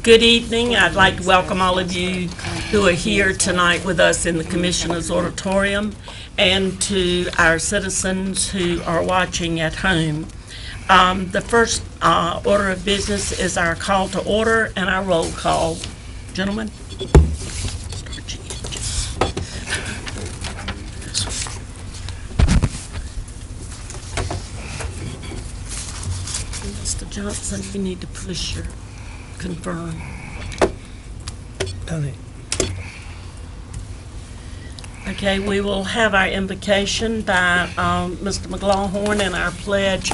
Good evening. I'd like to welcome all of you who are here tonight with us in the Commissioner's Auditorium and to our citizens who are watching at home. The first order of business is our call to order and our roll call. Gentlemen? Mr. Johnson, you need to push your confirm. Done it. Okay, we will have our invocation by Mr. McLawhorn and our pledge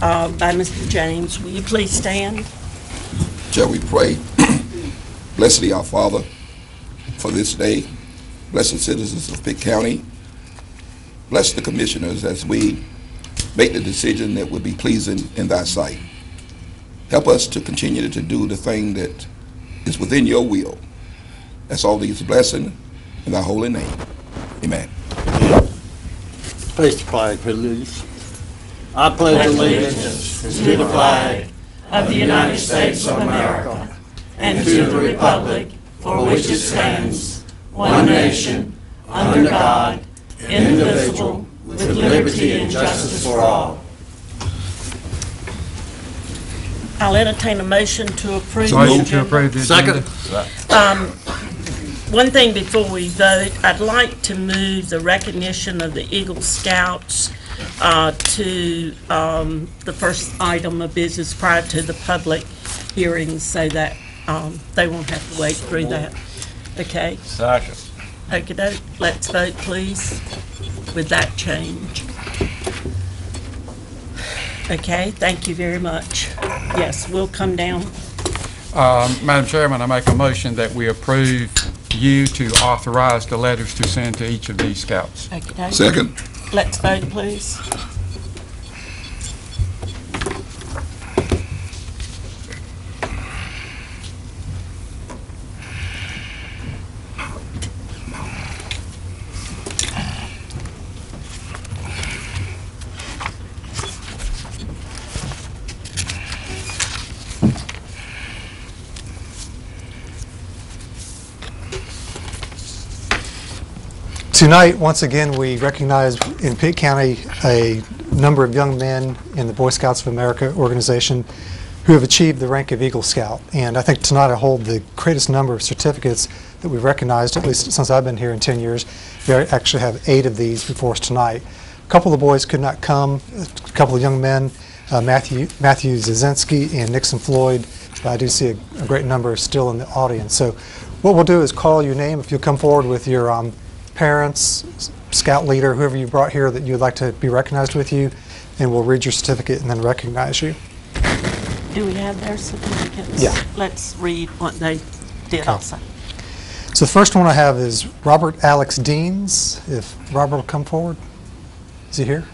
by Mr. James. Will you please stand? Shall we pray? Blessed be our Father for this day. Bless the citizens of Pitt County. Bless the commissioners as we make the decision that will be pleasing in thy sight. Help us to continue to do the thing that is within your will. That's all these blessings in thy holy name. Amen. Face the flag, please. I pledge allegiance to the flag of the United States of America and to the republic for which it stands, one nation, under God, indivisible, with liberty and justice for all. I'll entertain a motion to approve. Motion to approve the agenda. Second. One thing before we vote, I'd like to move the recognition of the Eagle Scouts to the first item of business prior to the public hearings so that they won't have to wait through that. Okay? Second. Okay, let's vote, please, with that change. Okay, thank you very much. Yes, we'll come down. Madam Chairman, I make a motion that we approve you to authorize the letters to send to each of these scouts. Okay. Second. Let's vote, please. Tonight, once again, we recognize in Pitt County a number of young men in the Boy Scouts of America organization who have achieved the rank of Eagle Scout. And I think tonight I hold the greatest number of certificates that we've recognized, at least since I've been here in 10 years. We actually have 8 of these before us tonight. A couple of the boys could not come, a couple of young men, Matthew Zazinski and Nixon Floyd, but I do see a great number still in the audience. So what we'll do is call your name. If you'll come forward with your parents, scout leader, whoever you brought here that you would like to be recognized with you, and we'll read your certificate and then recognize you. Do we have their certificates? Yeah. Let's read what they did also. So the first one I have is Robert Alex Deans. If Robert will come forward. Is he here?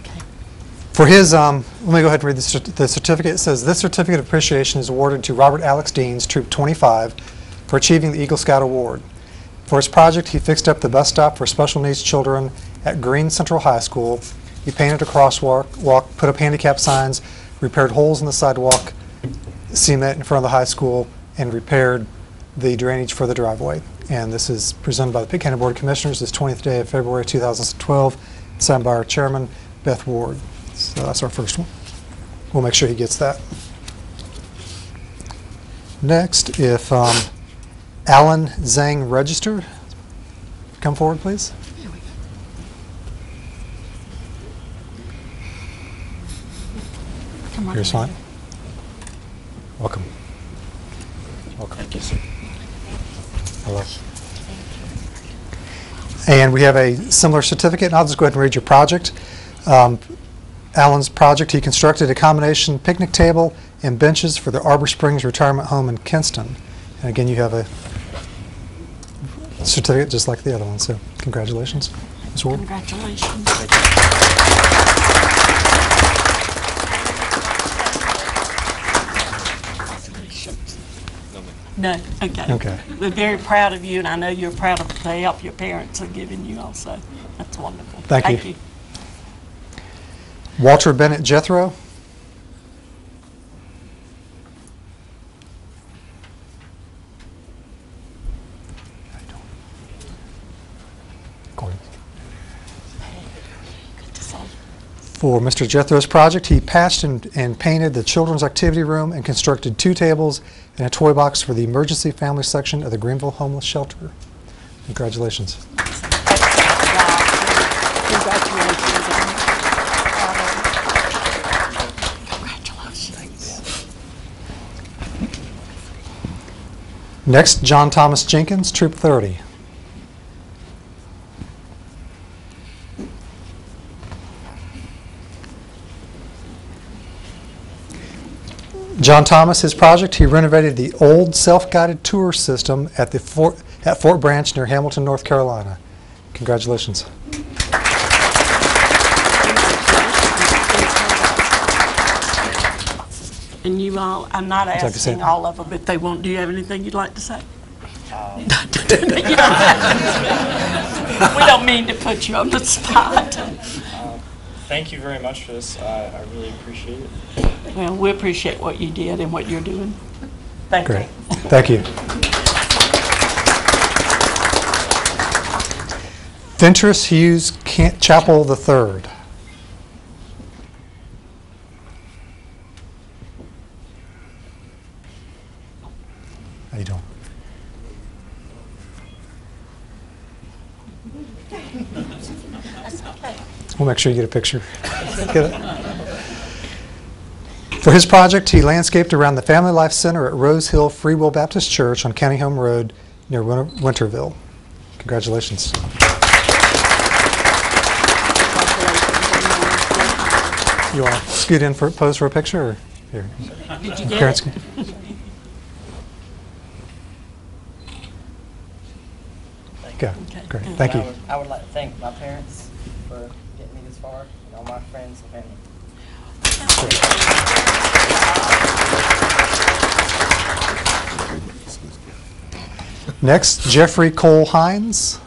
Okay. For his, let me go ahead and read the certificate. It says, this certificate of appreciation is awarded to Robert Alex Deans, Troop 25, for achieving the Eagle Scout Award. For his project, he fixed up the bus stop for special needs children at Green Central High School. He painted a crosswalk, put up handicap signs, repaired holes in the sidewalk, cement in front of the high school, and repaired the drainage for the driveway. And this is presented by the Pitt County Board of Commissioners this 20th day of February 2012, signed by our chairman, Beth Ward. So that's our first one. We'll make sure he gets that. Next, if Alan Zhang Register, come forward, please. Come on. Here's fine. Welcome. Welcome. Thank you, sir. Hello. And we have a similar certificate, and I'll just go ahead and read your project. Alan's project, he constructed a combination picnic table and benches for the Arbor Springs Retirement Home in Kinston. And again, you have a certificate just like the other one, so congratulations. Ms. Ward. Congratulations. No, okay. Okay. We're very proud of you, and I know you're proud of the help your parents have given you also. That's wonderful. Thank you. Walter Bennett Jethro. For Mr. Jethro's project, he patched and painted the children's activity room and constructed 2 tables and a toy box for the emergency family section of the Greenville Homeless Shelter. Congratulations. Next, John Thomas Jenkins, Troop 30. John Thomas, his project, he renovated the old self-guided tour system at Fort Branch near Hamilton, North Carolina. Congratulations. And you all, I'm not like to say asking anything? all of them if they won't. Do you have anything you'd like to say? You don't have to. We don't mean to put you on the spot. Thank you very much for this. I really appreciate it. Well, we appreciate what you did and what you're doing. Thank Great. you. Thank you. Fentress Hughes Chapel III. How you doing? We'll make sure you get a picture. Get it? For his project, he landscaped around the Family Life Center at Rose Hill Free Will Baptist Church on County Home Road near Winterville. Congratulations. You want to scoot in for pose for a picture? Or here? Did you get Parents it? Go. Okay. Great. Thank you. I would like to thank my parents for getting me this far, and all my friends and family. Next, Jeffrey Cole Hines.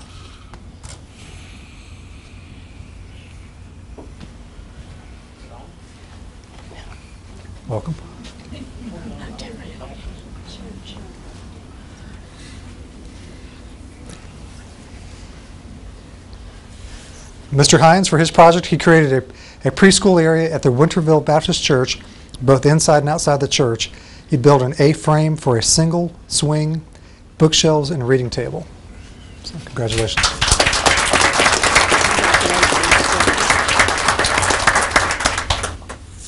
Welcome. Mr. Hines, for his project, he created a preschool area at the Winterville Baptist Church, both inside and outside the church. He built an A-frame for a single swing, bookshelves, and a reading table. So, congratulations.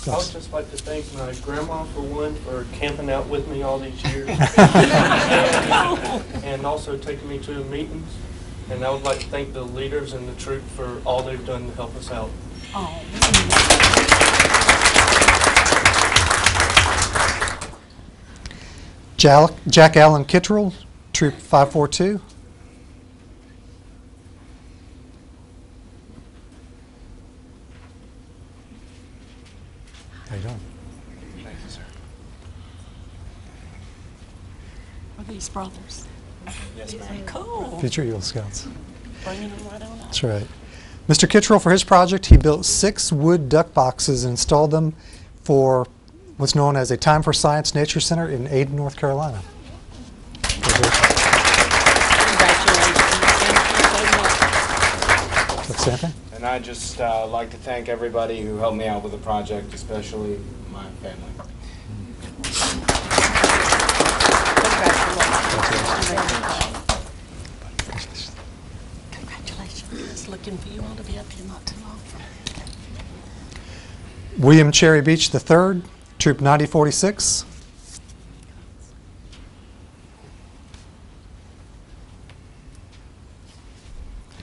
I would just like to thank my grandma, for one, for camping out with me all these years. and also taking me to the meetings. And I would like to thank the leaders and the troop for all they've done to help us out. Oh. Jack Allen Kittrell, Troop 542. How you doing? Thank you, sir. Are these brothers? Yes, ma'am. Cool. Future Eagle Scouts. Bringing them right on up. That's right. Mr. Kittrell, for his project, he built 6 wood duck boxes and installed them for what's known as a Time for Science Nature Center in Ada, North Carolina. Say anything? And I'd just like to thank everybody who helped me out with the project, especially my family. Congratulations. Looking for you all to be up here not too long from now. William Cherry Beach III, Troop 9046.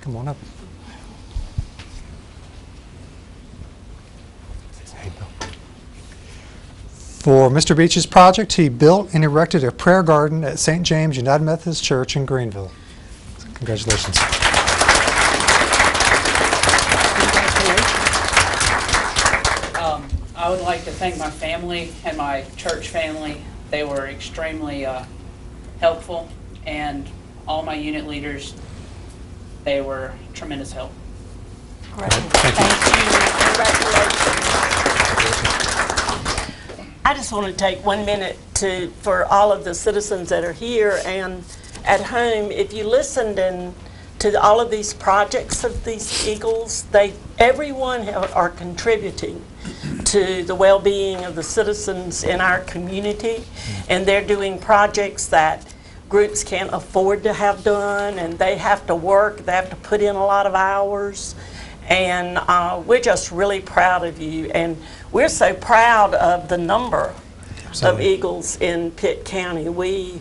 Come on up. For Mr. Beach's project, he built and erected a prayer garden at St. James United Methodist Church in Greenville. Congratulations. I would like to thank my family and my church family. They were extremely helpful, and all my unit leaders, they were tremendous help. Great. Thank you. Congratulations. I just want to take 1 minute for all of the citizens that are here and at home, if you listened and to all of these projects of these eagles. Everyone are contributing to the well-being of the citizens in our community, and they're doing projects that groups can't afford to have done, and they have to work, they have to put in a lot of hours, and we're just really proud of you, and we're so proud of the number of eagles in Pitt County. We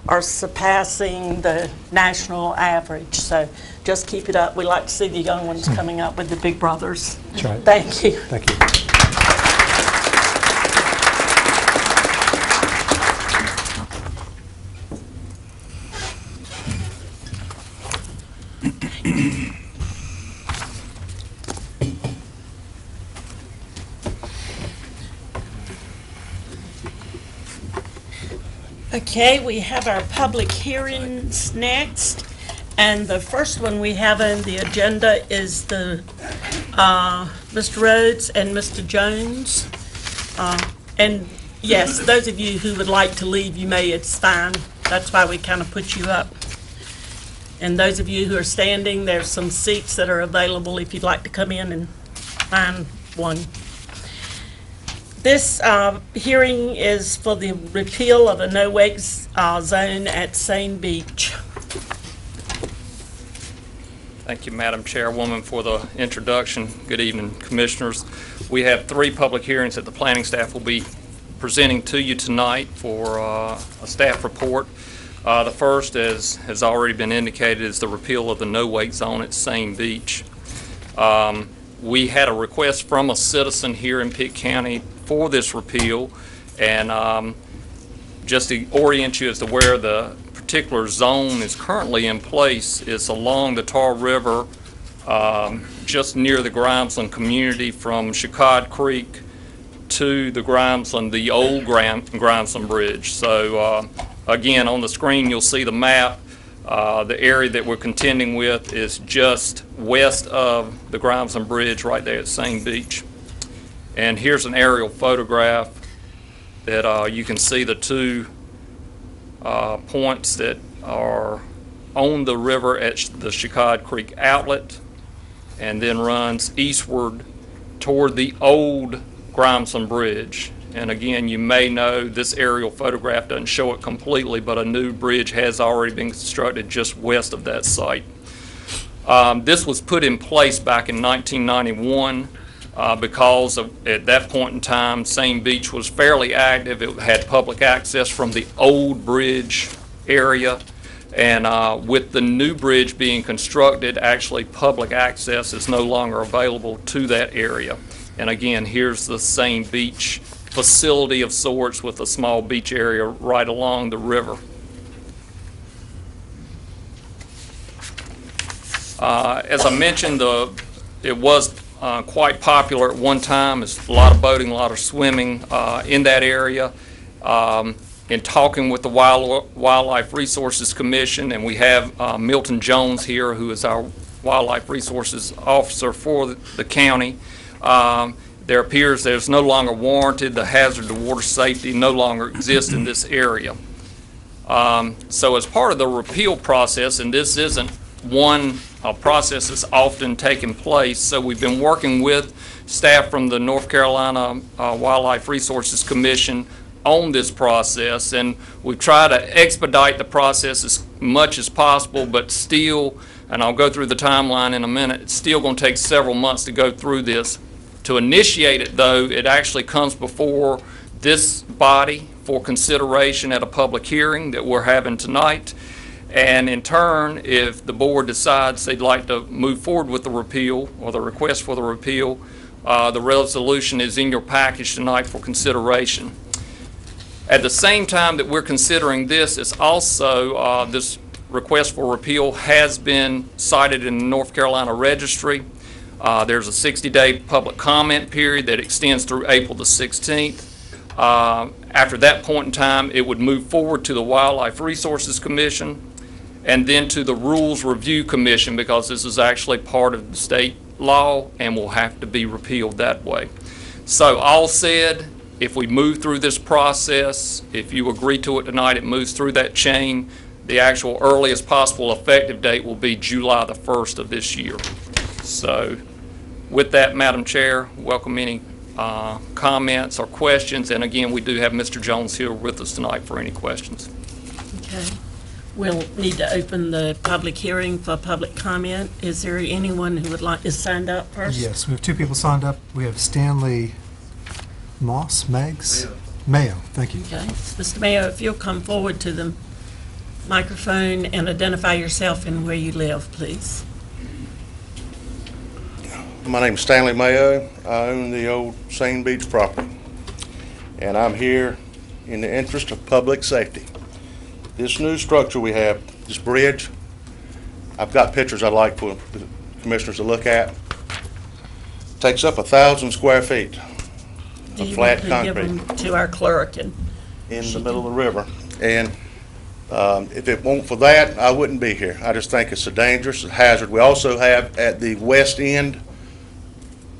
are surpassing the national average, so just keep it up. We like to see the young ones coming up with the big brothers. That's right. Thank you. Thank you. Okay, we have our public hearings next, and the first one we have on the agenda is the Mr. Rhodes and Mr. Jones. And yes, those of you who would like to leave, you may, it's fine. That's why we kind of put you up. And those of you who are standing, there's some seats that are available if you'd like to come in and find one. This hearing is for the repeal of a no-wake zone at Seine Beach. Thank you, Madam Chairwoman, for the introduction. Good evening, Commissioners. We have 3 public hearings that the planning staff will be presenting to you tonight for a staff report. The first, as has already been indicated, is the repeal of the no-wake zone at Seine Beach. We had a request from a citizen here in Pitt County for this repeal, and just to orient you as to where the particular zone is currently in place, it's along the Tar River, just near the Grimesland community, from Chicod Creek to the Grimesland, the old Grimesland Bridge. So again, on the screen you'll see the map. The area that we're contending with is just west of the Grimesland Bridge, right there at Seine Beach. And here's an aerial photograph that you can see the 2 points that are on the river at the Chicod Creek outlet, and then runs eastward toward the old Grimesland Bridge. And again, you may know this aerial photograph doesn't show it completely, but a new bridge has already been constructed just west of that site. This was put in place back in 1991 because at that point in time, Seine Beach was fairly active. It had public access from the old bridge area, and with the new bridge being constructed, actually public access is no longer available to that area. And again, here's the Seine Beach facility of sorts with a small beach area right along the river. As I mentioned, it was quite popular at one time. It's a lot of boating, a lot of swimming in that area. In talking with the Wildlife Resources Commission, and we have Milton Jones here, who is our Wildlife Resources Officer for the county, there appears there's no longer warranted. The hazard to water safety no longer exists in this area. So as part of the repeal process, and this isn't one process that's often taken place, so we've been working with staff from the North Carolina Wildlife Resources Commission on this process, and we've tried to expedite the process as much as possible, but still, and I'll go through the timeline in a minute, it's still going to take several months to go through this. To initiate it, though, it actually comes before this body for consideration at a public hearing that we're having tonight. And in turn, if the board decides they'd like to move forward with the repeal or the request for the repeal, the resolution is in your package tonight for consideration. At the same time that we're considering this, it's also this request for repeal has been cited in the North Carolina Registry. There's a 60-day public comment period that extends through April the 16th. After that point in time, it would move forward to the Wildlife Resources Commission and then to the Rules Review Commission, because this is actually part of the state law and will have to be repealed that way. So all said, if we move through this process, if you agree to it tonight, it moves through that chain, the actual earliest possible effective date will be July the 1st of this year. So with that, Madam Chair, welcome any comments or questions. And again, we do have Mr. Jones here with us tonight for any questions. Okay. We'll need to open the public hearing for public comment. Is there anyone who would like to sign up first? Yes, we have two people signed up. We have Stanley Mayo, thank you. Okay. Mr. Mayo, if you'll come forward to the microphone and identify yourself and where you live, please. My name's Stanley Mayo. I own the old Sane Beach property, and I'm here in the interest of public safety. This new structure we have, this bridge, I've got pictures I'd like for the commissioners to look at. Takes up 1,000 square feet of flat concrete. Do you want to give them to our clerk? And in the middle of the river. And if it weren't for that, I wouldn't be here. I just think it's a dangerous hazard. We also have at the west end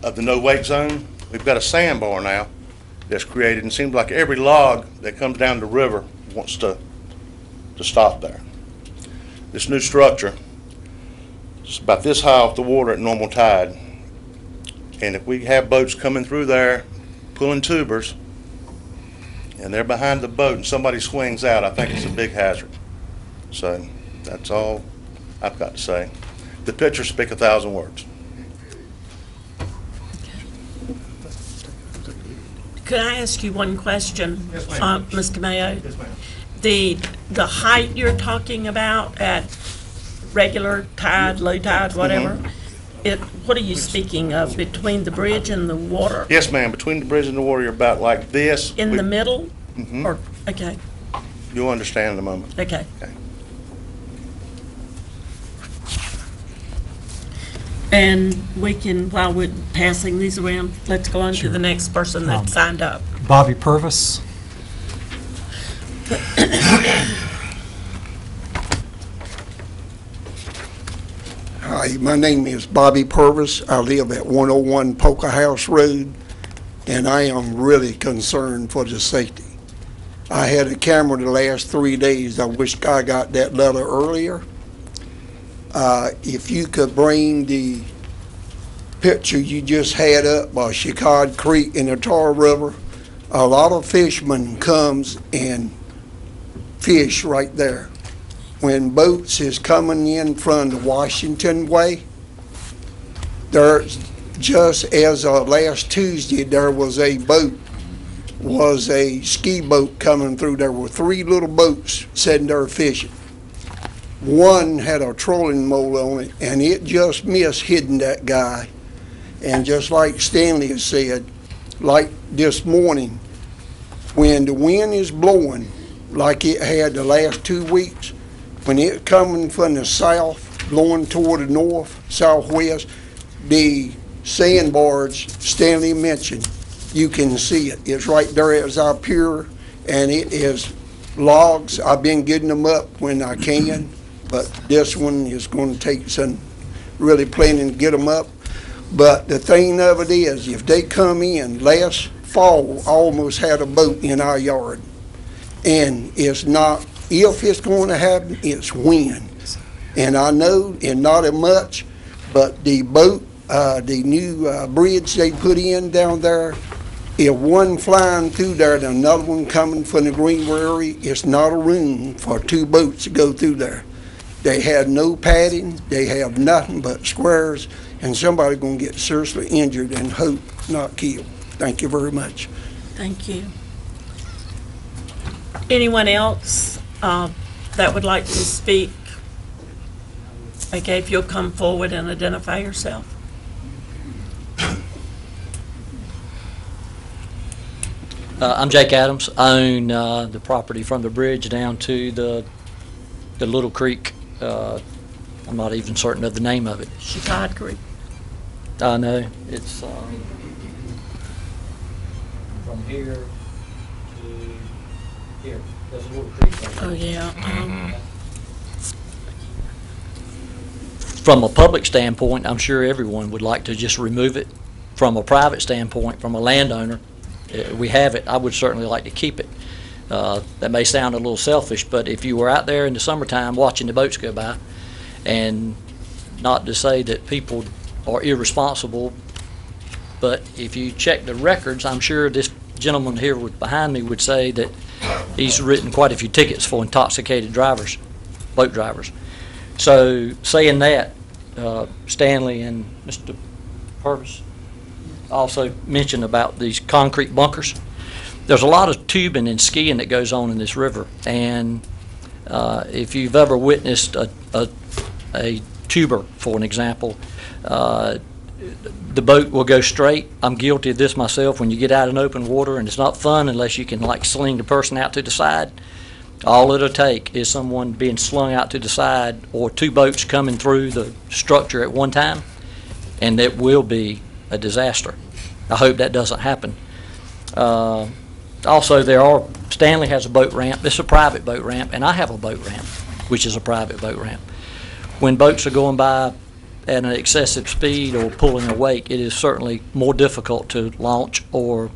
of the no-wake zone, we've got a sandbar now that's created, and it seems like every log that comes down the river wants to stop there. This new structure is about this high off the water at normal tide, and if we have boats coming through there pulling tubers and they're behind the boat and somebody swings out, I think it's a big hazard. So that's all I've got to say. The pictures speak 1,000 words. could I ask you one question? Yes, ma'am. Mr. Mayo? Yes, ma'am. The height you're talking about at regular tide, low tide, whatever, what are you speaking of, between the bridge and the water? Yes, ma'am. Between the bridge and the water, you're about like this. In the middle? Mhm. Or, okay, You'll understand in a moment. okay. Okay. And we can, while we're passing these around, let's go on to Sure. the next person that signed up. Bobby Purvis. Hi, my name is Bobby Purvis. I live at 101 Poker House Road, and I am really concerned for the safety. I had a camera the last 3 days. I wish I got that letter earlier. If you could bring the picture you just had up by Chicago Creek in the Tar River, a lot of fishermen comes and fish right there. When boats is coming in from the Washington way, there's, just as last Tuesday, there was a ski boat coming through. There were 3 little boats sitting there fishing. One had a trolling motor on it, and it just missed hitting that guy. And just like Stanley has said, like this morning, when the wind is blowing like it had the last 2 weeks, when it's coming from the south, blowing toward the north, southwest, the sandbars Stanley mentioned, you can see it. It's right there as our pier, and it is logs. I've been getting them up when I can, but this one is going to take some really planning to get them up. But the thing of it is, if they come in, last fall, I almost had a boat in our yard. And it's not, if it's going to happen, it's when. And I know, and not as much, but the boat, the new bridge they put in down there, if one flying through there and another one coming from the Greenway area, it's not a room for 2 boats to go through there. They had no padding, they have nothing but squares, and somebody's going to get seriously injured and hope not killed. Thank you very much. Thank you. Anyone else that would like to speak? Okay, if you'll come forward and identify yourself. I'm Jake Adams. I own the property from the bridge down to the little creek. I'm not even certain of the name of it. Chicago Creek. I know. It's from here to here. There's a little creek right there. Oh, yeah. From a public standpoint, I'm sure everyone would like to just remove it. From a private standpoint, from a landowner, we have it. I would certainly like to keep it. That may sound a little selfish, but if you were out there in the summertime watching the boats go by, and not to say that people are irresponsible, but if you check the records, I'm sure this gentleman here behind me would say that he's written quite a few tickets for intoxicated drivers, boat drivers. So saying that, Stanley and Mr. Purvis also mentioned about these concrete bunkers. There's a lot of tubing and skiing that goes on in this river, and if you've ever witnessed a tuber, for an example, the boat will go straight. I'm guilty of this myself. When you get out in open water, and it's not fun unless you can like sling the person out to the side, all it'll take is someone being slung out to the side or two boats coming through the structure at one time, and it will be a disaster. I hope that doesn't happen. Also, Stanley has a boat ramp. This is a private boat ramp, and I have a boat ramp, which is a private boat ramp. When boats are going by at an excessive speed or pulling a wake, it is certainly more difficult to launch or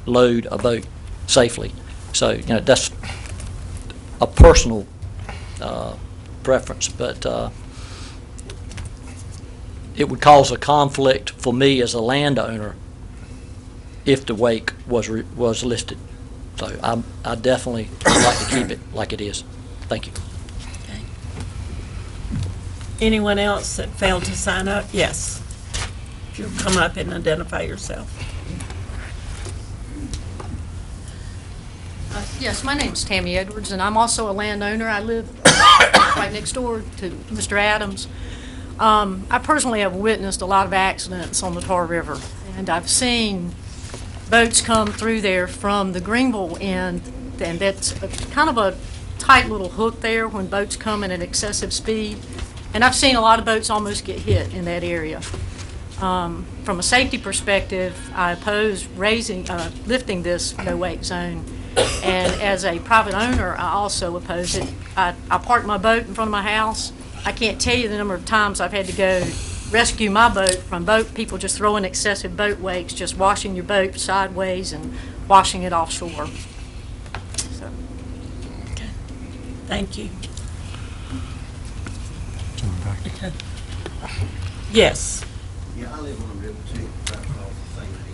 load a boat safely. So, that's a personal preference, but it would cause a conflict for me as a landowner if the wake was listed. So I definitely would like to keep it like it is. Thank you. Okay. Anyone else that failed to sign up? Yes. If you'll come up and identify yourself. Yes, my name's Tammy Edwards, and I'm also a landowner. I live right next door to Mr. Adams. I personally have witnessed a lot of accidents on the Tar River, and I've seen boats come through there from the Greenville end, and that's kind of a tight little hook there when boats come in at excessive speed. And I've seen a lot of boats almost get hit in that area. From a safety perspective, I oppose lifting this no-wake zone. And as a private owner, I also oppose it. I park my boat in front of my house. I can't tell you the number of times I've had to go rescue my boat from people just throwing excessive boat wakes, just washing your boat sideways and washing it offshore. So. Okay. Thank you. Okay. Yes. Yeah, I live on the river too.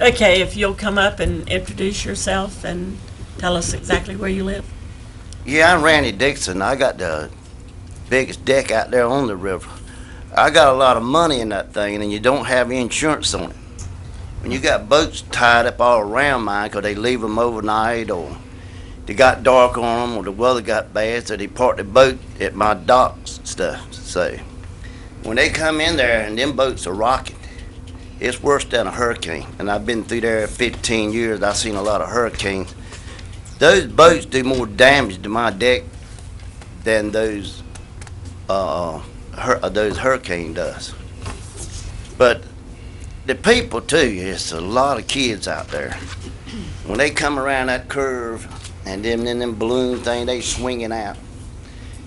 Okay, if you'll come up and introduce yourself and tell us exactly where you live. Yeah, I'm Randy Dixon. I got the biggest deck out there on the river. I got a lot of money in that thing, and you don't have insurance on it. When you got boats tied up all around mine because they leave them overnight, or they got dark on them, or the weather got bad, so they park the boat at my docks and stuff. So when they come in there and them boats are rocking, it's worse than a hurricane. And I've been through there 15 years. I've seen a lot of hurricanes. Those boats do more damage to my deck than those hurricane does. But the people too, it's a lot of kids out there. When they come around that curve and then them balloon thing, they swinging out.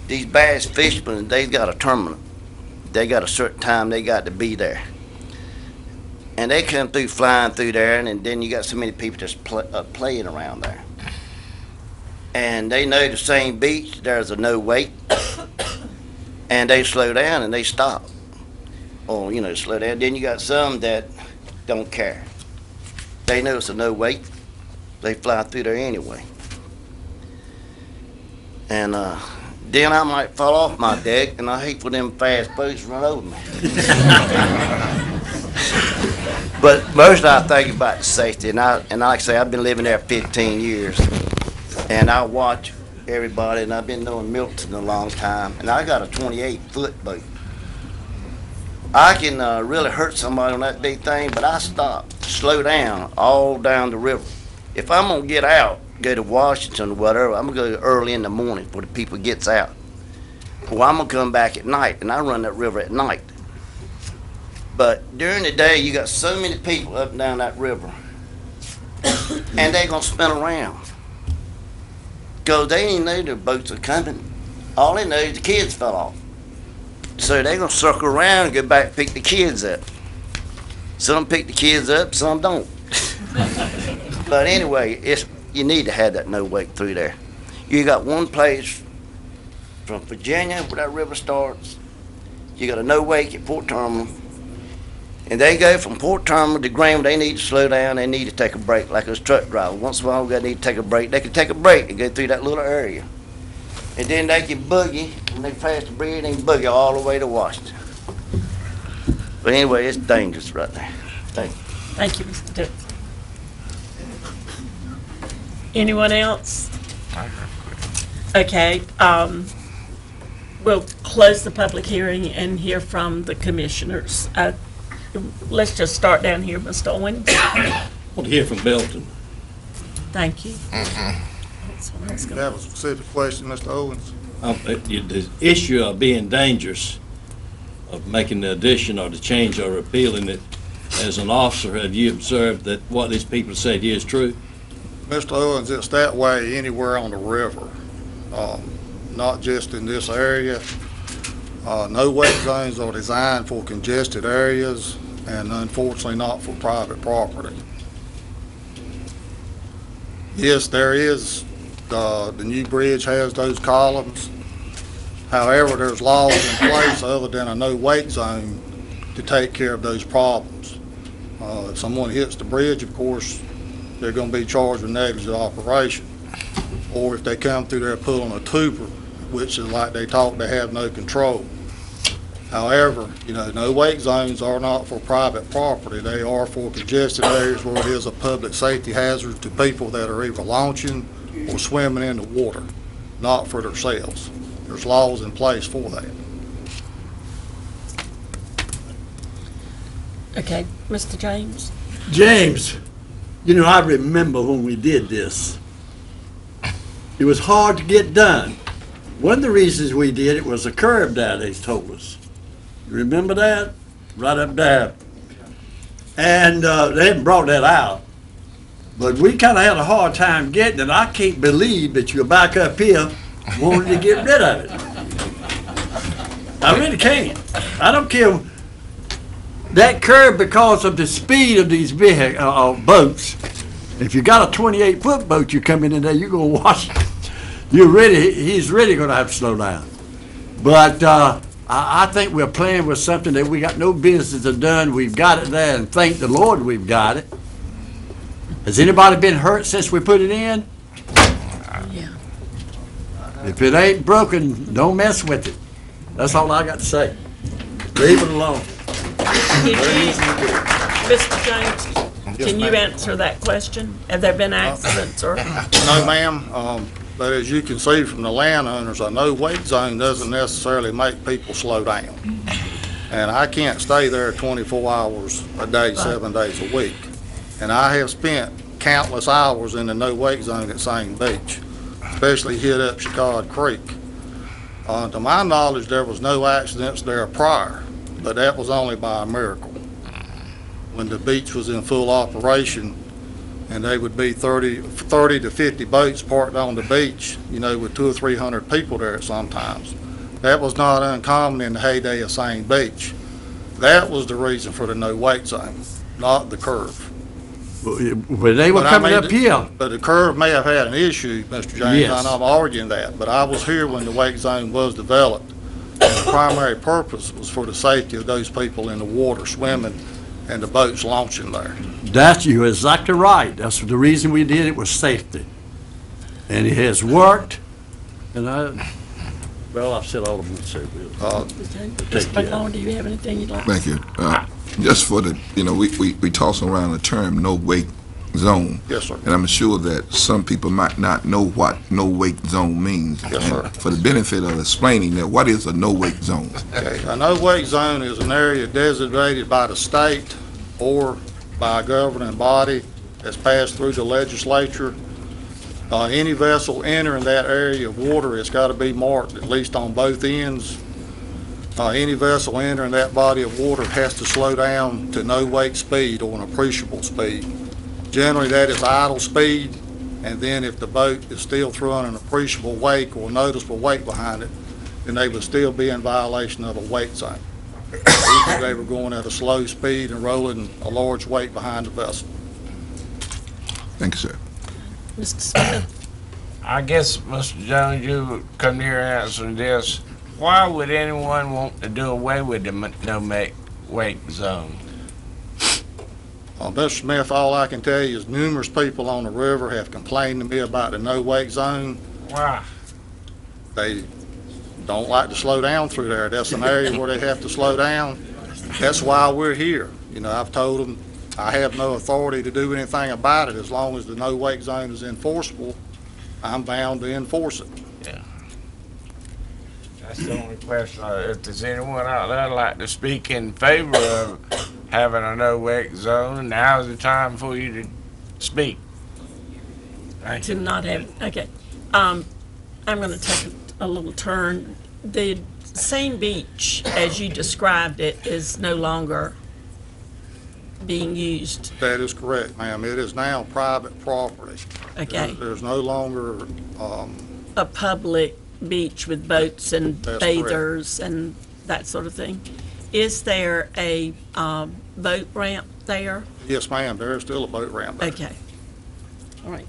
These bass fishermen, they got a tournament. They got a certain time they got to be there. And they come through flying through there, and then you got so many people just playing around there. And they know the same beach, there's a no wake. And they slow down and they stop. Or, slow down. Then you got some that don't care. They know it's a no wake. They fly through there anyway. And then I might fall off my deck, and I hate for them fast boats to run over me. But most I think about the safety, and like I say, I've been living there 15 years, and I watch everybody, and I've been knowing Milton a long time, and I got a 28-foot boat. I can really hurt somebody on that big thing, but I stop, slow down, all down the river. If I'm gonna get out, go to Washington or whatever, I'm gonna go early in the morning before the people gets out. Well, I'm gonna come back at night, and I run that river at night. But during the day, you got so many people up and down that river, and they gonna spin around. Because they didn't know the boats are coming. All they know is the kids fell off. So they're going to circle around and go back and pick the kids up. Some pick the kids up, some don't. But anyway, you need to have that no wake through there. You got one place from Virginia where that river starts. You got a no wake at Port Terminal. And they go from Port Terminal to Graham. They need to slow down. They need to take a break, like a truck driver. Once in a while, they need to take a break. They can take a break and go through that little area. And then they can boogie, when they pass the bridge, they can boogie all the way to Washington. But anyway, it's dangerous right there. Thank you. Thank you, Mr. Dixon. Anyone else? Okay, we'll close the public hearing and hear from the commissioners. Let's just start down here, Mr. Owens. I want to hear from Belton. Thank you. You have a specific question, Mr. Owens? The issue of being dangerous, of making the addition or the change or repealing it, as an officer, have you observed that what these people said here is true? Mr. Owens, it's that way anywhere on the river, not just in this area. No wake zones are designed for congested areas and unfortunately not for private property. Yes, there is, the new bridge has those columns. However, there's laws in place other than a no wake zone to take care of those problems. If someone hits the bridge, of course, they're going to be charged with negligent operation. Or if they come through there pulling a tuber, which is like they talk, they have no control. However, no wake zones are not for private property. They are for congested areas where it is a public safety hazard to people that are either launching or swimming in the water, not for themselves. There's laws in place for that. Okay, Mr. James. James, I remember when we did this. It was hard to get done. One of the reasons we did it was a curb down, they told us. You remember that? Right up there. And they hadn't brought that out. But we kind of had a hard time getting it. I can't believe that you're back up here wanting to get rid of it. I really can't. I don't care. That curb, because of the speed of these boats, if you got a 28-foot boat, you come in there, you're going to wash it. He's really going to have to slow down. But I think we're playing with something that we got no business to done. We've got it there, and thank the Lord we've got it. Has anybody been hurt since we put it in? Yeah. If it ain't broken, don't mess with it. That's all I got to say. Leave it alone. Mr. James, can you answer that question? Have there been accidents or? No, ma'am. But as you can see from the landowners, a no wake zone doesn't necessarily make people slow down. And I can't stay there 24 hours a day, 7 days a week. And I have spent countless hours in the no wake zone at St. Beach, especially hit up Chicago Creek. To my knowledge, there was no accidents there prior, but that was only by a miracle. When the beach was in full operation, and they would be 30 to 50 boats parked on the beach, with 200 or 300 people there sometimes. That was not uncommon in the heyday of St. Beach. That was the reason for the no wake zone, not the curve. When they were coming up here. But the curve may have had an issue, Mr. James. Yes. I'm arguing that, but I was here when the wake zone was developed. And the primary purpose was for the safety of those people in the water swimming and the boats launching there. You're exactly right. That's the reason we did it, was safety. And it has worked. And I've said all of them. Mr. McClellan, do you have anything you'd like to say? Thank you. Just for the, we toss around the term no wake zone. Yes, sir. And I'm sure that some people might not know what no wake zone means. Yes, sir. And for the benefit of explaining that, what is a no wake zone? Okay. A no wake zone is an area designated by the state or by a governing body that's passed through the legislature. Any vessel entering that area of water, it's got to be marked at least on both ends. Any vessel entering that body of water has to slow down to no wake speed or an appreciable speed. Generally, that is idle speed, and then if the boat is still throwing an appreciable wake or noticeable wake behind it, then they would still be in violation of a wake zone. If they were going at a slow speed and rolling a large weight behind the vessel. Thank you, sir. Mr. Smith? I guess, Mr. Jones, you would come here and answer this. Why would anyone want to do away with the no-wake zone? Well, Mr. Smith, all I can tell you is numerous people on the river have complained to me about the no-wake zone. Why? They don't like to slow down through there. That's an area where they have to slow down. That's why we're here. You know, I've told them I have no authority to do anything about it. As long as the no-wake zone is enforceable, I'm bound to enforce it. Yeah. That's the only question. If there's anyone out there like to speak in favor of having a no-wake zone, now's the time for you to speak. Thank you. To not have, okay. I'm going to take a little turn. The same beach, as you described it, is no longer being used. That is correct, ma'am. It is now private property. Okay. There's no longer A public beach with boats and That's bathers and that sort of thing. Is there a boat ramp there? Yes, ma'am. There is still a boat ramp there. Okay. All right.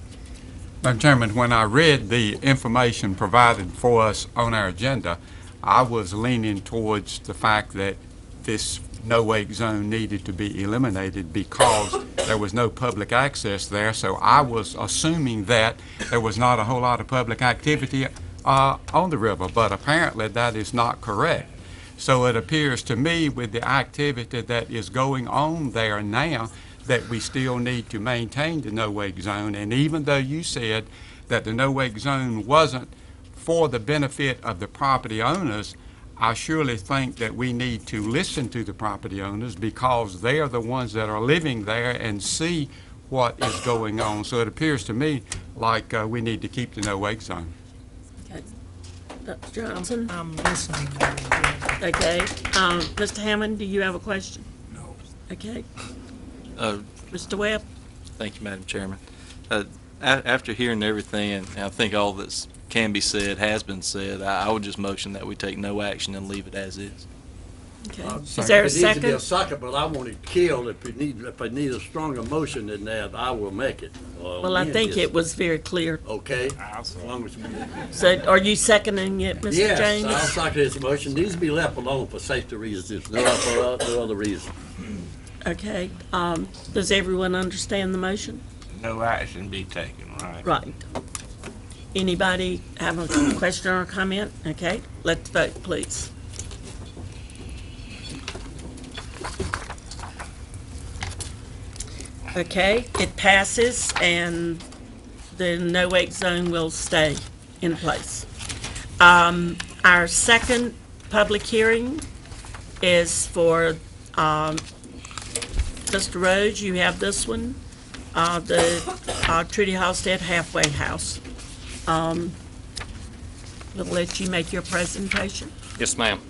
Madam Chairman, when I read the information provided for us on our agenda, I was leaning towards the fact that this no-wake zone needed to be eliminated because there was no public access there. So I was assuming that there was not a whole lot of public activity on the river, but apparently that is not correct. So it appears to me with the activity that is going on there now that we still need to maintain the no-wake zone. And even though you said that the no-wake zone wasn't for the benefit of the property owners, I surely think that we need to listen to the property owners because they are the ones that are living there and see what is going on. So it appears to me like we need to keep the no-wake zone. Okay. Dr. Johnson? I'm listening. Okay. Mr. Hammond, do you have a question? No. Okay. Mr. Webb? Thank you, Madam Chairman. After hearing everything, and I think all that can be said has been said, I would just motion that we take no action and leave it as is. Okay. Is there a second? It needs to be a second, but I want it killed. If I need a stronger motion than that, I will make it. Well, I think it was very clear. Okay. As long as So are you seconding it, Mr. yes, James? I'll second this motion. It needs to be left alone for safety reasons. No other reason. Okay. Does everyone understand the motion? No action be taken, right? Right. Anybody have a question or comment? Okay, let's vote, please. Okay, it passes and the no-wake zone will stay in place. Our second public hearing is for Mr. Rhodes. You have this one, the Trudy Halstead Halfway House. We'll let you make your presentation. Yes, ma'am.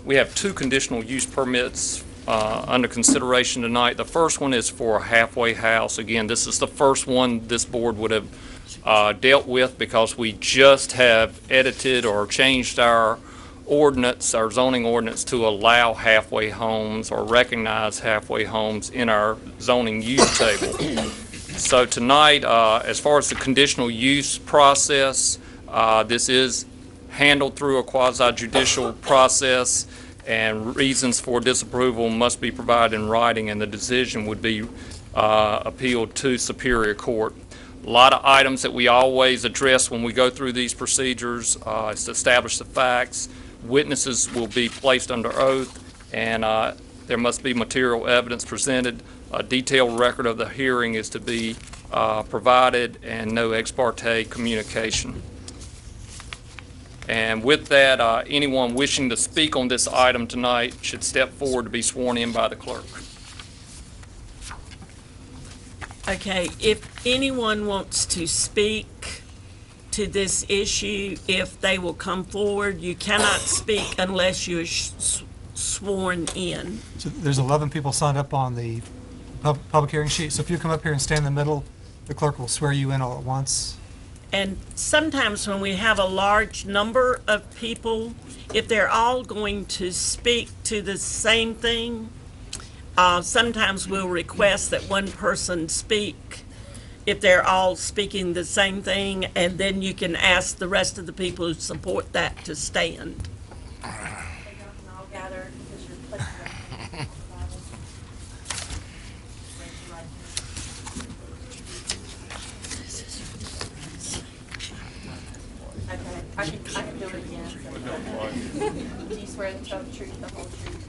We have two conditional use permits under consideration tonight. The first one is for a halfway house. Again, this is the first one this board would have dealt with because we just have edited or changed our ordinance, our zoning ordinance, to allow halfway homes or recognize halfway homes in our zoning use table. So tonight, as far as the conditional use process, this is handled through a quasi-judicial process, and reasons for disapproval must be provided in writing, and the decision would be appealed to Superior Court. A lot of items that we always address when we go through these procedures is to establish the facts. Witnesses will be placed under oath, and there must be material evidence presented. A detailed record of the hearing is to be provided, and no ex parte communication. And with that, anyone wishing to speak on this item tonight should step forward to be sworn in by the clerk. Okay, if anyone wants to speak to this issue, if they will come forward, you cannot speak unless you are sworn in. So there's 11 people signed up on the public hearing sheet, so if you come up here and stand in the middle, the clerk will swear you in all at once. And sometimes when we have a large number of people, if they're all going to speak to the same thing, sometimes we'll request that one person speak if they're all speaking the same thing, and then you can ask the rest of the people who support that to stand. I can do it again. Do you swear to tell the truth, the whole truth?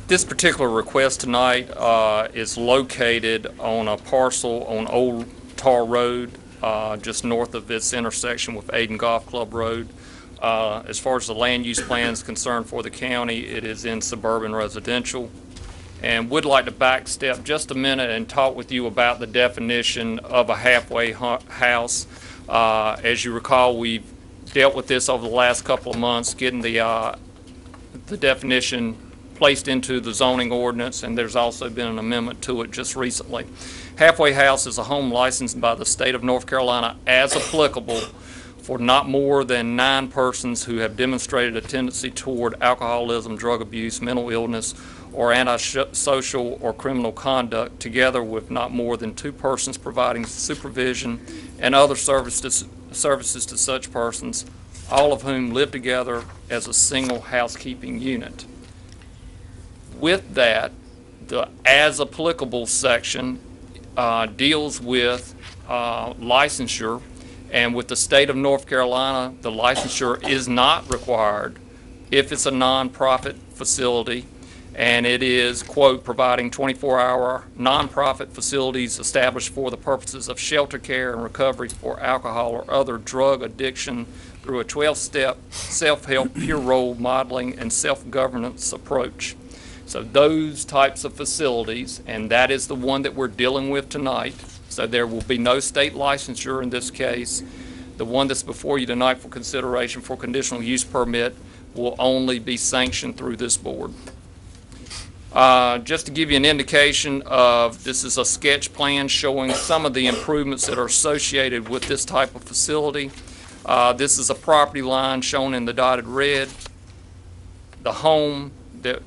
This particular request tonight is located on a parcel on Old Tar Road, just north of its intersection with Aiden Golf Club Road. As far as the land use plan is concerned for the county, it is in suburban residential. And would like to backstep just a minute and talk with you about the definition of a halfway house. As you recall, we've dealt with this over the last couple of months, getting the definition placed into the zoning ordinance, and there's also been an amendment to it just recently. Halfway house is a home licensed by the state of North Carolina as applicable for not more than 9 persons who have demonstrated a tendency toward alcoholism, drug abuse, mental illness, or antisocial or criminal conduct, together with not more than 2 persons providing supervision and other services to such persons, all of whom live together as a single housekeeping unit. With that, the as applicable section deals with licensure, and with the state of North Carolina, the licensure is not required if it's a nonprofit facility, and it is, quote, providing 24-hour nonprofit facilities established for the purposes of shelter care and recovery for alcohol or other drug addiction through a 12-step self-help peer role modeling and self-governance approach. So those types of facilities, and that is the one that we're dealing with tonight. So there will be no state licensure in this case. The one that's before you tonight for consideration for conditional use permit will only be sanctioned through this board. Just to give you an indication of, this is a sketch plan showing some of the improvements that are associated with this type of facility. This is a property line shown in the dotted red. The home that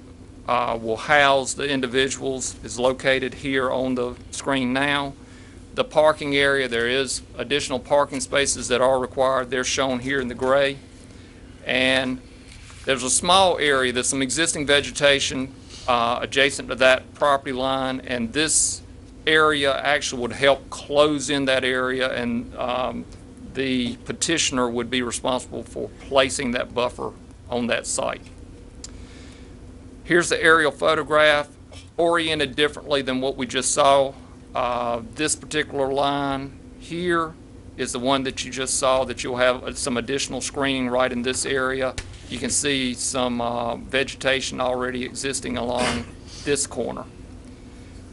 will house the individuals is located here on the screen now. The parking area, there is additional parking spaces that are required. They're shown here in the gray. And there's a small area, there's some existing vegetation adjacent to that property line, and this area actually would help close in that area, and the petitioner would be responsible for placing that buffer on that site. Here's the aerial photograph, oriented differently than what we just saw. This particular line here is the one that you just saw, that you'll have some additional screening right in this area. You can see some vegetation already existing along this corner.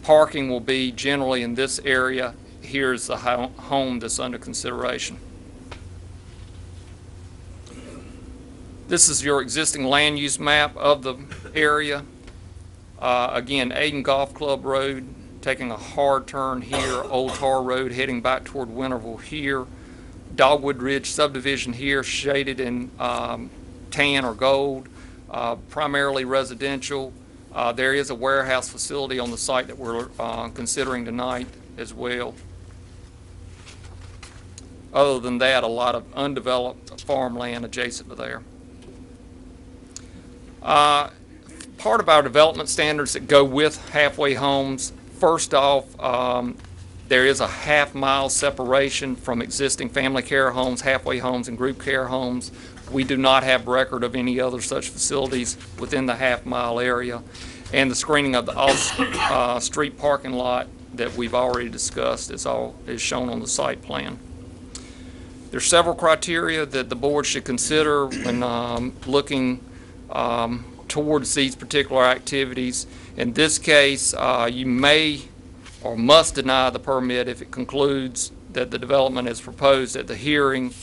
Parking will be generally in this area. Here's the home that's under consideration. This is your existing land use map of the area. Again, Aiden Golf Club Road, taking a hard turn here, Old Tar Road heading back toward Winterville here. Dogwood Ridge subdivision here, shaded in tan or gold, primarily residential. There is a warehouse facility on the site that we're considering tonight as well. Other than that, a lot of undeveloped farmland adjacent to there. Part of our development standards that go with halfway homes, first off, there is a half-mile separation from existing family care homes, halfway homes, and group care homes. We do not have record of any other such facilities within the half-mile area. And the screening of the off-street parking lot that we've already discussed is shown on the site plan. There's several criteria that the board should consider when looking towards these particular activities. In this case, you may or must deny the permit if it concludes that the development as proposed at the hearing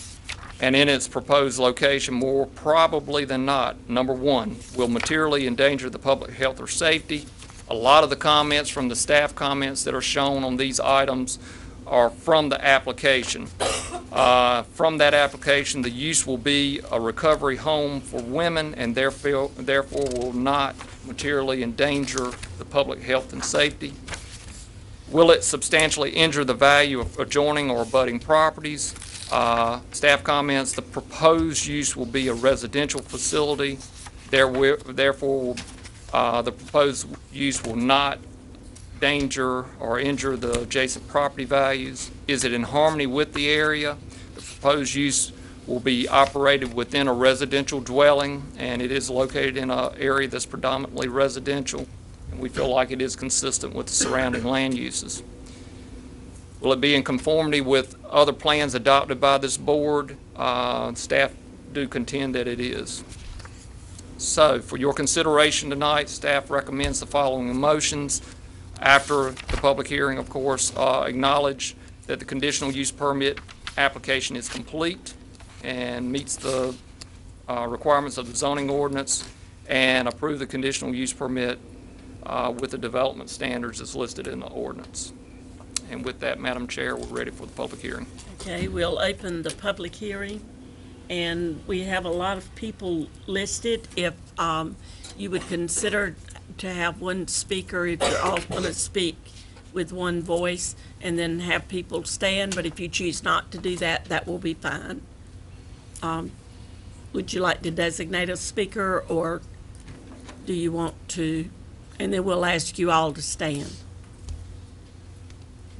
and in its proposed location, more probably than not, number one, will materially endanger the public health or safety. A lot of the comments from the staff comments that are shown on these items are from the application. From that application, the use will be a recovery home for women and therefore will not materially endanger the public health and safety. Will it substantially injure the value of adjoining or abutting properties? Staff comments, the proposed use will be a residential facility. Therefore, the proposed use will not danger or injure the adjacent property values. Is it in harmony with the area? The proposed use will be operated within a residential dwelling, and it is located in an area that's predominantly residential, and we feel like it is consistent with the surrounding land uses. Will it be in conformity with other plans adopted by this board? Staff do contend that it is. So, for your consideration tonight, staff recommends the following motions. After the public hearing, of course, acknowledge that the conditional use permit application is complete and meets the requirements of the zoning ordinance, and approve the conditional use permit with the development standards as listed in the ordinance. And with that, Madam Chair, we're ready for the public hearing. Okay, we'll open the public hearing, and we have a lot of people listed. If you would consider to have one speaker, if you're all going to speak with one voice, and then have people stand, but if you choose not to do that, that will be fine. Would you like to designate a speaker, or do you want to, and then we'll ask you all to stand.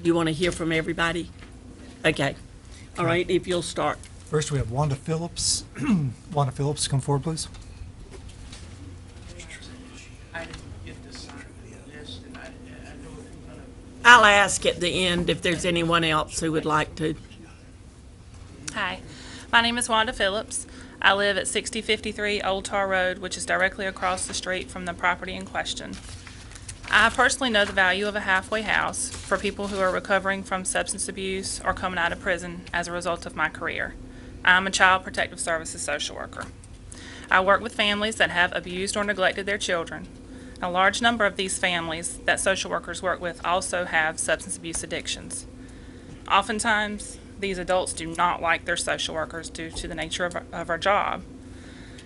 Do you want to hear from everybody? Okay. All right, if you'll start. First, we have Wanda Phillips. Wanda Phillips, come forward, please. I'll ask at the end if there's anyone else who would like to. Hi, my name is Wanda Phillips. I live at 6053 Old Tar Road, which is directly across the street from the property in question. I personally know the value of a halfway house for people who are recovering from substance abuse or coming out of prison as a result of my career. I'm a Child Protective Services social worker. I work with families that have abused or neglected their children. A large number of these families that social workers work with also have substance abuse addictions. Oftentimes, these adults do not like their social workers due to the nature of our job.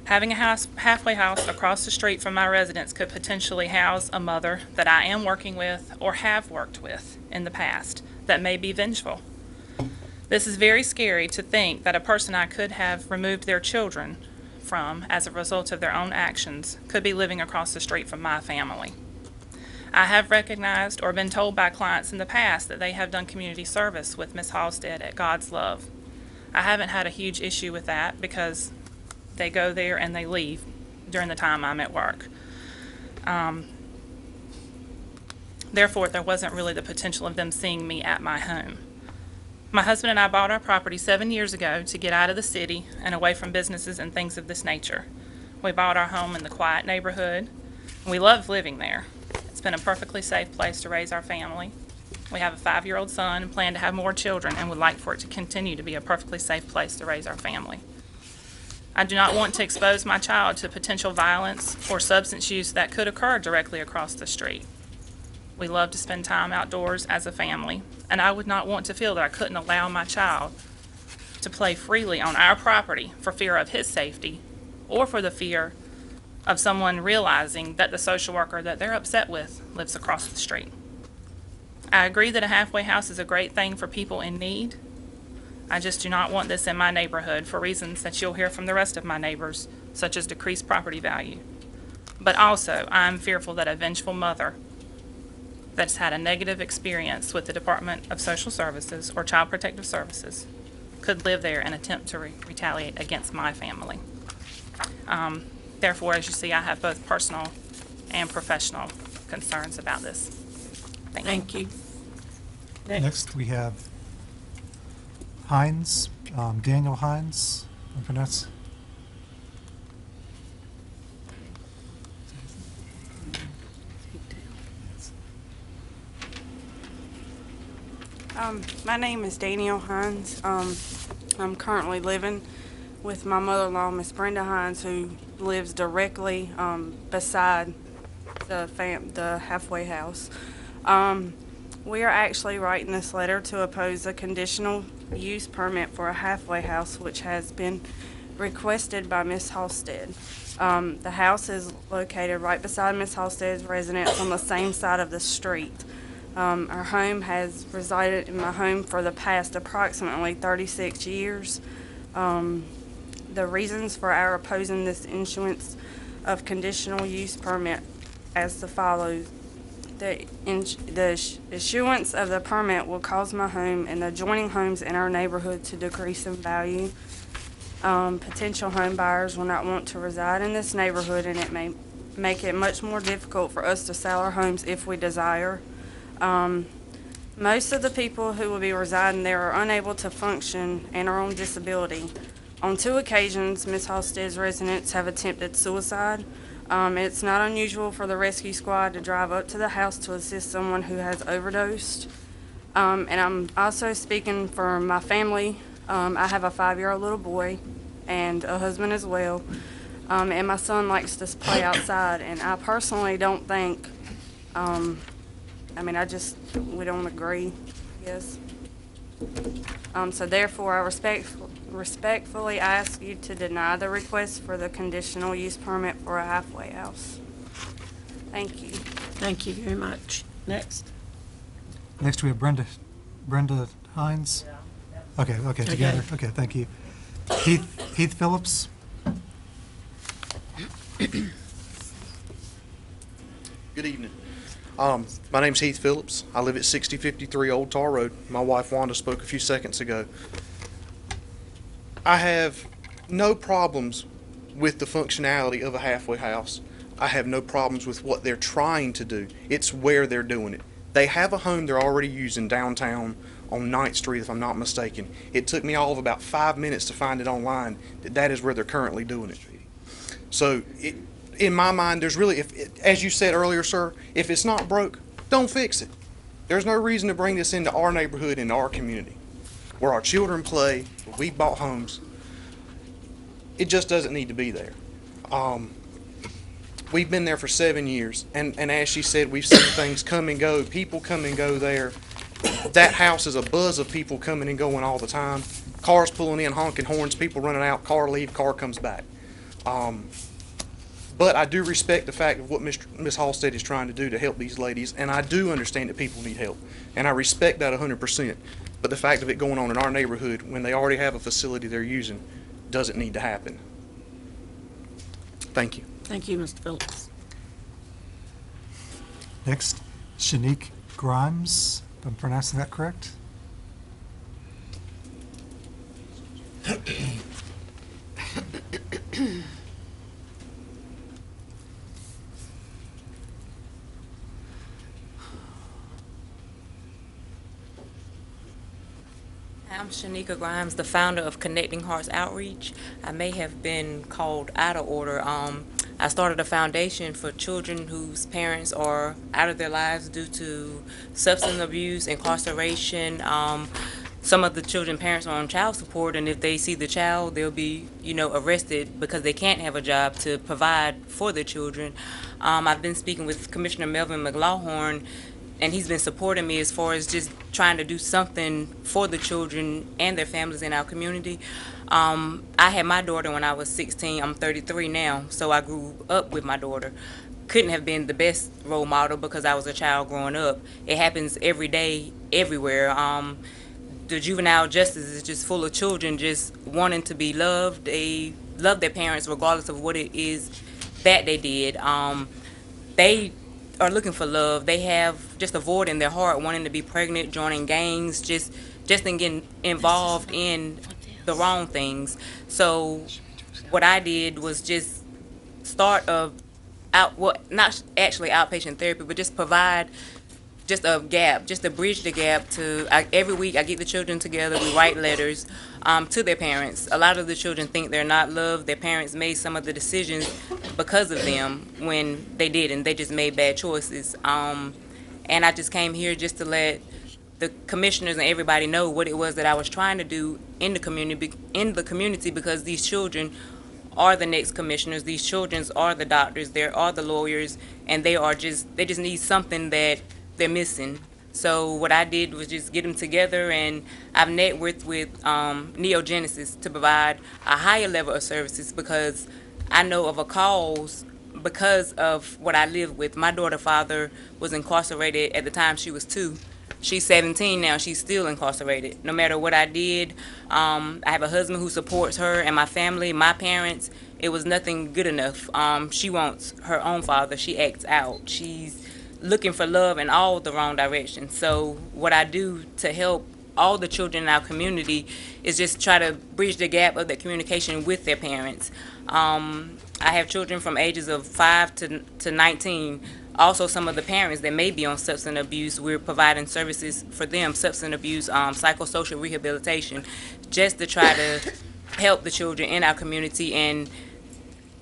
Having a halfway house across the street from my residence could potentially house a mother that I am working with or have worked with in the past that may be vengeful. This is very scary to think that a person I could have removed their children from as a result of their own actions could be living across the street from my family. I have recognized or been told by clients in the past that they have done community service with Ms. Halstead at God's Love. I haven't had a huge issue with that because they go there and they leave during the time I'm at work. Therefore, there wasn't really the potential of them seeing me at my home. My husband and I bought our property 7 years ago to get out of the city and away from businesses and things of this nature. We bought our home in the quiet neighborhood. We love living there. It's been a perfectly safe place to raise our family. We have a 5-year-old son and plan to have more children and would like for it to continue to be a perfectly safe place to raise our family. I do not want to expose my child to potential violence or substance use that could occur directly across the street. We love to spend time outdoors as a family, and I would not want to feel that I couldn't allow my child to play freely on our property for fear of his safety or for the fear of someone realizing that the social worker that they're upset with lives across the street. I agree that a halfway house is a great thing for people in need. I just do not want this in my neighborhood for reasons that you'll hear from the rest of my neighbors, such as decreased property value. But also, I am fearful that a vengeful mother that's had a negative experience with the Department of Social Services or Child Protective Services could live there and attempt to retaliate against my family. Therefore, as you see, I have both personal and professional concerns about this. Thank you. Next, we have Hines, Daniel Hines. I pronounce. My name is Daniel Hines. I'm currently living with my mother-in-law, Miss Brenda Hines, who lives directly beside the halfway house. We are actually writing this letter to oppose a conditional use permit for a halfway house, which has been requested by Miss Halstead. The house is located right beside Miss Halstead's residence on the same side of the street. Our home has resided in my home for the past approximately 36 years. The reasons for our opposing this issuance of conditional use permit as follows. The issuance of the permit will cause my home and the adjoining homes in our neighborhood to decrease in value. Potential home buyers will not want to reside in this neighborhood, and it may make it much more difficult for us to sell our homes if we desire. Most of the people who will be residing there are unable to function and are on disability. On 2 occasions, Ms. Halstead's residents have attempted suicide. It's not unusual for the rescue squad to drive up to the house to assist someone who has overdosed. And I'm also speaking for my family. I have a 5-year-old little boy and a husband as well. And my son likes to play outside, and I personally don't think, we don't agree, yes. So therefore, I respectfully ask you to deny the request for the conditional use permit for a halfway house. Thank you. Thank you very much. Next. Next, we have Brenda Hines. Okay, together. Okay, thank you. Heath Phillips. Good evening. My name's Heath Phillips. I live at 6053 Old Tar Road. My wife Wanda spoke a few seconds ago. I have no problems with the functionality of a halfway house. I have no problems with what they're trying to do. It's where they're doing it. They have a home they're already using downtown on 9th Street, if I'm not mistaken. It took me all of about 5 minutes to find it online that is where they're currently doing it. So, in my mind, there's really, as you said earlier, sir, if it's not broke, don't fix it. There's no reason to bring this into our neighborhood and our community, where our children play, where we bought homes. It just doesn't need to be there. We've been there for 7 years, and as she said, we've seen things come and go, people come and go there. That house is a buzz of people coming and going all the time. Cars pulling in, honking horns, people running out, car leave, car comes back. But I do respect the fact of what Ms. Halstead is trying to do to help these ladies, and I do understand that people need help, and I respect that 100%. But the fact of it going on in our neighborhood when they already have a facility they're using doesn't need to happen. Thank you. Thank you, Mr. Phillips. Next, Shanique Grimes, if I'm pronouncing that correct. I'm Shanika Grimes, the founder of Connecting Hearts Outreach. I may have been called out of order. I started a foundation for children whose parents are out of their lives due to substance abuse, incarceration. Some of the children parents are on child support, and if they see the child, they'll be, arrested because they can't have a job to provide for their children. I've been speaking with Commissioner Melvin McLaughlin, and he's been supporting me as far as just trying to do something for the children and their families in our community. I had my daughter when I was 16. I'm 33 now, so I grew up with my daughter. Couldn't have been the best role model because I was a child growing up. It happens every day, everywhere. The juvenile justice is just full of children just wanting to be loved. They love their parents regardless of what it is that they did. They are looking for love. They have just a void in their heart, wanting to be pregnant, joining gangs, just in getting involved in the wrong things. So what I did was just start not actually outpatient therapy, but just provide just a gap, just to bridge the gap to, every week I get the children together, we write letters to their parents. A lot of the children think they're not loved. Their parents made some of the decisions because of them when they didn't. They just made bad choices. And I just came here just to let the commissioners and everybody know what it was that I was trying to do in the community, because these children are the next commissioners. These children are the doctors, they are the lawyers, and they just need something that they're missing. So what I did was just get them together, and I've networked with Neogenesis to provide a higher level of services, because I know of a cause because of what I live with. My daughter's father was incarcerated at the time she was 2. She's 17 now. She's still incarcerated. No matter what I did, I have a husband who supports her and my family, my parents. It was nothing good enough. She wants her own father. She acts out. She's looking for love in all the wrong directions. So what I do to help all the children in our community is just try to bridge the gap of the communication with their parents. I have children from ages of 5 to 19. Also, some of the parents that may be on substance abuse, we're providing services for them, substance abuse, psychosocial rehabilitation, just to try to help the children in our community. And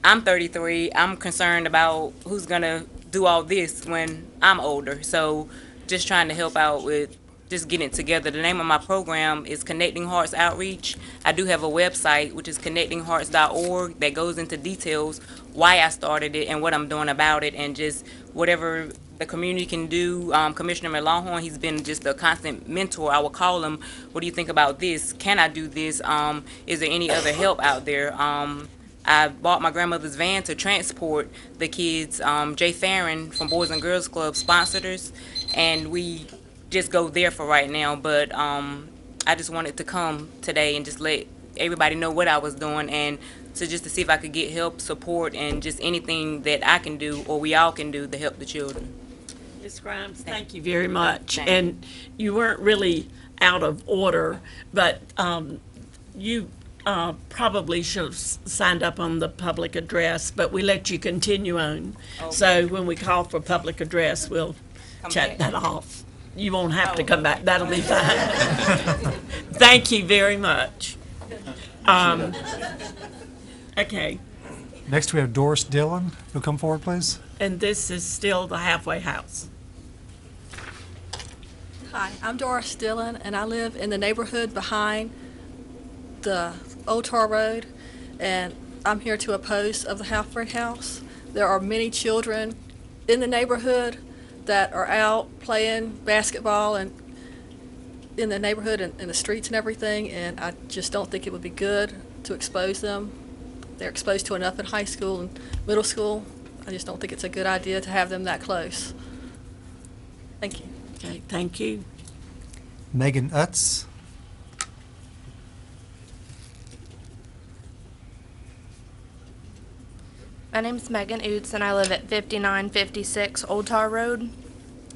I'm 33. I'm concerned about who's going to do all this when I'm older. So just trying to help out with just getting it together. The name of my program is Connecting Hearts Outreach. I do have a website, which is connectinghearts.org, that goes into details why I started it and what I'm doing about it, and just whatever the community can do. Commissioner Longhorn, he's been just a constant mentor. I will call him, what do you think about this? Can I do this? Is there any other help out there? I bought my grandmother's van to transport the kids. Jay Farron from Boys and Girls Club sponsored us, and we just go there for right now. But I just wanted to come today and just let everybody know what I was doing, and to see if I could get help, support, and just anything that I can do or we all can do to help the children. Ms. Grimes, thank you very much. And you weren't really out of order, but you probably should have signed up on the public address, but we let you continue on. Okay. So when we call for public address, we'll check that off. You won't have to come back. That'll be fine. Thank you very much. Okay. Next, we have Doris Dillon. You'll come forward, please. And this is still the halfway house. Hi, I'm Doris Dillon, and I live in the neighborhood behind the Old Tar Road, and I'm here to oppose of the halfway house. There are many children in the neighborhood that are out playing basketball and in the neighborhood and in the streets and everything, and I just don't think it would be good to expose them. They're exposed to enough in high school and middle school. I just don't think it's a good idea to have them that close. Thank you. Okay, thank you. Megan Utz. My name is Megan Utz, and I live at 5956 Old Tar Road.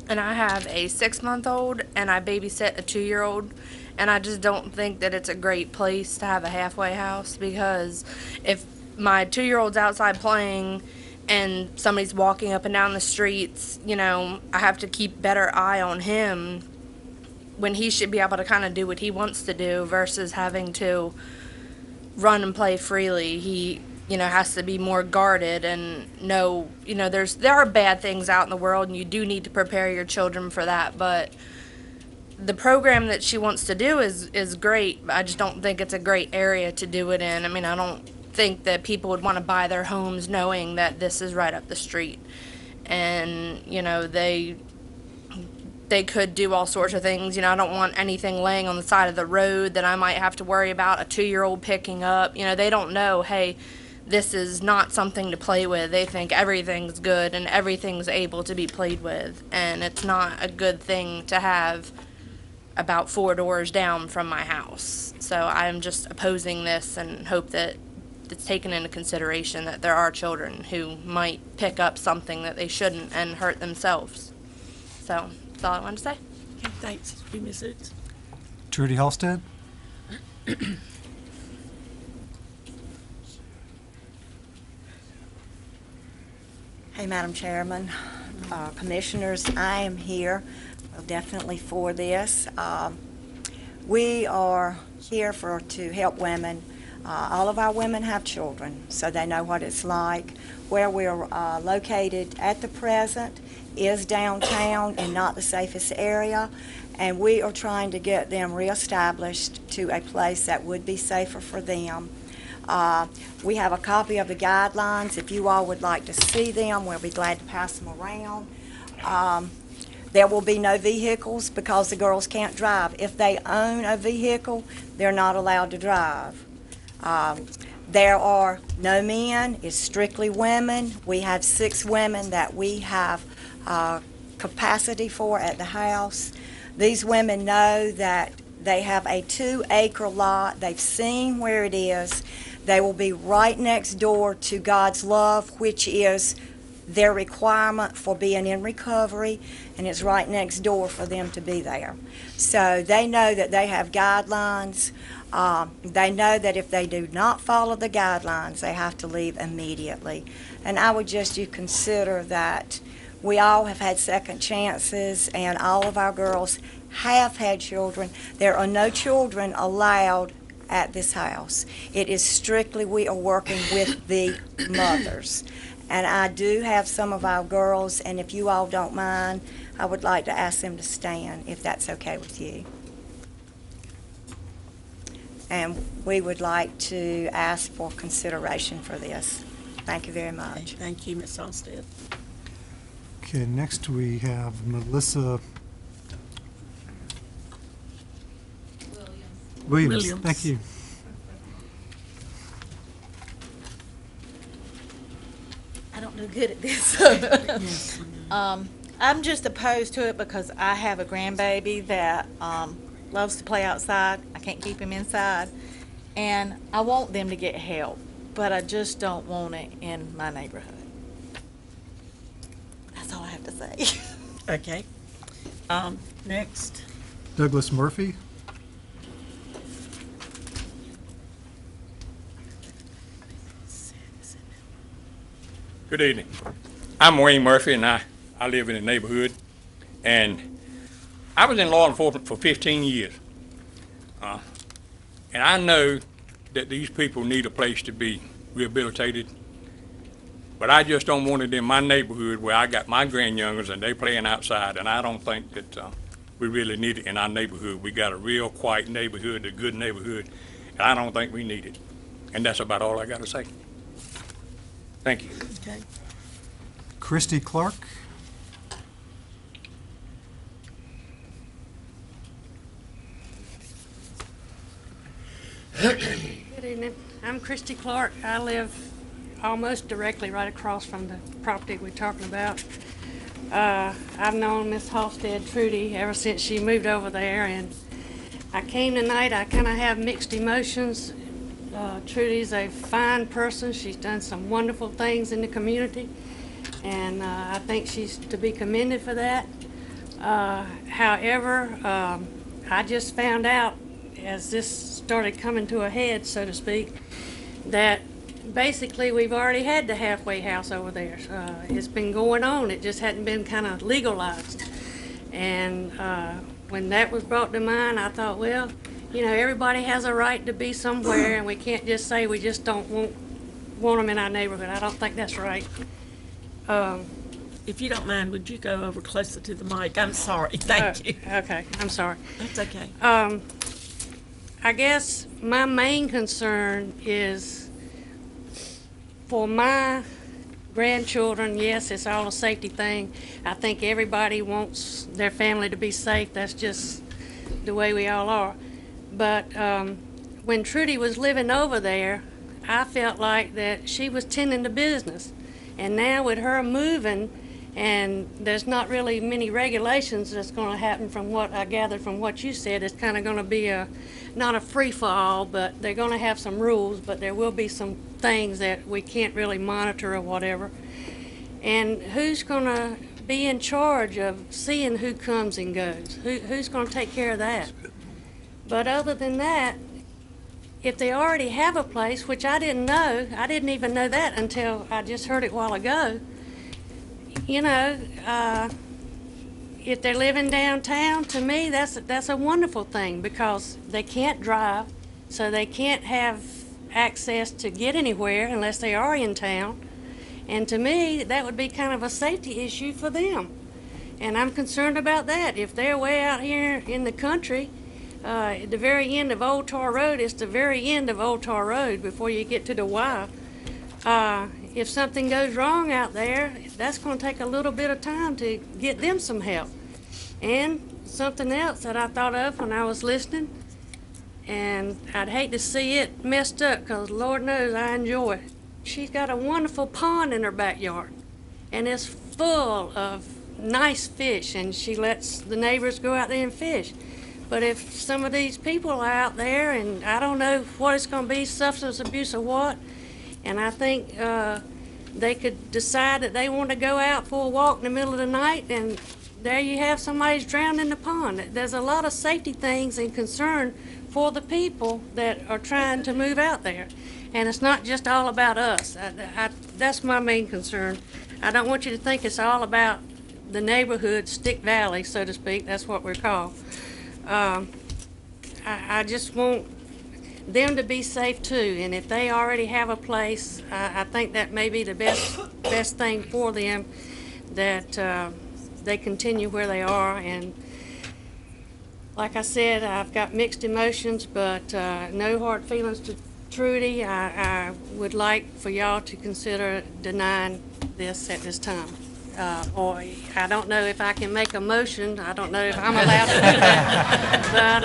And I have a 6-month-old, and I babysit a 2-year-old. And I just don't think that it's a great place to have a halfway house, because if my 2-year-old's outside playing and somebody's walking up and down the streets, you know, I have to keep better eye on him when he should be able to kind of do what he wants to do versus having to run and play freely. He, you know, has to be more guarded and know, you know, there are bad things out in the world, and you do need to prepare your children for that. But the program that she wants to do is great, but I just don't think it's a great area to do it in. I mean, I don't think that people would want to buy their homes knowing that this is right up the street. And, you know, they could do all sorts of things. You know, I don't want anything laying on the side of the road that I might have to worry about a 2-year-old picking up. You know, they don't know, hey, this is not something to play with. They think everything's good and everything's able to be played with. And it's not a good thing to have about 4 doors down from my house. So I'm just opposing this and hope that it's taken into consideration that there are children who might pick up something that they shouldn't and hurt themselves. So that's all I wanted to say. Okay, thanks. Ms. Utz. Trudy Halstead. Hey, Madam Chairman, Commissioners, I am here definitely for this. We are here to help women. All of our women have children, so they know what it's like. Where we're located at the present is downtown and not the safest area, and we are trying to get them reestablished to a place that would be safer for them. We have a copy of the guidelines. If you all would like to see them, we'll be glad to pass them around. There will be no vehicles because the girls can't drive. If they own a vehicle, they're not allowed to drive. There are no men. It's strictly women. We have 6 women that we have capacity for at the house. These women know that they have a 2-acre lot. They've seen where it is. They will be right next door to God's Love, which is their requirement for being in recovery, and it's right next door for them to be there. So they know that they have guidelines. They know that if they do not follow the guidelines, they have to leave immediately. And I would just you consider that we all have had second chances, and all of our girls have had children. There are no children allowed at this house. It is strictly we are working with the mothers. And I do have some of our girls, and if you all don't mind, I would like to ask them to stand, if that's okay with you. And we would like to ask for consideration for this. Thank you very much. Thank you, Ms. Olmsted. Okay, next we have Melissa Williams. Thank you. I don't do good at this. I'm just opposed to it because I have a grandbaby that loves to play outside. I can't keep him inside. And I want them to get help, but I just don't want it in my neighborhood. That's all I have to say. Okay. Next. Douglas Murphy. Good evening. I'm Wayne Murphy, and I live in the neighborhood. And I was in law enforcement for 15 years. And I know that these people need a place to be rehabilitated. But I just don't want it in my neighborhood where I got my grandyoungers and they playing outside. And I don't think that we really need it in our neighborhood. We got a real quiet neighborhood, a good neighborhood, and I don't think we need it. And that's about all I got to say. Thank you. Okay. Christy Clark. Good evening. I'm Christy Clark. I live almost directly right across from the property we're talking about. I've known Miss Halstead Trudy ever since she moved over there, and I came tonight. I kind of have mixed emotions. Trudy's a fine person. She's done some wonderful things in the community, and I think she's to be commended for that. However, I just found out as this started coming to a head, so to speak, that basically we've already had the halfway house over there. It's been going on. It just hadn't been kind of legalized. And when that was brought to mind, I thought, well, you know, everybody has a right to be somewhere, and we can't just say we just don't want them in our neighborhood. I don't think that's right. If you don't mind, would you go over closer to the mic? I'm sorry. Thank you. Okay, I'm sorry. That's okay. I guess my main concern is for my grandchildren. Yes, it's all a safety thing. I think everybody wants their family to be safe. That's just the way we all are. But when Trudy was living over there, I felt like that she was tending to business. And now with her moving, and there's not really many regulations that's going to happen from what I gathered from what you said. It's kind of going to be not a free-for-all, but they're going to have some rules, but there will be some things that we can't really monitor or whatever. And who's going to be in charge of seeing who comes and goes? Who's going to take care of that? But other than that, if they already have a place, which I didn't know, I didn't even know that until I just heard it a while ago, you know, if they're living downtown, to me, that's a wonderful thing because they can't drive, so they can't have access to get anywhere unless they are in town. And to me, that would be kind of a safety issue for them. And I'm concerned about that. If they're way out here in the country, at the very end of Old Tar Road, it's the very end of Old Tar Road before you get to the Y. If something goes wrong out there, that's going to take a little bit of time to get them some help. And something else that I thought of when I was listening, and I'd hate to see it messed up because Lord knows I enjoy it. She's got a wonderful pond in her backyard, and it's full of nice fish, and she lets the neighbors go out there and fish. But if some of these people are out there, and I don't know what it's going to be, substance abuse or what, and I think they could decide that they want to go out for a walk in the middle of the night, and there you have somebody's drowned in the pond. There's a lot of safety things and concern for the people that are trying to move out there. And it's not just all about us. That's my main concern. I don't want you to think it's all about the neighborhood, Stick Valley, so to speak. That's what we're called. I just want them to be safe too. And if they already have a place, I think that may be the best thing for them, that they continue where they are. And like I said, I've got mixed emotions, but no hard feelings to Trudy. I would like for y'all to consider denying this at this time. Or I don't know if I can make a motion. I don't know if I'm allowed to do that. But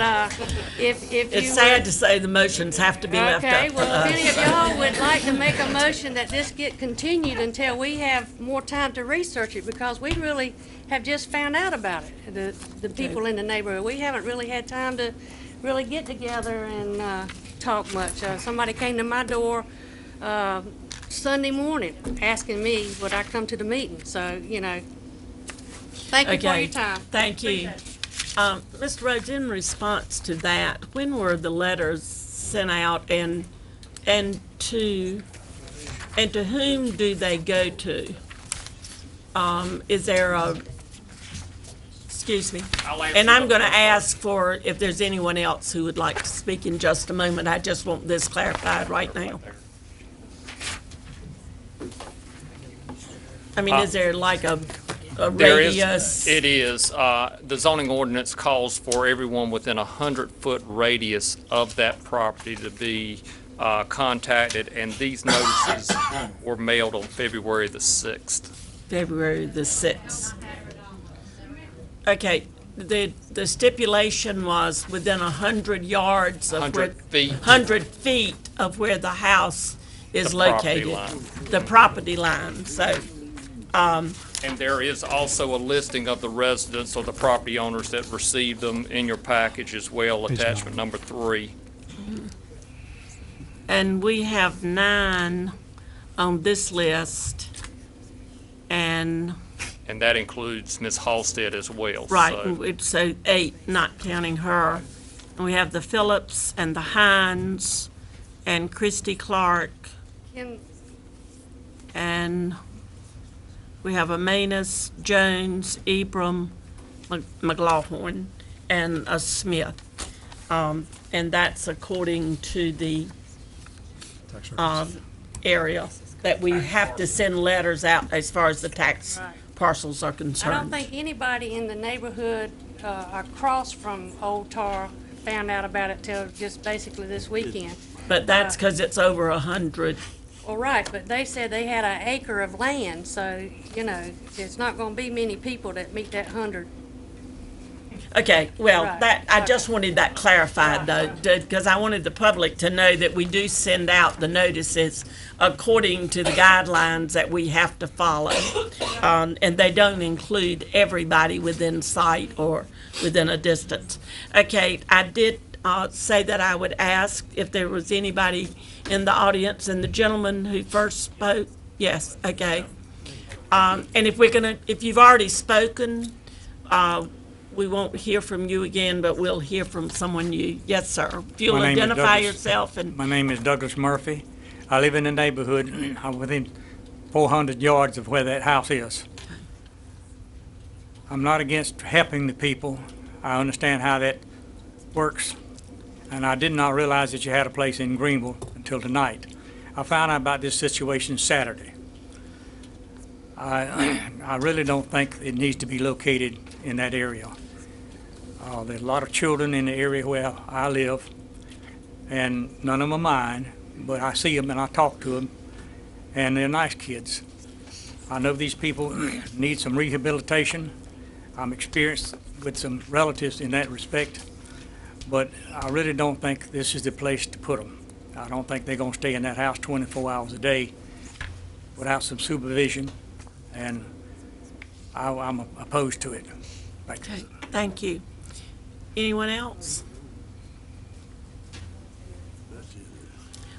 if It's you sad would, to say the motions have to be left up okay, to well, if any of us. y'all would like to make a motion that this get continued until we have more time to research it, because we really have just found out about it, the people in the neighborhood. We haven't really had time to really get together and talk much. Somebody came to my door Sunday morning asking me would I come to the meeting. So, you know, thank you for your time. Thank you. Mr. Rhodes, in response to that, when were the letters sent out, and to whom do they go to? Is there a, excuse me, and I'm going to ask for if there's anyone else who would like to speak in just a moment. I just want this clarified right now. I mean, is there like a radius? It is. The zoning ordinance calls for everyone within a 100-foot radius of that property to be contacted, and these notices were mailed on February the 6th. February the 6th. Okay, the stipulation was within 100 yards of 100 feet. 100 feet of where the house is The property located. line. The property line, so, And there is also a listing of the residents or the property owners that received them in your package as well, attachment number 3. and we have 9 on this list, and, And that includes Ms. Halstead as well. right, So it's 8, not counting her. And we have the Phillips and the Hines and Christy Clark, and we have a Manus, Jones, Ebram, McLaughlin, and a Smith. And that's according to the area that we have to send letters out as far as the tax parcels are I don't concerned. think anybody in the neighborhood across from Old Tar found out about it till just basically this weekend. But that's because it's over 100. Well, right, but they said they had an acre of land, so, you know, it's not gonna be many people that meet that 100. Okay, well, Right. that, I just wanted that clarified though, because I wanted the public to know that we do send out the notices according to the guidelines that we have to follow. And they don't include everybody within sight or within a distance. Okay, I did say that I would ask if there was anybody in the audience, and the gentleman who first spoke, yes, okay. And if you've already spoken, we won't hear from you again, but we'll hear from someone new. Yes, sir. If you'll My name is identify Douglas. yourself and. My name is Douglas Murphy. I live in the neighborhood. I'm within 400 yards of where that house is. I'm not against helping the people. I understand how that works. And I did not realize that you had a place in Greenville until tonight. I found out about this situation Saturday. I really don't think it needs to be located in that area. There's a lot of children in the area where I live, and none of them are mine, but I see them and I talk to them, and they're nice kids. I know these people need some rehabilitation. I'm experienced with some relatives in that respect, but I really don't think this is the place to put them. I don't think they're going to stay in that house 24 hours a day without some supervision, and I'm opposed to it. Okay, thank you. Anyone else?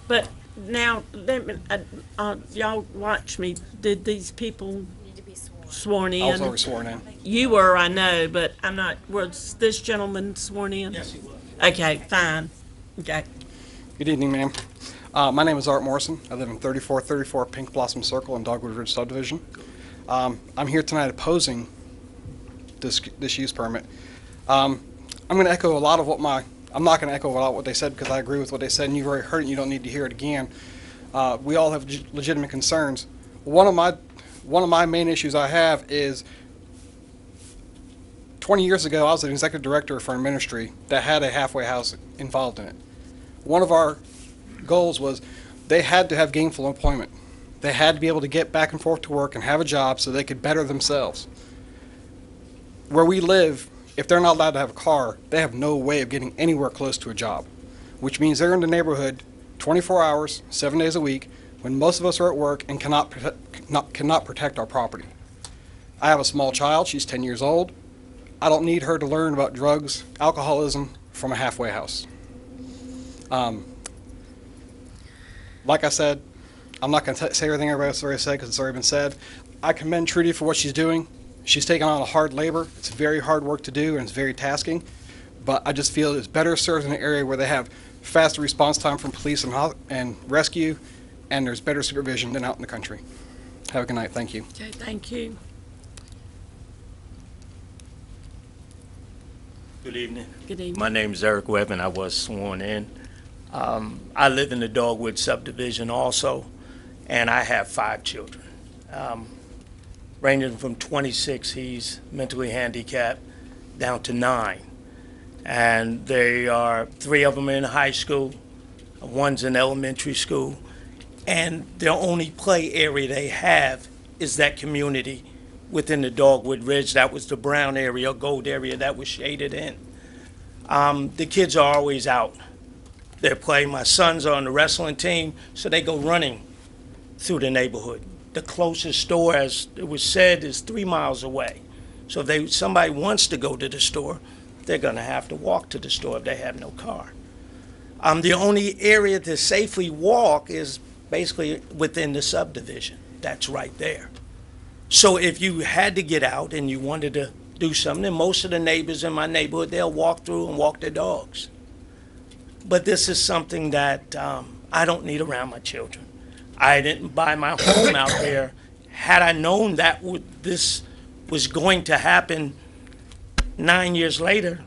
But now, y'all watch me. Did these people sworn in? I was already sworn in. You were, I know, but I'm not. Was this gentleman sworn in? Yes, he was. Okay, fine. Okay. Good evening, ma'am. My name is Art Morrison. I live in 3434 Pink Blossom Circle in Dogwood Ridge subdivision. I'm here tonight opposing this use permit. I'm going to echo a lot of what I'm not going to echo a lot of what they said because I agree with what they said, and you've already heard it and you don't need to hear it again. We all have legitimate concerns. One of my main issues I have is 20 years ago I was an executive director for a ministry that had a halfway house involved in it. One of our goals was they had to have gainful employment. They had to be able to get back and forth to work and have a job so they could better themselves. Where we live, if they're not allowed to have a car, they have no way of getting anywhere close to a job, which means they're in the neighborhood 24 hours, 7 days a week, when most of us are at work and cannot protect our property. I have a small child. She's 10 years old. I don't need her to learn about drugs, alcoholism from a halfway house. Like I said, I'm not going to say everything everybody's already said because it's already been said. I commend Trudy for what she's doing. She's taken on a hard labor. It's very hard work to do and it's very tasking. But I just feel it's better served in an area where they have faster response time from police and rescue, and there's better supervision than out in the country. Have a good night. Thank you. Okay, thank you. Good evening. Good evening. My name is Eric Webb, and I was sworn in. I live in the Dogwood subdivision also, and I have 5 children. Ranging from 26, he's mentally handicapped, down to 9. And they are 3 of them in high school, 1's in elementary school, and the only play area they have is that community within the Dogwood Ridge. That was the brown area, gold area that was shaded in. The kids are always out. They're playing. My sons are on the wrestling team, so they go running through the neighborhood. The closest store, as it was said, is 3 miles away. So if somebody wants to go to the store, they're going to have to walk to the store if they have no car. The only area to safely walk is basically within the subdivision. That's right there. So if you had to get out and you wanted to do something, and most of the neighbors in my neighborhood, they'll walk through and walk their dogs. But this is something that I don't need around my children. I didn't buy my home out there. Had I known that this was going to happen 9 years later,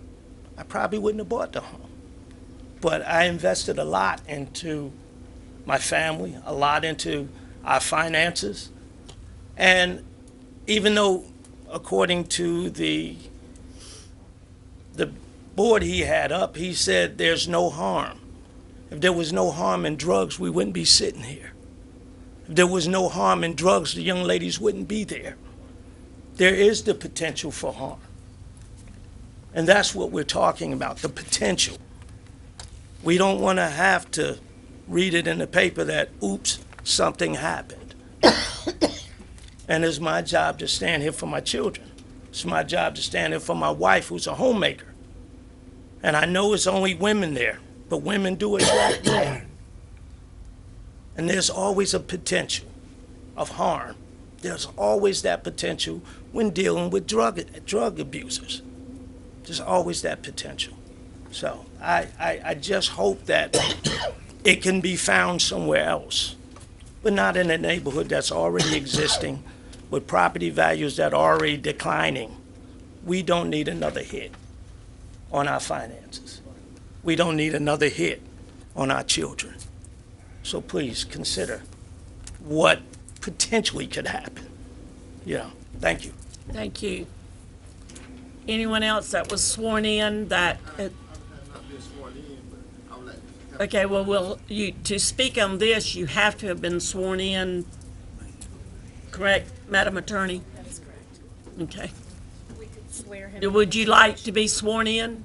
I probably wouldn't have bought the home. But I invested a lot into my family, a lot into our finances. And even though, according to the board he had up, he said there's no harm. If there was no harm in drugs, we wouldn't be sitting here. If there was no harm in drugs, the young ladies wouldn't be there. There is the potential for harm. And that's what we're talking about, the potential. We don't want to have to read it in the paper that, oops, something happened. And it's my job to stand here for my children. It's my job to stand here for my wife, who's a homemaker. And I know it's only women there, but women do attract men. And there's always a potential of harm. There's always that potential when dealing with drug abusers. There's always that potential. So I just hope that it can be found somewhere else, but not in a neighborhood that's already existing with property values that are already declining. We don't need another hit on our finances. We don't need another hit on our children. So please consider what potentially could happen Thank you. Thank you. Anyone else that was sworn in that? Okay, well, to speak on this, you have to have been sworn in, correct, Madam Attorney? That is correct. Okay. We could swear him. Would you like to be sworn in?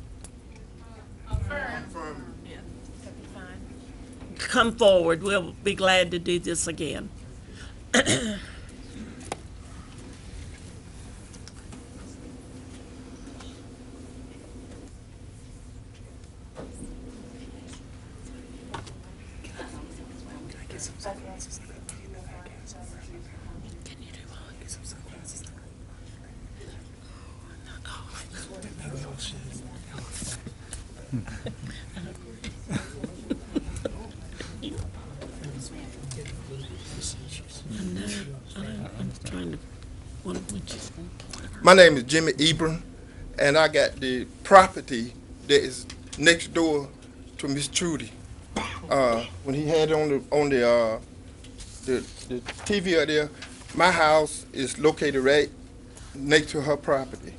Come forward. We'll be glad to do this again. My name is Jimmy Ebron, and I got the property that is next door to Miss Trudy. When he had it on the TV out there, my house is located right next to her property.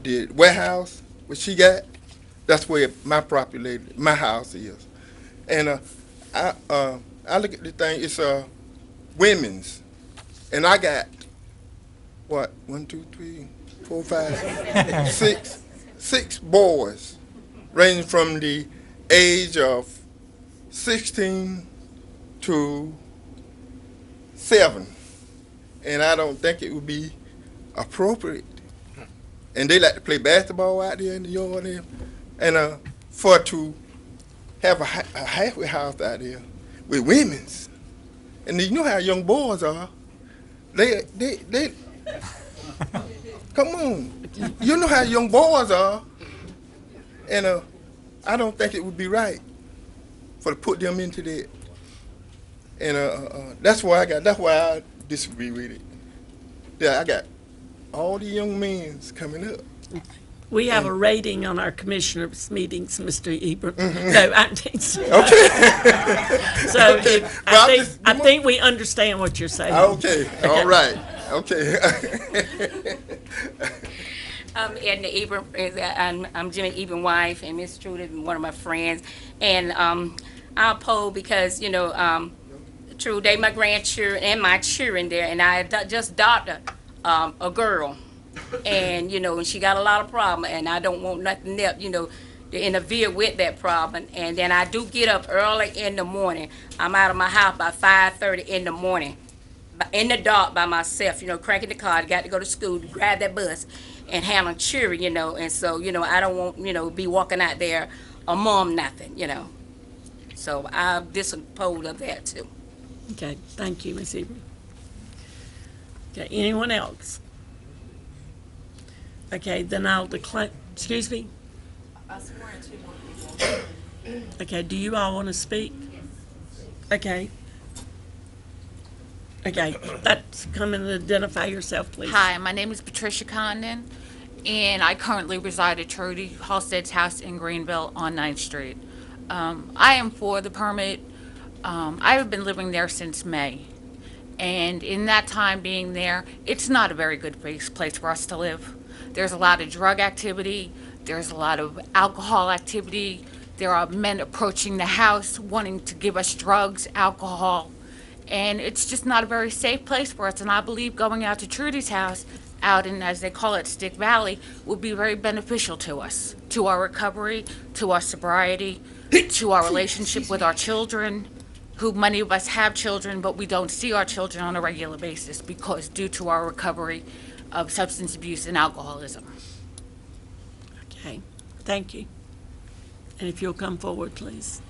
The warehouse where she got, that's where my property, my house is. And I look at the thing, it's women's, and I got what, 1, 2, 3, 4, 5, 6 boys, ranging from the age of 16 to 7, and I don't think it would be appropriate. And they like to play basketball out there in the yard there, and for to have a halfway house out there with women's, and you know how young boys are. They come on, you know how young boys are, and I don't think it would be right to put them into that, and that's why I disagree with it. Yeah, I got all the young men coming up. We have a rating on our commissioners' meetings, Mr. Ebert. Mm-hmm. No, I think so. Okay. So Okay. I think we understand what you're saying. Okay. All right. Okay. I'm Edna Ebron. I'm Jimmy Ebron's wife, and Miss Trudy is one of my friends. And I poll because, True, they my grandchildren and my children there, and I just adopted a girl. And, and she got a lot of problems, and I don't want nothing else, to interfere with that problem. And then I do get up early in the morning. I'm out of my house by 5:30 in the morning, in the dark by myself, cranking the car. I got to go to school, to grab that bus, and handle children, And so, I don't want, be walking out there among nothing, So I'm disappointed of that, too. Okay, thank you, Ms. Ebert. Okay, anyone else? Okay, then I'll declare, excuse me? I swear in 2 more people. Okay, do you all want to speak? Okay. Okay, that's come and identify yourself, please. Hi, my name is Patricia Condon, and I currently reside at Trudy Halstead's house in Greenville on 9th Street. I am for the permit. I have been living there since May, and in that time being there, it's not a very good place for us to live. There's a lot of drug activity, there's a lot of alcohol activity, there are men approaching the house wanting to give us drugs, alcohol, and it's just not a very safe place for us. And I believe going out to Trudy's house, out in, as they call it, Stick Valley, would be very beneficial to us, to our recovery, to our sobriety, to our relationship with our children, who many of us have children, but we don't see our children on a regular basis because due to our recovery of substance abuse and alcoholism. Okay, thank you. And if you'll come forward, please.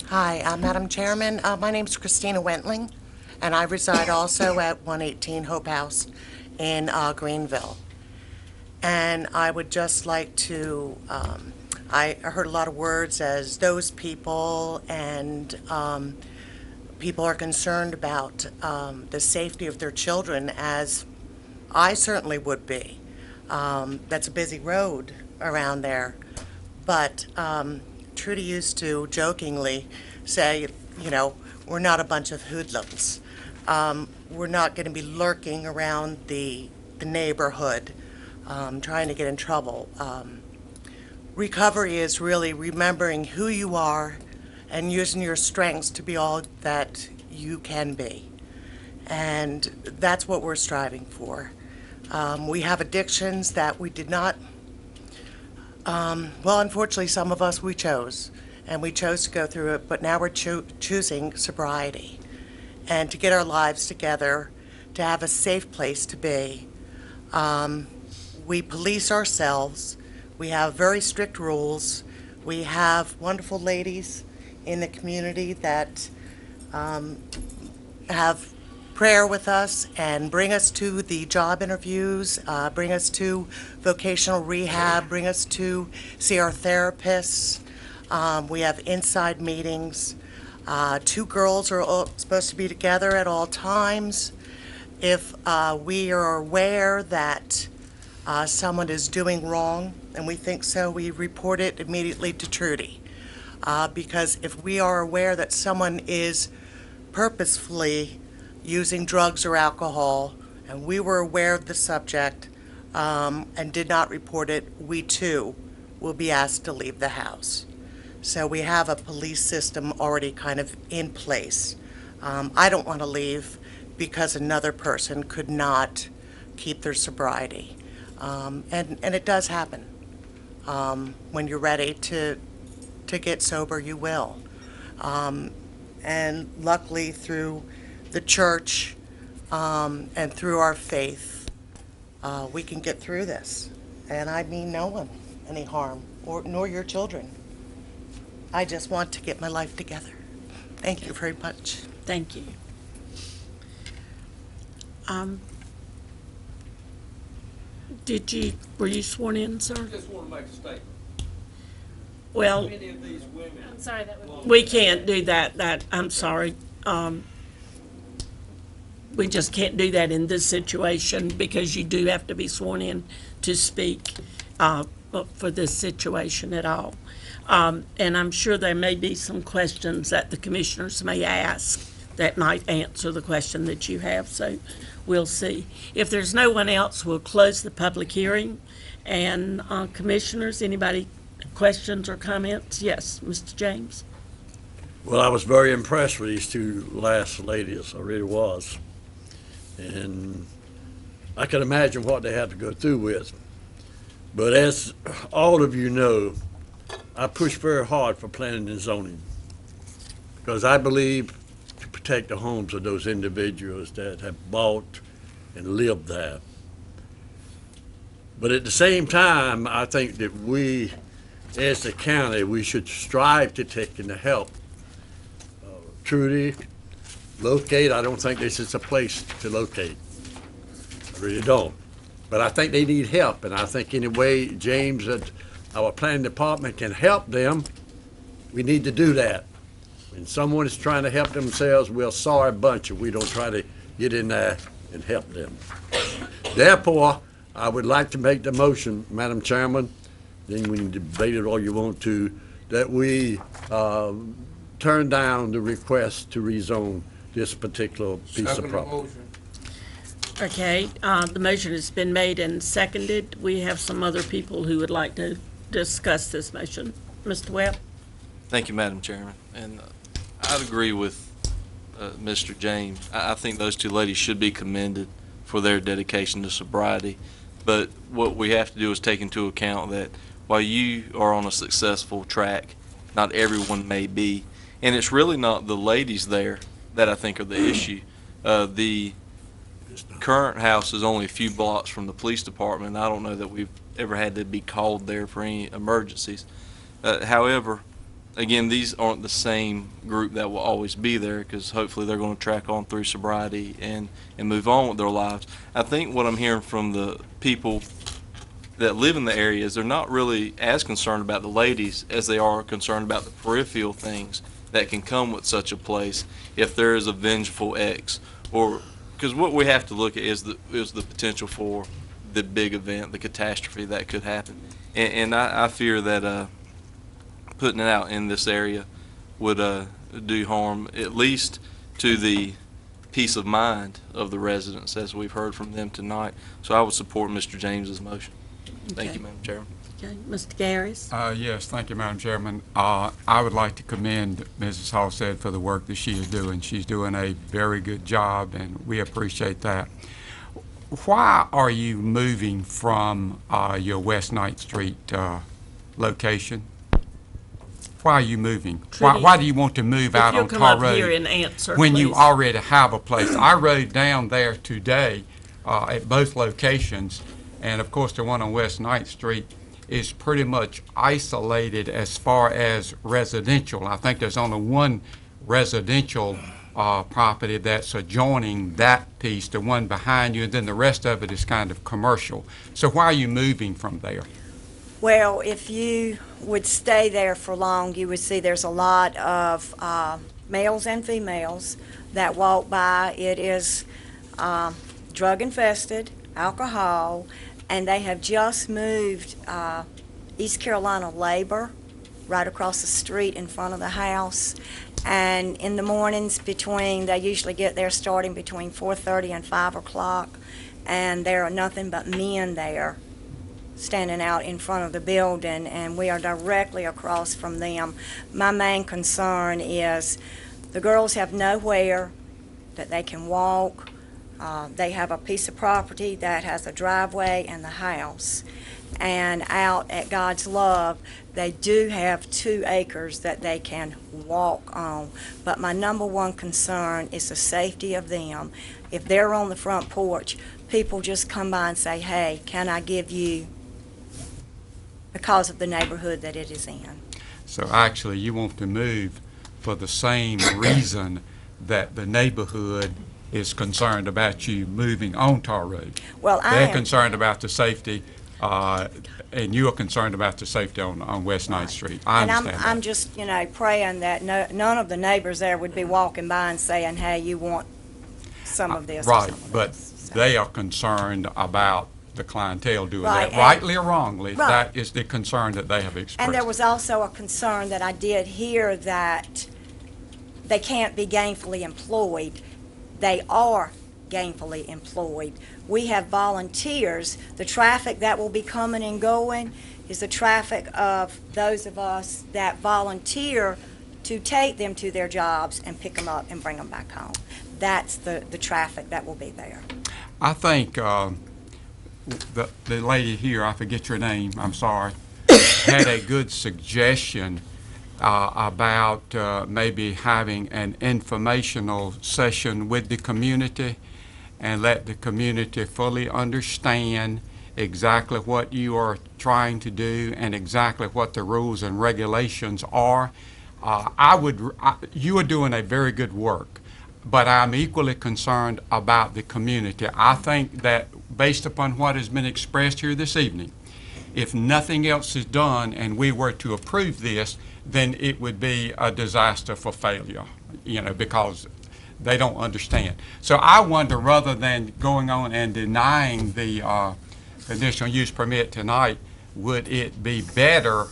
Hi, Madam Chairman. My name's Christina Wentling, and I reside also at 118 Hope House in Greenville. And I would just like to, I heard a lot of words as those people, and people are concerned about the safety of their children, as I certainly would be. That's a busy road around there. But Trudy used to jokingly say, we're not a bunch of hoodlums. We're not going to be lurking around the neighborhood trying to get in trouble. Recovery is really remembering who you are and using your strengths to be all that you can be. And that's what we're striving for. We have addictions that we did not, well, unfortunately, some of us we chose, and we chose to go through it, but now we're choosing sobriety and to get our lives together, to have a safe place to be. We police ourselves. We have very strict rules. We have wonderful ladies in the community that have prayer with us and bring us to the job interviews, bring us to vocational rehab, bring us to see our therapists. We have inside meetings. 2 girls are all supposed to be together at all times. If we are aware that someone is doing wrong, and we think so, we report it immediately to Trudy. Because if we are aware that someone is purposefully using drugs or alcohol, and we were aware of the subject and did not report it, we too will be asked to leave the house. So we have a police system already kind of in place. I don't want to leave because another person could not keep their sobriety. And it does happen. When you're ready to get sober, you will. And luckily through the church and through our faith, we can get through this. And I mean no one any harm, nor your children. I just want to get my life together. Thank you very much. Thank you. Were you sworn in, sir? I just want to make a statement. Well, Many of these women. I'm sorry, that would we can't do that. I'm sorry. We just can't do that in this situation because you do have to be sworn in to speak for this situation at all. And I'm sure there may be some questions that the commissioners may ask that might answer the question that you have, so we'll see. If there's no one else, we'll close the public hearing. And commissioners, anybody questions or comments? Yes, Mr. James. Well, I was very impressed with these 2 last ladies. I really was. And I can imagine what they had to go through with. But as all of you know, I push very hard for planning and zoning because I believe to protect the homes of those individuals that have bought and lived there. But at the same time, I think that we, as the county, we should strive to take and to help Trudy locate. I don't think this is a place to locate. I really don't. But I think they need help, and I think in a way, James, that our planning department can help them. We need to do that. When someone is trying to help themselves, we're a sorry bunch if we don't try to get in there and help them. Therefore, I would like to make the motion, Madam Chairman, then we can debate it all you want to, that we turn down the request to rezone this particular piece of property. Okay, the motion has been made and seconded. We have some other people who would like to discuss this motion. Mr. Webb? Thank you, Madam Chairman. And I'd agree with Mr. James. I think those 2 ladies should be commended for their dedication to sobriety. But what we have to do is take into account that while you are on a successful track, not everyone may be. And it's really not the ladies there that I think are the issue. The current house is only a few blocks from the police department. I don't know that we've ever had to be called there for any emergencies. However, again, these aren't the same group that will always be there because hopefully they're going to track on through sobriety and move on with their lives. I think what I'm hearing from the people that live in the area is they're not really as concerned about the ladies as they are concerned about the peripheral things that can come with such a place if there is a vengeful ex, or because what we have to look at is the potential for the big event, the catastrophe that could happen. And I fear that putting it out in this area would do harm, at least to the peace of mind of the residents, as we've heard from them tonight. So I would support Mr. James's motion. Thank you, Madam Chairman. Okay, Mr. Garris? Yes, thank you, Madam Chairman. I would like to commend Mrs. Halstead for the work that she is doing. She's doing a very good job, and we appreciate that. Why are you moving from your West 9th Street location? Why are you moving? Why do you want to move out on Tar Road here and answer, when you please. already have a place? I rode down there today at both locations, and of course the one on West 9th Street is pretty much isolated as far as residential. I think there's only one residential property that's adjoining that piece, the one behind you, and then the rest of it is kind of commercial. So why are you moving from there? Well, if you would stay there for long, you would see there's a lot of males and females that walk by. It is drug infested, alcohol, and they have just moved East Carolina Labor right across the street in front of the house. And in the mornings they usually get there starting between 4:30 and 5 o'clock, and there are nothing but men there standing out in front of the building, and we are directly across from them. My main concern is the girls have nowhere that they can walk. They have a piece of property that has a driveway and the house. And out at God's Love, they do have 2 acres that they can walk on. But my number one concern is the safety of them. If they're on the front porch, people just come by and say, hey, can I give you, because of the neighborhood that it is in. So actually you want to move for the same reason that the neighborhood is concerned about you moving on Tar Road. Well, They're concerned about the safety, and you are concerned about the safety on West 9th Street. I understand that. I'm just, praying that none of the neighbors there would be walking by and saying, hey, you want some of this. Right, but they are concerned about the clientele doing Right, that, rightly or wrongly. Right. That is the concern that they have expressed. And there was also a concern that I did hear that they can't be gainfully employed. They are gainfully employed. We have volunteers. The traffic that will be coming and going is the traffic of those of us that volunteer to take them to their jobs and pick them up and bring them back home. That's the traffic that will be there. I think the lady here, I forget your name, I'm sorry, had a good suggestion about maybe having an informational session with the community and let the community fully understand exactly what you are trying to do and exactly what the rules and regulations are. You are doing a very good work, but I'm equally concerned about the community. I think that based upon what has been expressed here this evening, if nothing else is done and we were to approve this, then it would be a disaster for failure, because they don't understand. So I wonder, rather than going on and denying the conditional use permit tonight, would it be better,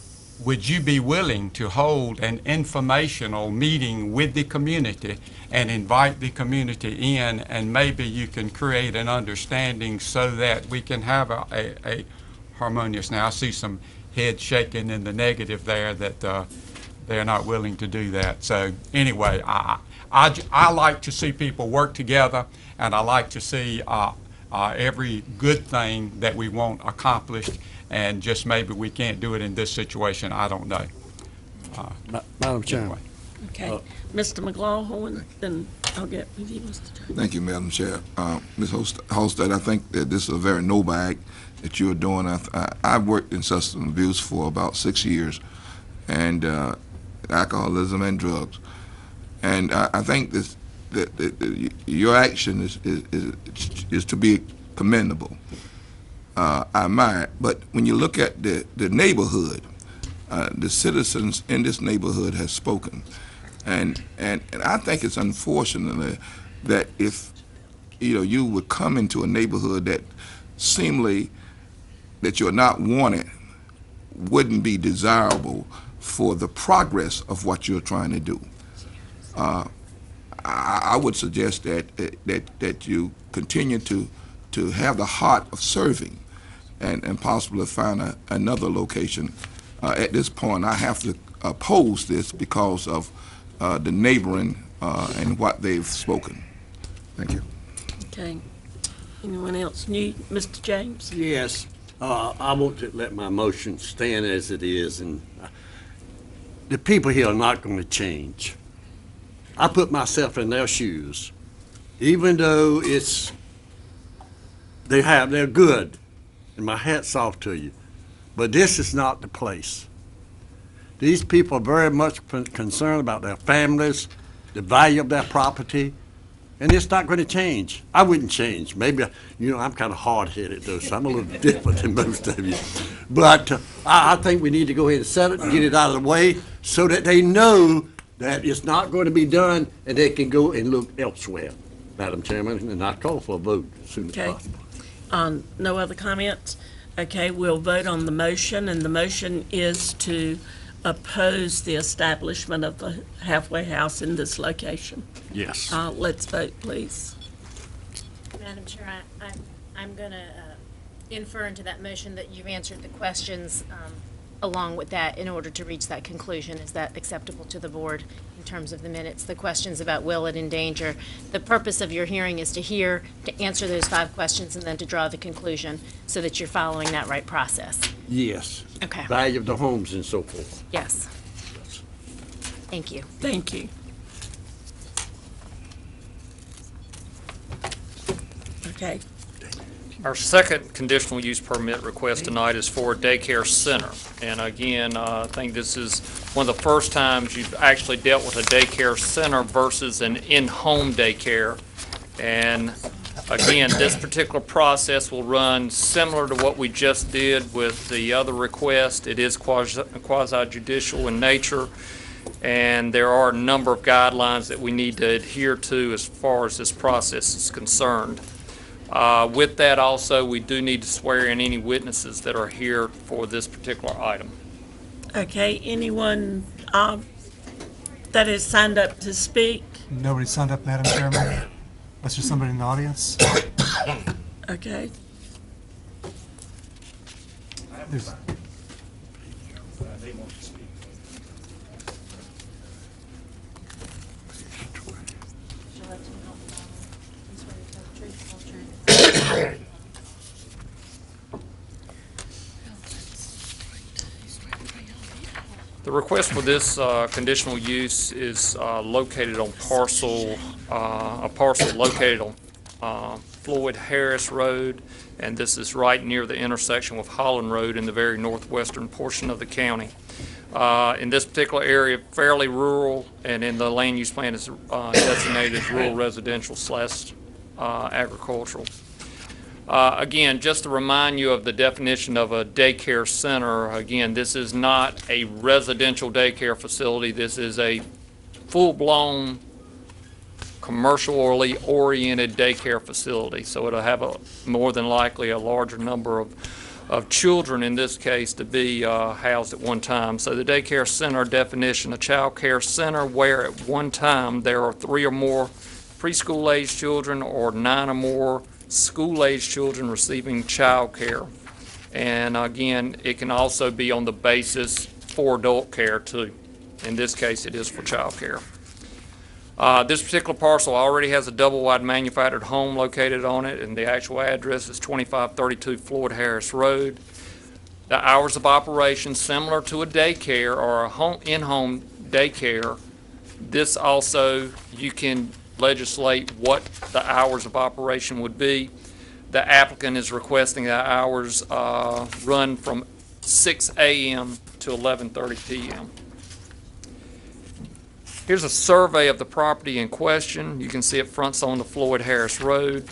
would you be willing to hold an informational meeting with the community and invite the community in, and maybe you can create an understanding so that we can have a harmonious. Now I see some head shaking in the negative there that they're not willing to do that. So anyway, I like to see people work together, and I like to see every good thing that we want accomplished, and just maybe we can't do it in this situation. I don't know. Madam Chairman. Okay. Mr. McLaughlin, then I'll get with you, Mr. James. Thank you, Madam Chair. Ms. Halstead, I think that this is a very noble act that you're doing. I've worked in substance abuse for about 6 years, and alcoholism and drugs. And I think that your action is to be commendable. I admire. But when you look at the neighborhood, the citizens in this neighborhood have spoken, and I think it's unfortunate that if you would come into a neighborhood that seemingly that you're not wanted, wouldn't be desirable for the progress of what you're trying to do. I would suggest that you continue to have the heart of serving, and possibly find another location. At this point, I have to oppose this because of the neighboring and what they've spoken. Thank you. Okay. Anyone else new? Mr. James? Yes, I want to let my motion stand as it is, and the people here are not going to change. I put myself in their shoes, even though they're good, and my hat's off to you, but this is not the place. These people are very much concerned about their families, the value of their property, and it's not going to change. I wouldn't change. Maybe, I'm kind of hard-headed, though, so I'm a little different than most of you. But I think we need to go ahead and set it and get it out of the way so that they know that it's not going to be done and they can go and look elsewhere, Madam Chairman, and I call for a vote as soon as possible. No other comments? Okay, we'll vote on the motion, and the motion is to oppose the establishment of the halfway house in this location. Yes. Let's vote, please. Madam Chair, I'm going to infer into that motion that you've answered the questions along with that in order to reach that conclusion. Is that acceptable to the board in terms of the minutes? The questions about will it endanger. The purpose of your hearing is to answer those 5 questions and then to draw the conclusion so that you're following that right process. Yes. Okay. Value of the homes and so forth. Yes. Thank you. Thank you. Okay. Our second conditional use permit request tonight is for a daycare center. And again, I think this is one of the first times you've actually dealt with a daycare center versus an in-home daycare. And again, this particular process will run similar to what we just did with the other request. It is quasi-judicial in nature, and there are a number of guidelines that we need to adhere to as far as this process is concerned. With that also, we do need to swear in any witnesses that are here for this particular item. Okay, anyone that has signed up to speak? Nobody signed up, Madam Chairman. Unless there's somebody in the audience. Okay. There's, The request for this conditional use is located on a parcel located on Floyd Harris Road, and this is right near the intersection with Holland Road in the very northwestern portion of the county. In this particular area, fairly rural, and in the land use plan is designated as rural residential / agricultural. Again, just to remind you of the definition of a daycare center, again, this is not a residential daycare facility. This is a full-blown, commercially oriented daycare facility. So it'll have more than likely a larger number of children, in this case, to be housed at one time. So the daycare center definition, a child care center where at one time there are 3 or more preschool-age children or 9 or more school-age children receiving child care. And again, it can also be on the basis for adult care too. In this case, it is for child care. This particular parcel already has a double-wide manufactured home located on it, and the actual address is 2532 Floyd Harris Road. The hours of operation, similar to a daycare or a in-home daycare, this also, you can legislate what the hours of operation would be. The applicant is requesting that hours run from 6 a.m. to 11:30 p.m. Here's a survey of the property in question. You can see it fronts on the Floyd Harris Road.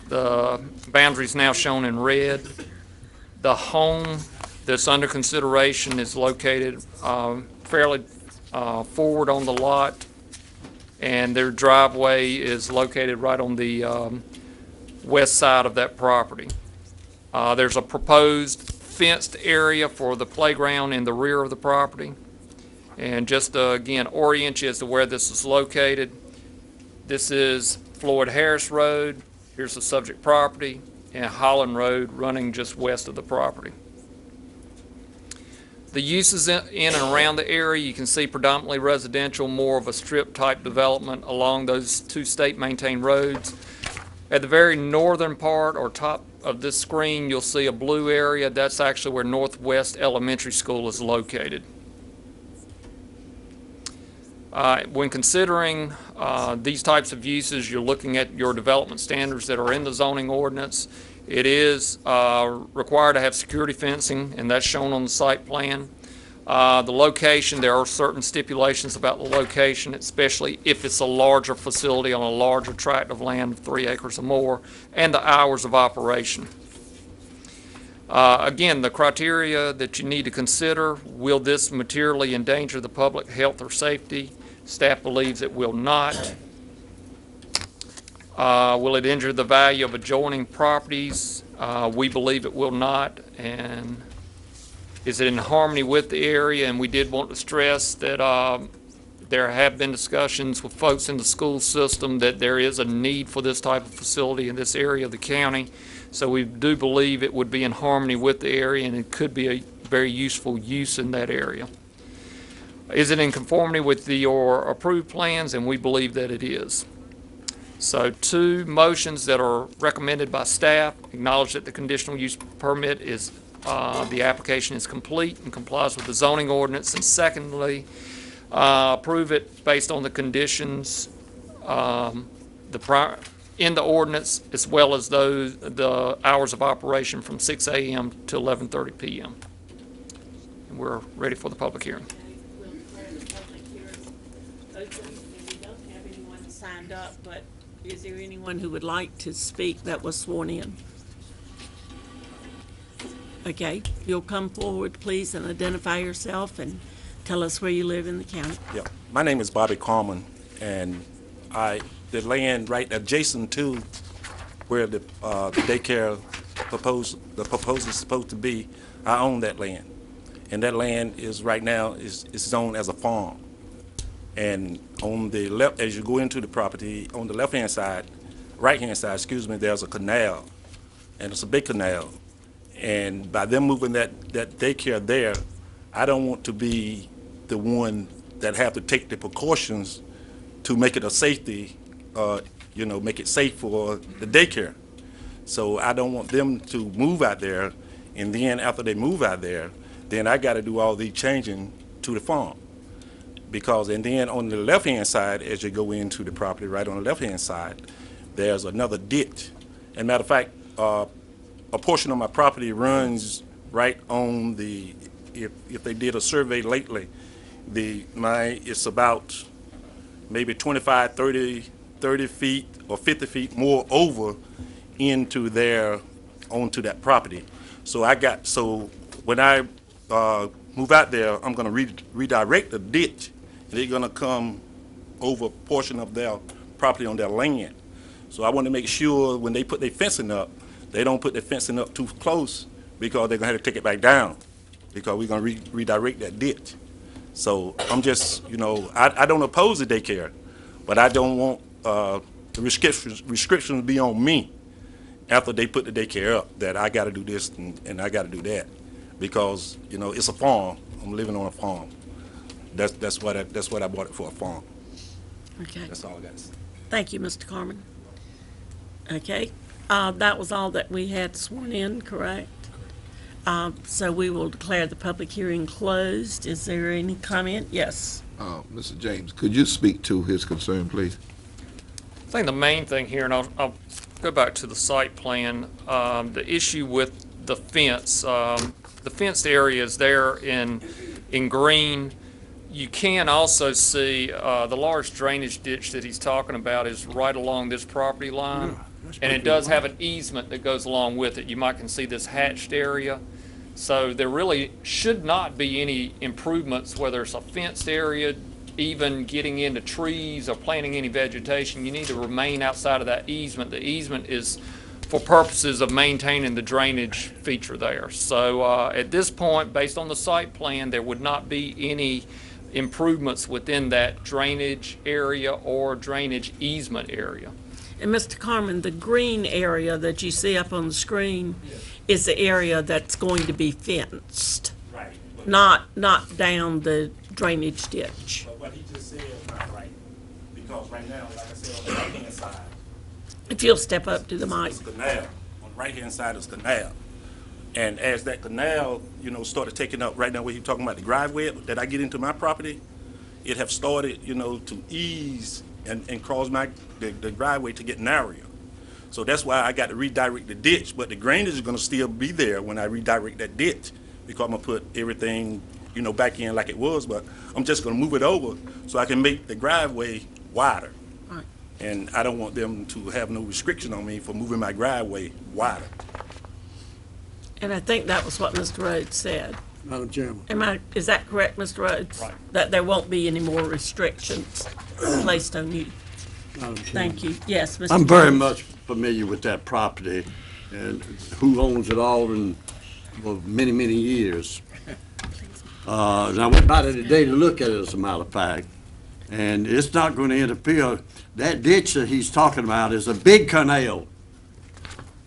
The boundaries now shown in red. The home that's under consideration is located fairly forward on the lot, and their driveway is located right on the west side of that property. There's a proposed fenced area for the playground in the rear of the property. And just to, again, orient you as to where this is located, this is Floyd Harris Road, here's the subject property, and Holland Road running just west of the property. The uses in and around the area, you can see predominantly residential, more of a strip type development along those two state maintained roads. At the very northern part or top of this screen, you'll see a blue area. That's actually where Northwest Elementary School is located. When considering these types of uses, you're looking at your development standards that are in the zoning ordinance. It is required to have security fencing, and that's shown on the site plan. The location, there are certain stipulations about the location, especially if it's a larger facility on a larger tract of land of 3 acres or more, and the hours of operation. Again, the criteria that you need to consider: will this materially endanger the public health or safety? Staff believes it will not. Will it injure the value of adjoining properties? We believe it will not. And is it in harmony with the area? And we did want to stress that there have been discussions with folks in the school system that there is a need for this type of facility in this area of the county. So we do believe it would be in harmony with the area, and it could be a very useful use in that area. Is it in conformity with your approved plans? And we believe that it is. So 2 motions that are recommended by staff: acknowledge that the conditional use permit is, the application is complete and complies with the zoning ordinance, and secondly, approve it based on the conditions in the ordinance, as well as the hours of operation from 6 a.m. to 11:30 p.m. And we're ready for the public hearing. We'll declare the public hearing open, and we don't have anyone signed up, but is there anyone who would like to speak that was sworn in? Okay, you'll come forward, please, and identify yourself and tell us where you live in the county. Yeah, my name is Bobby Carman, and the land right adjacent to where the daycare proposal is supposed to be, I own that land, and that land is right now is zoned as a farm. And on the left, as you go into the property, on the left-hand side, right-hand side, excuse me, there's a canal, and it's a big canal. And by them moving that daycare there, I don't want to be the one that have to take the precautions to make it a safety, make it safe for the daycare. So I don't want them to move out there, and then after they move out there, then I got to do all the changing to the farm. And then on the left-hand side, as you go into the property, right on the left-hand side, there's another ditch. And matter of fact, a portion of my property runs right on the, if they did a survey lately, it's about maybe 25, 30 feet or 50 feet more over onto that property. So when I move out there, I'm going to redirect the ditch. They're going to come over a portion of their property on their land. So I want to make sure when they put their fencing up, they don't put the fencing up too close, because they're going to have to take it back down, because we're going to redirect that ditch. So I'm just, I don't oppose the daycare, but I don't want the restrictions be on me after they put the daycare up, that I got to do this and I got to do that, because it's a farm. I'm living on a farm. That's what I bought it for, a farm. Okay. That's all I got to say. Thank you, Mr. Carman. Okay, that was all that we had sworn in, correct? So we will declare the public hearing closed. Is there any comment? Yes. Mr. James, could you speak to his concern, please? I think the main thing here, and I'll go back to the site plan, the issue with the fence, the fenced areas there in green. You can also see the large drainage ditch that he's talking about is right along this property line, and it does have an easement that goes along with it. You might can see this hatched area. So there really should not be any improvements, whether it's a fenced area, even getting into trees or planting any vegetation. You need to remain outside of that easement. The easement is for purposes of maintaining the drainage feature there. So at this point, based on the site plan, there would not be any improvements within that drainage area or drainage easement area. And Mr. Carmen, the green area that you see up on the screen is the area that's going to be fenced, Right. not down the drainage ditch. But what he just said is not right, because right now, like I said, on the right-hand side, If you'll step up to the mic. it's canal. On the right-hand side is canal. And as that canal, started taking up, right now where you're talking about the driveway that I get into my property, it have started, to ease and cause the driveway to get narrower. So that's why I got to redirect the ditch, but the drainage is gonna still be there when I redirect that ditch, because I'm gonna put everything, back in like it was, but I'm just gonna move it over so I can make the driveway wider. Right. And I don't want them to have no restriction on me for moving my driveway wider. And I think that was what Mr. Rhodes said. Madam Chairman. Is that correct, Mr. Rhodes? Right. That there won't be any more restrictions placed on you? Madam Chairman. Thank you. Yes, Mr. I'm very Jones. much familiar with that property and who owns it all and for many, many years. And I went by there today to look at it, as a matter of fact, and it's not going to interfere. That ditch that he's talking about is a big canal.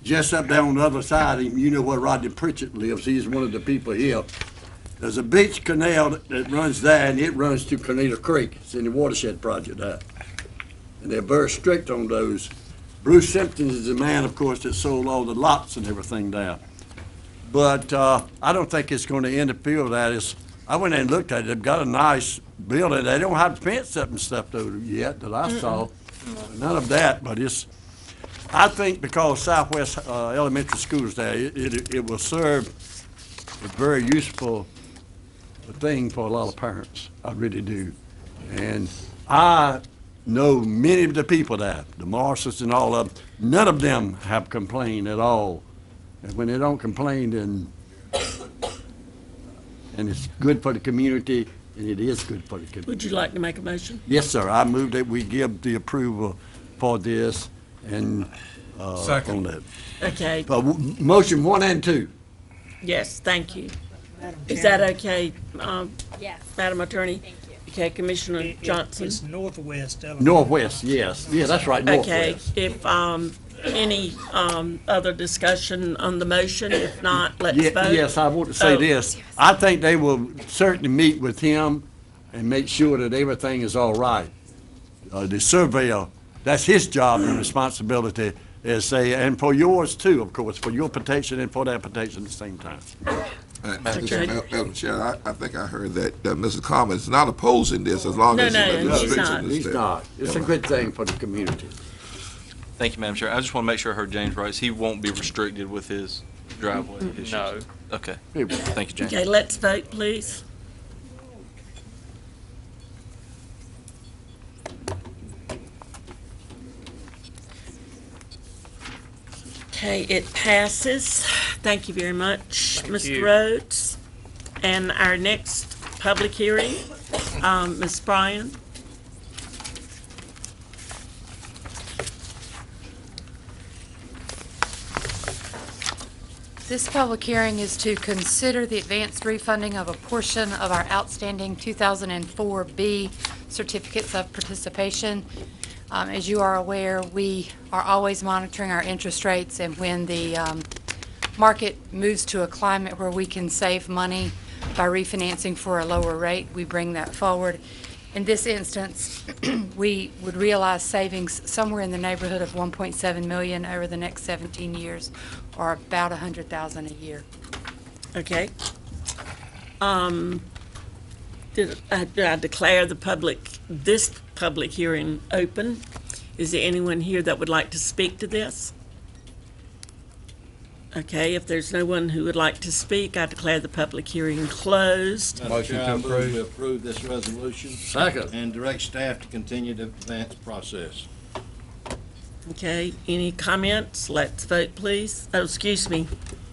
Just up there on the other side, you know where Rodney Pritchett lives, he's one of the people here. There's a big canal that runs there, and it runs to Canada Creek. It's in the watershed project there. And they're very strict on those. Bruce Simpson is the man, of course, that sold all the lots and everything there. But I don't think it's going to interfere with that. I went in and looked at it. They've got a nice building. They don't have the fence up and stuff though yet that I saw. None of that, but I think because Southwest Elementary School is there, it will serve a very useful thing for a lot of parents. I really do. And I know many of the people there, the Marshalls and all of them, none of them have complained at all. And when they don't complain, then, and it's good for the community, and it is good for the community. Would you like to make a motion? Yes, sir. I move that we give the approval for this and Second. on that. Okay. Motion 1 and 2. Yes, thank you. Is that okay, Yes. Madam Attorney? Thank you. Okay, Commissioner Johnson? It's northwest elementary. Northwest, yes. Yeah, that's right, Okay, northwest. if, any, other discussion on the motion? If not, let's vote. Yes, I want to say Oh. this. I think they will certainly meet with him and make sure that everything is all right. The surveyor, that's his job and responsibility, is say, and for yours too, of course, for your protection and for their protection at the same time. Madam Chair, I think I heard that Mrs. Carmen is not opposing this as long as No, the he's restriction not. is He's there. not. It's a good thing for the community. Thank you, Madam Chair. I just want to make sure I heard James right. He won't be restricted with his driveway issues. No. Okay. Thank you, James. Okay, let's vote, please. Okay, it passes. Thank you very much, Mr. you. Rhodes. And our next public hearing, Ms. Bryan. This public hearing is to consider the advanced refunding of a portion of our outstanding 2004B certificates of participation. As you are aware, we are always monitoring our interest rates, and when the market moves to a climate where we can save money by refinancing for a lower rate, we bring that forward. In this instance, we would realize savings somewhere in the neighborhood of $1.7 million over the next 17 years, or about $100,000 a year. Okay. Did I declare this public hearing open? Is there anyone here that would like to speak to this? Okay, if there's no one who would like to speak, I declare the public hearing closed. Motion to Chair, I move approve. we approve this resolution. Second. And direct staff to continue the advance process. Okay, any comments? Let's vote, please. Oh, excuse me,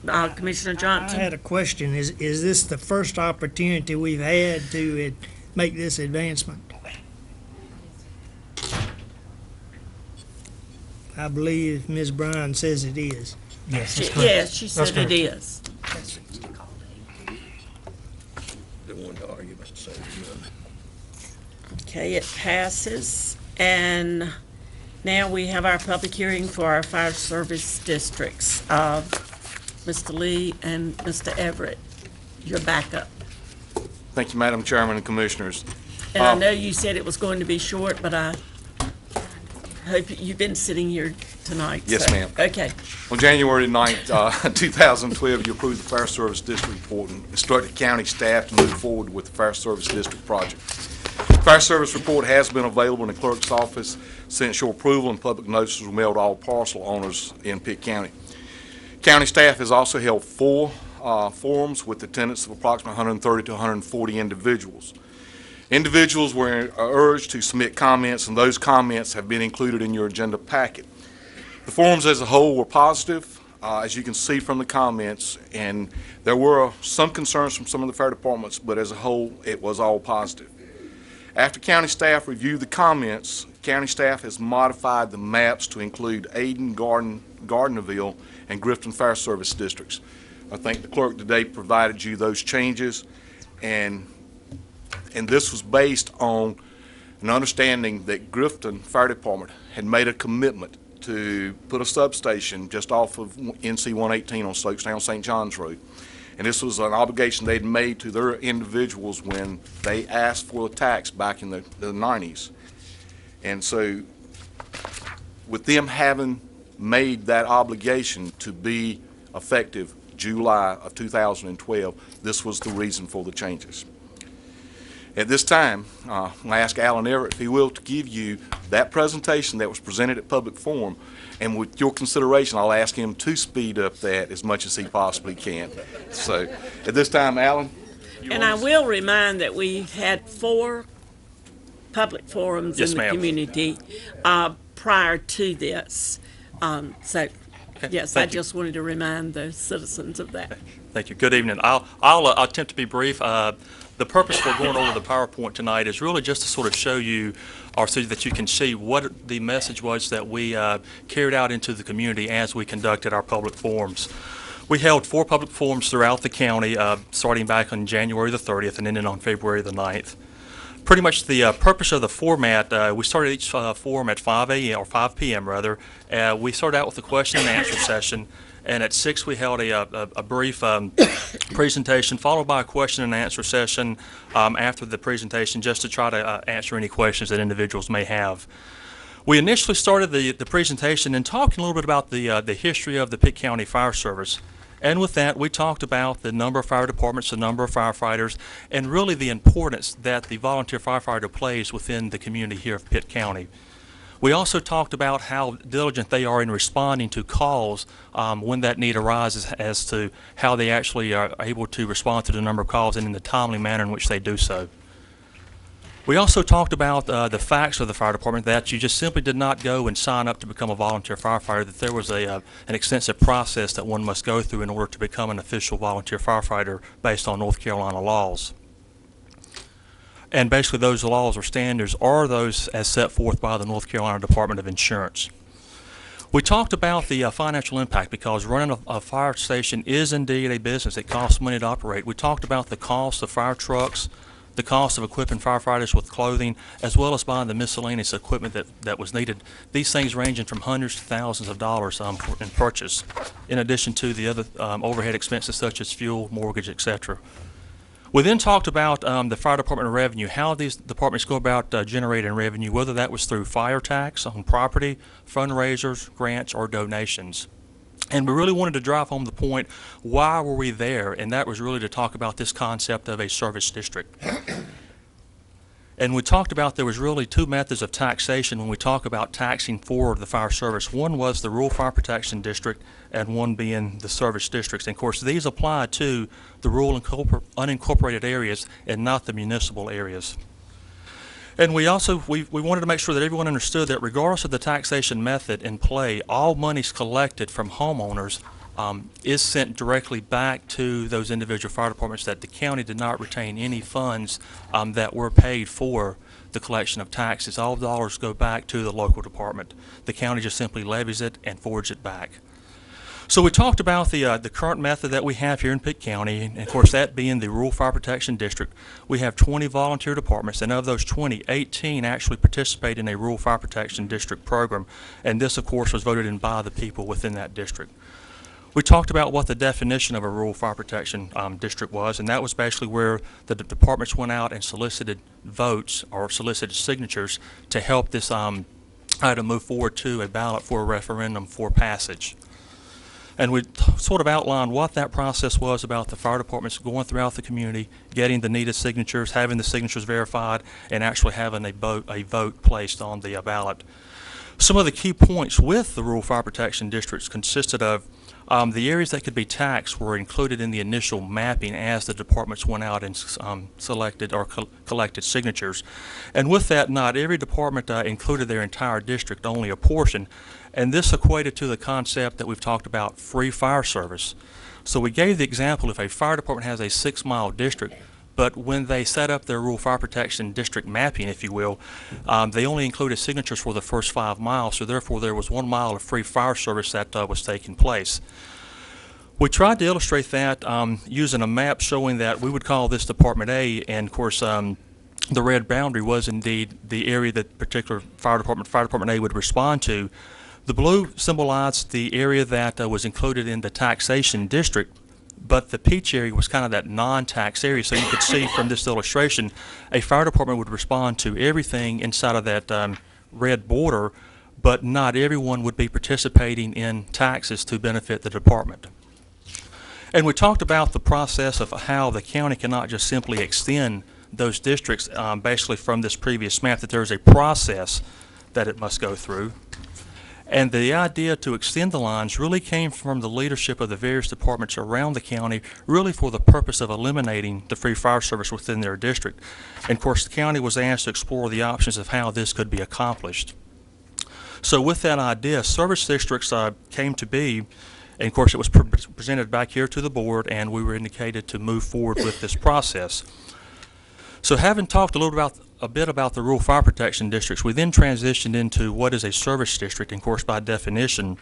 Commissioner I Johnson. had a question. Is this the first opportunity we've had to make this advancement? I believe Ms. Bryan says it is. Yes, that's correct. Yes, she That's said it correct. is. They wanted to argue about the same. Okay, it passes. And now we have our public hearing for our fire service districts. Mr. Lee and Mr. Everett, you're back up. Thank you, Madam Chairman and Commissioners. And I know you said it was going to be short, but I hope you've been sitting here tonight. Yes, so. ma'am. Okay. On January 9th, 2012, you approved the Fire Service District report and instructed county staff to move forward with the Fire Service District project. The Fire Service report has been available in the clerk's office since your approval, and public notices were mailed to all parcel owners in Pitt County. County staff has also held 4 forums with attendance of approximately 130 to 140 individuals. Individuals were urged to submit comments, and those comments have been included in your agenda packet. The forums as a whole were positive, as you can see from the comments, and there were some concerns from some of the fire departments, but as a whole, it was all positive. After county staff reviewed the comments, county staff has modified the maps to include Ayden, Gardnerville, and Grifton Fire Service districts. I think the clerk today provided you those changes, and this was based on an understanding that Grifton Fire Department had made a commitment to put a substation just off of NC 118 on Stokesdown St. John's Road. And this was an obligation they'd made to their individuals when they asked for the tax back in the 90s. And so with them having made that obligation to be effective July of 2012, this was the reason for the changes. At this time, I ask Alan Everett, if he will, to give you that presentation that was presented at public forum, and with your consideration, I'll ask him to speed up that as much as he possibly can. So, at this time, Alan. And I will remind that we had 4 public forums in the community prior to this. Yes, I just wanted to remind the citizens of that. Thank you. Good evening. I'll attempt to be brief. The purpose for going over the PowerPoint tonight is really just to sort of show you, or so that you can see what the message was that we carried out into the community as we conducted our public forums. We held 4 public forums throughout the county, starting back on January the 30th and ending on February the 9th. Pretty much the purpose of the format, we started each forum at 5 a.m. or 5 p.m. rather. We started out with a question and answer session, and at 6 we held a brief presentation followed by a question and answer session after the presentation, just to try to answer any questions that individuals may have. We initially started the presentation in talking a little bit about the history of the Pitt County Fire Service. And with that, we talked about the number of fire departments, the number of firefighters, and really the importance that the volunteer firefighter plays within the community here of Pitt County. We also talked about how diligent they are in responding to calls when that need arises, as to how they actually are able to respond to the number of calls and in the timely manner in which they do so. We also talked about the facts of the fire department, that you just simply did not go and sign up to become a volunteer firefighter, that there was an extensive process that one must go through in order to become an official volunteer firefighter based on North Carolina laws. And basically those laws or standards are those as set forth by the North Carolina Department of Insurance. We talked about the financial impact, because running a fire station is indeed a business. It costs money to operate. We talked about the cost of fire trucks, the cost of equipping firefighters with clothing, as well as buying the miscellaneous equipment that was needed. These things ranging from hundreds to thousands of dollars in purchase, in addition to the other overhead expenses such as fuel, mortgage, etc. We then talked about the fire department revenue, how these departments go about generating revenue, whether that was through fire tax on property, fundraisers, grants, or donations. And we really wanted to drive home the point, why were we there? And that was really to talk about this concept of a service district. And we talked about there was really 2 methods of taxation when we talk about taxing for the fire service. One was the Rural Fire Protection District, and one being the service districts. And of course, these apply to the rural and unincorporated areas and not the municipal areas. And we also, we wanted to make sure that everyone understood that regardless of the taxation method in play, all monies collected from homeowners is sent directly back to those individual fire departments, that the county did not retain any funds that were paid for the collection of taxes. All dollars go back to the local department. The county just simply levies it and forwards it back. So we talked about the current method that we have here in Pitt County, and of course that being the Rural Fire Protection District. We have 20 volunteer departments, and of those 20, 18 actually participate in a Rural Fire Protection District program, and this of course was voted in by the people within that district. We talked about what the definition of a Rural Fire Protection District was, and that was basically where the departments went out and solicited votes or solicited signatures to help this item move forward to a ballot for a referendum for passage. And we sort of outlined what that process was about the fire departments going throughout the community, getting the needed signatures, having the signatures verified, and actually having a vote placed on the ballot. Some of the key points with the Rural Fire Protection Districts consisted of the areas that could be taxed were included in the initial mapping as the departments went out and selected or collected signatures. And with that, not every department included their entire district, only a portion. And this equated to the concept that we've talked about, free fire service. So we gave the example, if a fire department has a 6-mile district, but when they set up their Rural Fire Protection District mapping, if you will, they only included signatures for the first 5 miles, so therefore there was 1 mile of free fire service that was taking place. We tried to illustrate that using a map showing that we would call this Department A, and of course the red boundary was indeed the area that particular fire department A would respond to. The blue symbolized the area that was included in the taxation district, but the peach area was kind of that non-tax area. So you could see from this illustration, a fire department would respond to everything inside of that red border, but not everyone would be participating in taxes to benefit the department. And we talked about the process of how the county cannot just simply extend those districts basically from this previous map, that there is a process that it must go through. And the idea to extend the lines really came from the leadership of the various departments around the county, really for the purpose of eliminating the free fire service within their district. And of course the county was asked to explore the options of how this could be accomplished. So with that idea, service districts came to be, and of course it was presented back here to the board, and we were indicated to move forward with this process. So having talked a bit about the Rural Fire Protection Districts, we then transitioned into what is a service district. And of course, by definition,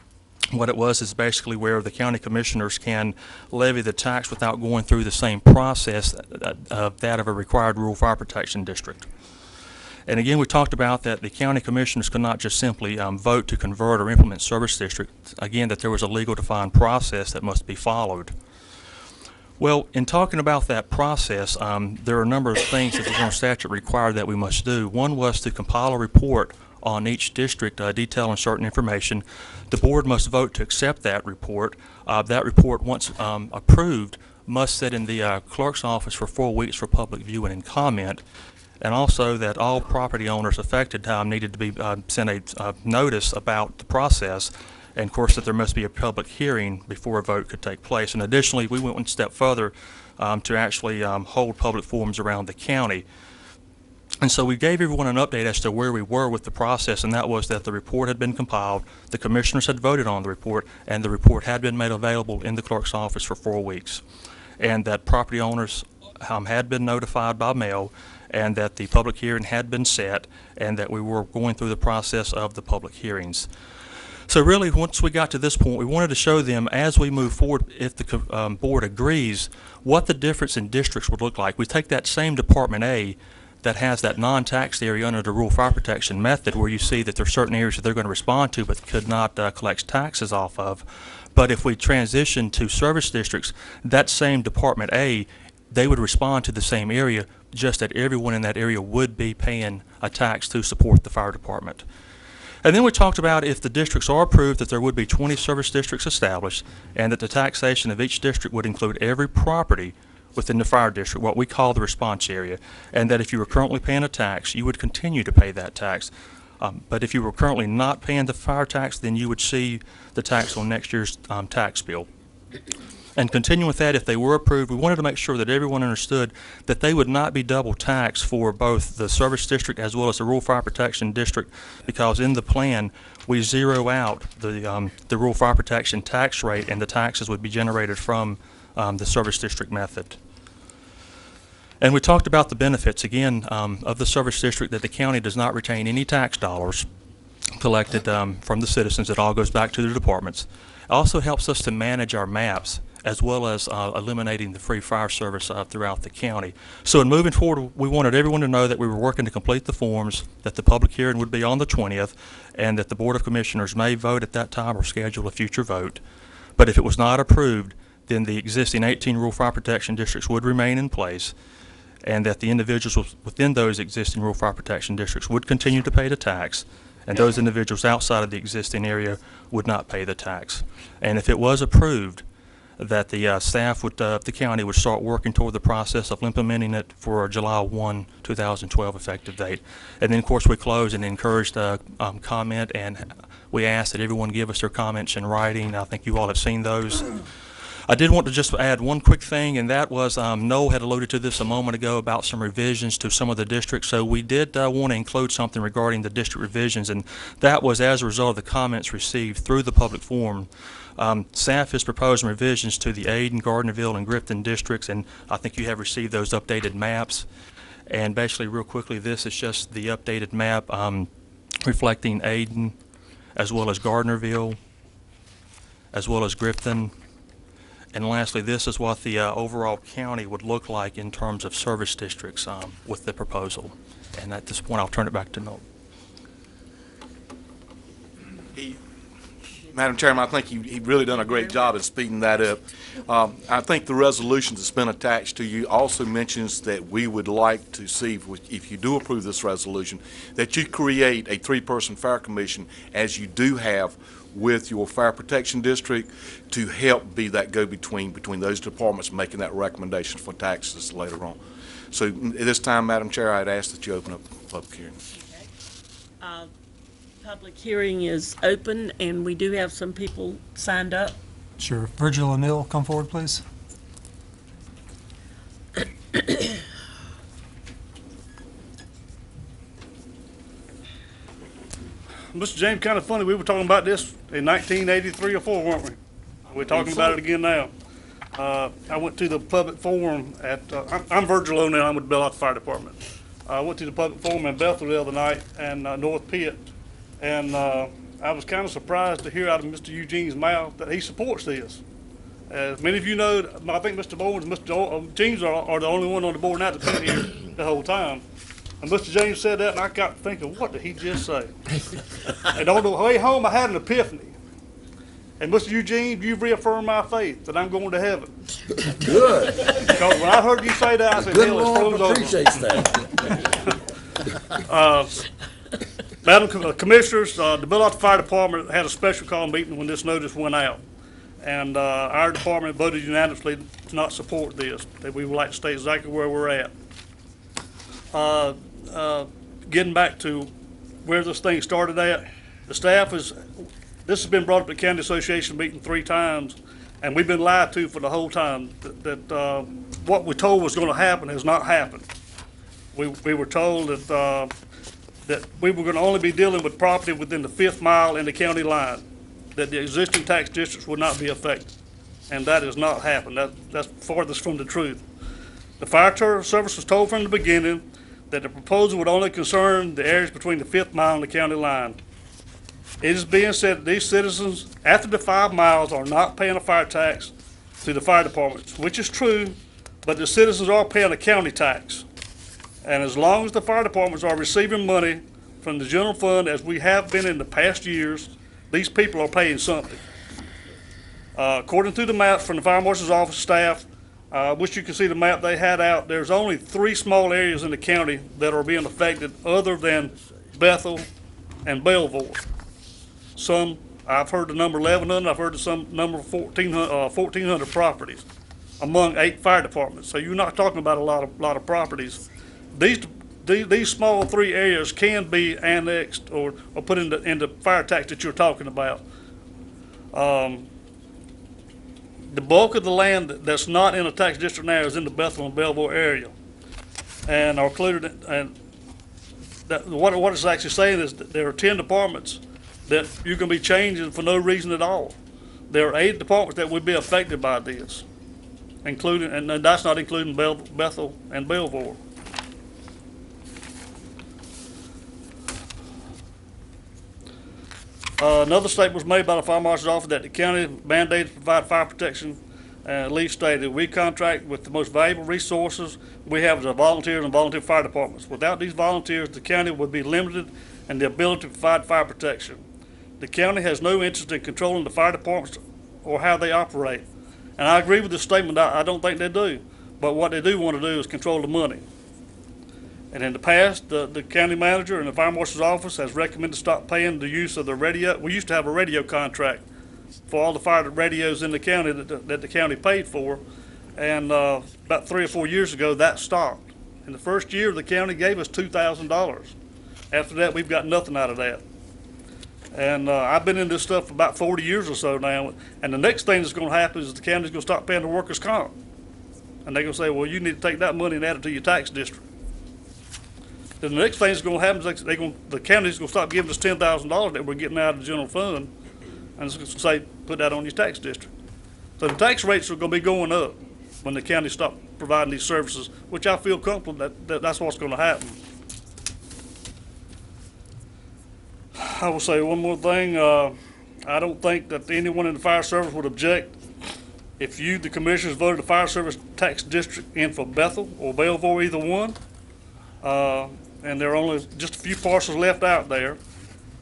what it was is basically where the county commissioners can levy the tax without going through the same process of that of a required Rural Fire Protection District. And again, we talked about that the county commissioners could not just simply vote to convert or implement service districts. Again, that there was a legal defined process that must be followed. Well, in talking about that process, there are a number of things that the general statute required that we must do. One was to compile a report on each district detailing certain information. The board must vote to accept that report. That report, once approved, must sit in the clerk's office for 4 weeks for public viewing and comment. And also that all property owners affected needed to be sent a notice about the process. And of course that there must be a public hearing before a vote could take place. And additionally, we went one step further to actually hold public forums around the county. And so we gave everyone an update as to where we were with the process, and that was that the report had been compiled, the commissioners had voted on the report, and the report had been made available in the clerk's office for 4 weeks. And that property owners had been notified by mail, and that the public hearing had been set, and that we were going through the process of the public hearings. So really, once we got to this point, we wanted to show them as we move forward, if the board agrees, what the difference in districts would look like. We take that same Department A that has that non-taxed area under the Rural Fire Protection method, where you see that there are certain areas that they're going to respond to but could not collect taxes off of. But if we transition to service districts, that same Department A, they would respond to the same area, just that everyone in that area would be paying a tax to support the fire department. And then we talked about, if the districts are approved, that there would be 20 service districts established, and that the taxation of each district would include every property within the fire district, what we call the response area, and that if you were currently paying a tax, you would continue to pay that tax. But if you were currently not paying the fire tax, then you would see the tax on next year's tax bill. And continuing with that, if they were approved, we wanted to make sure that everyone understood that they would not be double taxed for both the service district as well as the Rural Fire Protection District, because in the plan we zero out the Rural Fire Protection tax rate, and the taxes would be generated from the service district method. And we talked about the benefits, again, of the service district, that the county does not retain any tax dollars collected from the citizens. It all goes back to the departments. also helps us to manage our maps as well as eliminating the free fire service throughout the county. So in moving forward, we wanted everyone to know that we were working to complete the forms, that the public hearing would be on the 20th, and that the Board of Commissioners may vote at that time or schedule a future vote. But if it was not approved, then the existing 18 rural fire protection districts would remain in place, and that the individuals within those existing rural fire protection districts would continue to pay the tax, and those individuals outside of the existing area would not pay the tax. And if it was approved, that the staff would, the county would start working toward the process of implementing it for a July 1, 2012 effective date. And then, of course, we closed and encouraged comment, and we asked that everyone give us their comments in writing. I think you all have seen those. I did want to just add one quick thing, and that was Noel had alluded to this a moment ago about some revisions to some of the districts. So we did want to include something regarding the district revisions, and that was as a result of the comments received through the public forum. Staff is proposing revisions to the Ayden, Gardnerville, and Grifton districts, and I think you have received those updated maps. And basically, real quickly, this is just the updated map reflecting Ayden, as well as Gardnerville, as well as Grifton. And lastly, this is what the overall county would look like in terms of service districts with the proposal. And at this point, I'll turn it back to Noel. Madam Chairman, I think he really done a great job at speeding that up. I think the resolution that's been attached to you also mentions that we would like to see, if you do approve this resolution, that you create a 3-person fire commission, as you do have with your fire protection district, to help be that go-between between those departments making that recommendation for taxes later on. So at this time, Madam Chair, I'd ask that you open up the public hearing. Public hearing is open, and we do have some people signed up. Sure. Virgil O'Neill, come forward, please. Mr. James, kind of funny, we were talking about this in 1983 or 4, weren't we? We're talking about it again now. I went to the public forum at, I'm Virgil O'Neill, I'm with the Bellhop Fire Department. I went to the public forum in Bethel the other night, and North Pitt, and I was kind of surprised to hear out of Mr. Eugene's mouth that he supports this. As many of you know, I think Mr. Bowens and Mr. James are the only one on the board now that's been here the whole time. And Mr. James said that, and I got thinking, what did he just say? And on the way home, I had an epiphany. And Mr. Eugene, you've reaffirmed my faith that I'm going to heaven. Good. Because when I heard you say that, I said, Good hell, it's Lord froze appreciates that. Madam Commissioners, the Bellhop Fire Department had a special call meeting when this notice went out. And our department voted unanimously to not support this, that we would like to stay exactly where we're at. Getting back to where this thing started at, the staff is, this has been brought up at the County Association meeting 3 times, and we've been lied to for the whole time that what we told was going to happen has not happened. We were told that that we were going to only be dealing with property within the 5th mile in the county line, that the existing tax districts would not be affected, and that has not happened. That's farthest from the truth. The fire service was told from the beginning that the proposal would only concern the areas between the 5th mile and the county line. It is being said that these citizens, after the 5 miles, are not paying a fire tax to the fire departments, which is true, but the citizens are paying a county tax. And as long as the fire departments are receiving money from the general fund, as we have been in the past years, these people are paying something. According to the maps from the fire marshal's office staff, I wish you could see the map they had out. There's only 3 small areas in the county that are being affected other than Bethel and Belleville. Some, I've heard the number 1,100, I've heard some number 1,400 properties among 8 fire departments. So you're not talking about a lot of properties. These small 3 areas can be annexed or put into fire tax that you're talking about. The bulk of the land that's not in a tax district now is in the Bethel and Belleville area, and are included. And what it's actually saying is that there are 10 departments that you can be changing for no reason at all. There are 8 departments that would be affected by this, including, and that's not including Bethel and Belleville. Another statement was made by the fire marshal's office that the county mandated to provide fire protection. Lee stated, we contract with the most valuable resources we have as our volunteers and volunteer fire departments. Without these volunteers, the county would be limited in the ability to provide fire protection. The county has no interest in controlling the fire departments or how they operate. And I agree with this statement. I don't think they do. But what they do want to do is control the money. And in the past, the county manager and the fire marshal's office has recommended stop paying the use of the radio. We used to have a radio contract for all the fire radios in the county that the county paid for. And about 3 or 4 years ago, that stopped. In the first year, the county gave us $2,000. After that, we've got nothing out of that. And I've been in this stuff for about 40 years or so now. And the next thing that's going to happen is the county's going to stop paying the workers' comp. And they're going to say, well, you need to take that money and add it to your tax district. Then the next thing that's going to happen is the county's going to stop giving us $10,000 that we're getting out of the general fund, and it's going to say, put that on your tax district. So the tax rates are going to be going up when the county stop providing these services, which I feel comfortable that's what's going to happen. I will say one more thing. I don't think that anyone in the fire service would object if you, the commissioners, voted the fire service tax district in for Bethel or Belvoir, either one. And there are only just a few parcels left out there.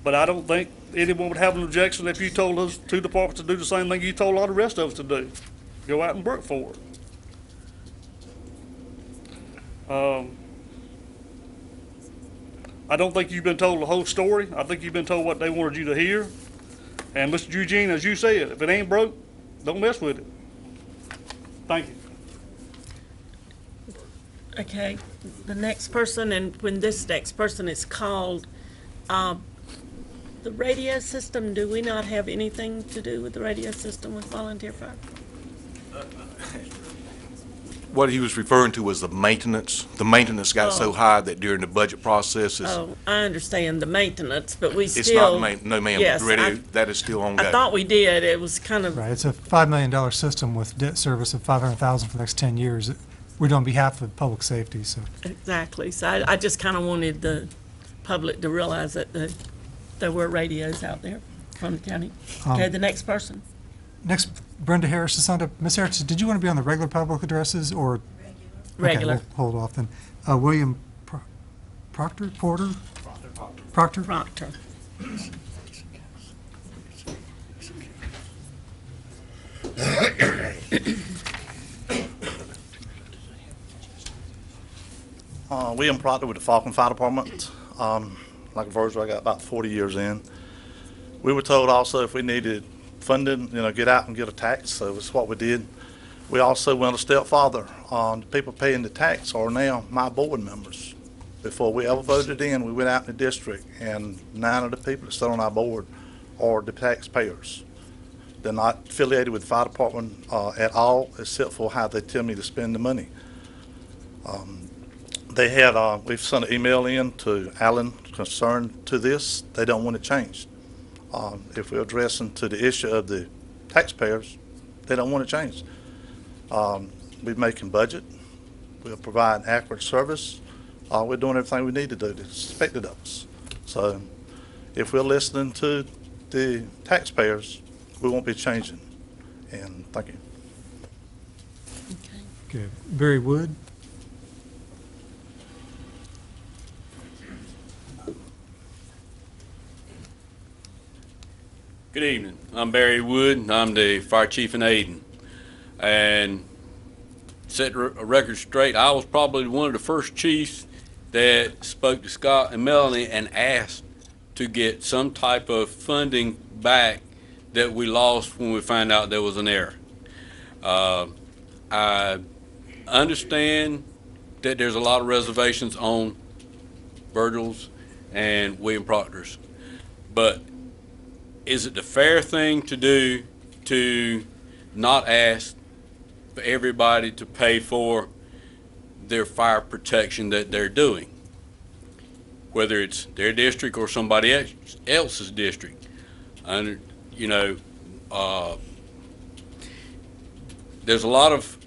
But I don't think anyone would have an objection if you told those two departments to do the same thing you told a lot of the rest of us to do. Go out and work for it. I don't think you've been told the whole story. I think you've been told what they wanted you to hear. And Mr. Eugene, as you said, if it ain't broke, don't mess with it. Thank you. Okay, the next person, and when this next person is called, the radio system, do we not have anything to do with the radio system with volunteer fire? What he was referring to was the maintenance. The maintenance got so high that during the budget processes. Oh, I understand the maintenance, but we still. It's not maintenance, no ma'am, yes, the radio, that is still ongoing. I thought we did, it was kind of. Right, it's a $5 million system with debt service of $500,000 for the next 10 years. We're doing on behalf of public safety, so. Exactly, so I just kind of wanted the public to realize that there were radios out there from the county. Okay, the next person. Next, Brenda Harris is signed up. Ms. Harris, did you want to be on the regular public addresses or? Regular. Okay, we'll hold off then. William Proctor? Proctor? Proctor. William Proctor with the Falcon Fire Department. Like a version, I got about 40 years in. We were told also if we needed funding, get out and get a tax, so that's what we did. We also went a step farther. The people paying the tax are now my board members. Before we ever voted in, we went out in the district, and 9 of the people that sit on our board are the taxpayers. They're not affiliated with the fire department at all, except for how they tell me to spend the money. We've sent an email in to Allen concerned to this. They don't want it changed. If we're addressing to the issue of the taxpayers, they don't want it changed. We're making budget. We'll provide accurate service. We're doing everything we need to do that's expected of us. So if we're listening to the taxpayers, we won't be changing. And thank you. Okay, Barry Wood. Good evening. I'm Barry Wood, and I'm the fire chief in Aden. And set a record straight, I was probably one of the first chiefs that spoke to Scott and Melanie and asked to get some type of funding back that we lost when we found out there was an error. I understand that there's a lot of reservations on Virgil's and William Proctor's, but is it the fair thing to do to not ask for everybody to pay for their fire protection that they're doing, whether it's their district or somebody else's district? And there's a lot of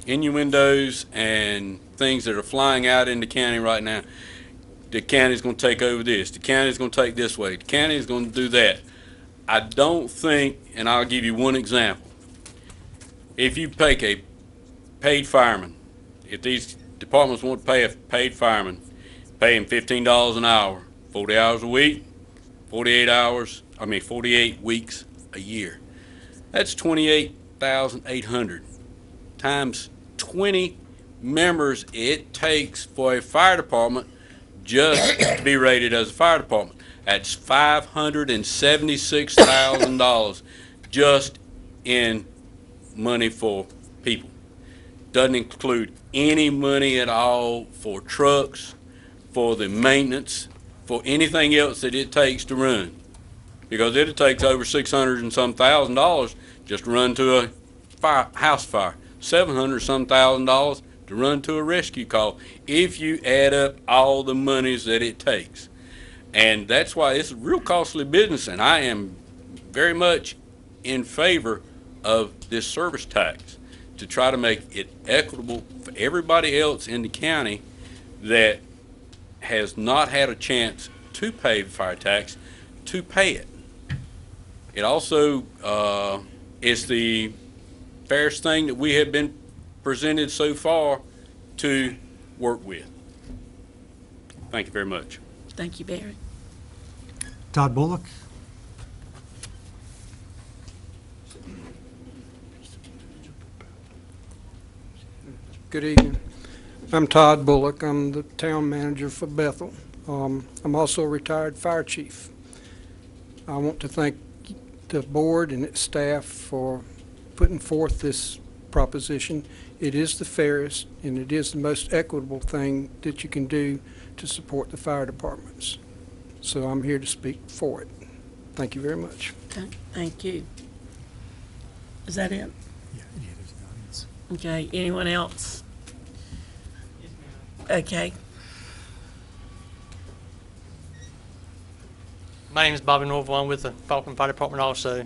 innuendos and things that are flying out in the county right now. the county's going to take over this, the county's going to take this way, the county's going to do that. I don't think, and I'll give you one example. If you take a paid fireman, if these departments want to pay a paid fireman, pay him $15 an hour, 40 hours a week, 48 weeks a year. That's 28,800 times 20 members it takes for a fire department just to be rated as a fire department. That's $576,000 just in money for people. Doesn't include any money at all for trucks, for the maintenance, for anything else that it takes to run. Because it takes over $600 and some thousand just to run to a house fire. $700 some thousand to run to a rescue call if you add up all the monies that it takes. And that's why it's a real costly business, and I am very much in favor of this service tax to try to make it equitable for everybody else in the county that has not had a chance to pay the fire tax to pay it. It also is the fairest thing that we have been presented so far to work with. Thank you very much. Thank you, Barry. Todd Bullock. Good evening. I'm Todd Bullock. I'm the town manager for Bethel. I'm also a retired fire chief. I want to thank the board and its staff for putting forth this proposition. It is the fairest and it is the most equitable thing that you can do to support the fire departments. So I'm here to speak for it. Thank you very much. Okay, thank you. Is that it? Yeah, there's an audience. Okay, anyone else? Okay. My name is Bobby Norville. I'm with the Falcon Fire Department also.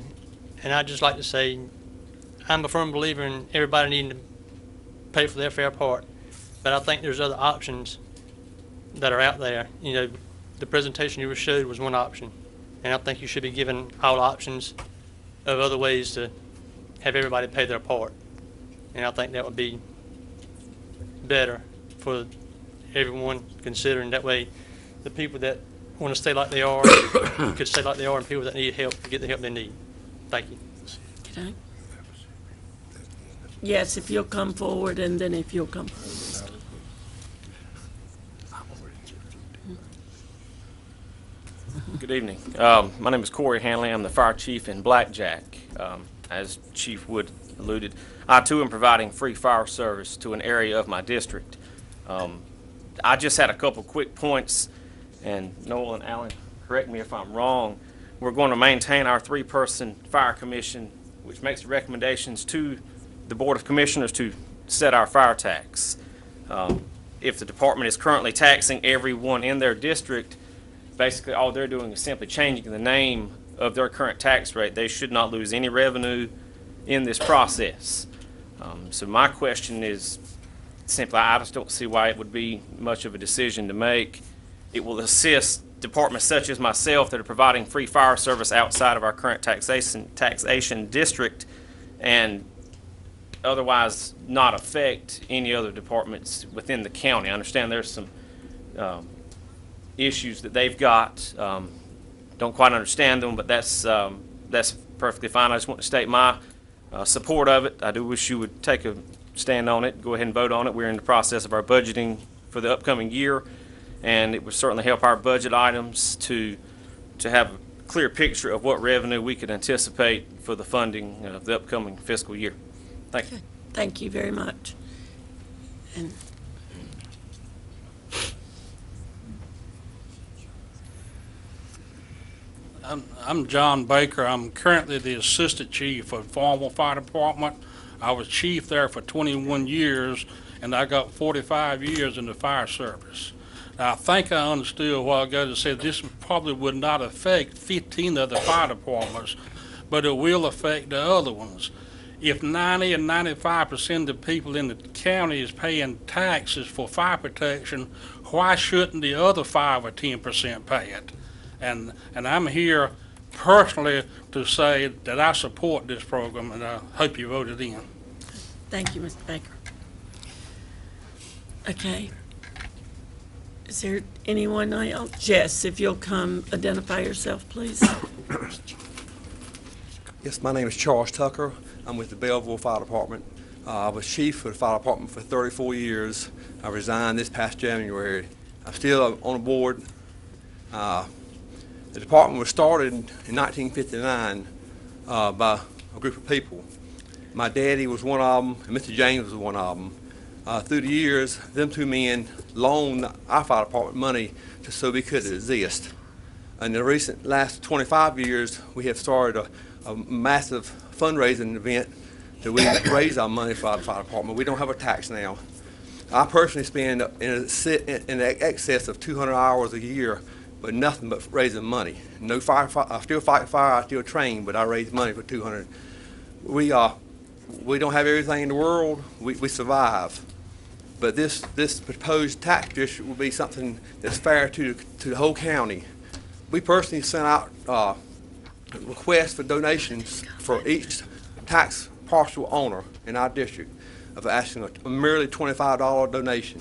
And I'd just like to say I'm a firm believer in everybody needing to pay for their fair part. But I think there's other options that are out there. You know, the presentation you showed was one option. And I think you should be given all options of other ways to have everybody pay their part. And I think that would be better for everyone considering. That way the people that want to stay like they are could stay like they are, and people that need help get the help they need. Thank you. Okay. Yes, if you'll come forward, and then if you'll come forward. Good evening. My name is Corey Hanley. I'm the fire chief in Blackjack. As Chief Wood alluded, I too am providing free fire service to an area of my district. I just had a couple quick points, and Noel and Alan, correct me if I'm wrong. We're going to maintain our three-person fire commission, which makes recommendations to the Board of Commissioners to set our fire tax. If the department is currently taxing everyone in their district, basically all they're doing is simply changing the name of their current tax rate. They should not lose any revenue in this process. So my question is simply, I just don't see why it would be much of a decision to make. It will assist departments such as myself that are providing free fire service outside of our current taxation district, and otherwise not affect any other departments within the county. I understand there's some issues that they've got. Don't quite understand them, but that's perfectly fine. I just want to state my support of it. I do wish you would take a stand on it, go ahead and vote on it. We're in the process of our budgeting for the upcoming year, and it would certainly help our budget items to have a clear picture of what revenue we could anticipate for the funding of the upcoming fiscal year. Thank you. Thank you very much. And I'm John Baker. I'm currently the assistant chief of Farmville Fire Department. I was chief there for 21 years, and I got 45 years in the fire service. Now, I think I understood a while ago that said this probably would not affect 15 of the fire departments, but it will affect the other ones. If 90 and 95% of the people in the county is paying taxes for fire protection, why shouldn't the other 5 or 10% pay it? And I'm here personally to say that I support this program, and I hope you vote it in. Thank you, Mr. Baker. Okay. Is there anyone else? Jess, if you'll come identify yourself, please. Yes, my name is Charles Tucker. I'm with the Belleville Fire Department. I was chief for the fire department for 34 years. I resigned this past January. I'm still on the board. The department was started in 1959 by a group of people. My daddy was one of them, and Mr. James was one of them. Through the years, them two men loaned our fire department money just so we could exist. In the recent last 25 years, we have started a massive fundraising event that we raise our money for our fire department. We don't have a tax now. I personally spend in excess of 200 hours a year, but nothing but raising money. No fire. I still fight fire. I still train, but I raise money for 200. We don't have everything in the world. We survive. But this proposed tax district will be something that's fair to the whole county. We personally sent out requests for donations for each tax parcel owner in our district of asking a merely $25 donation.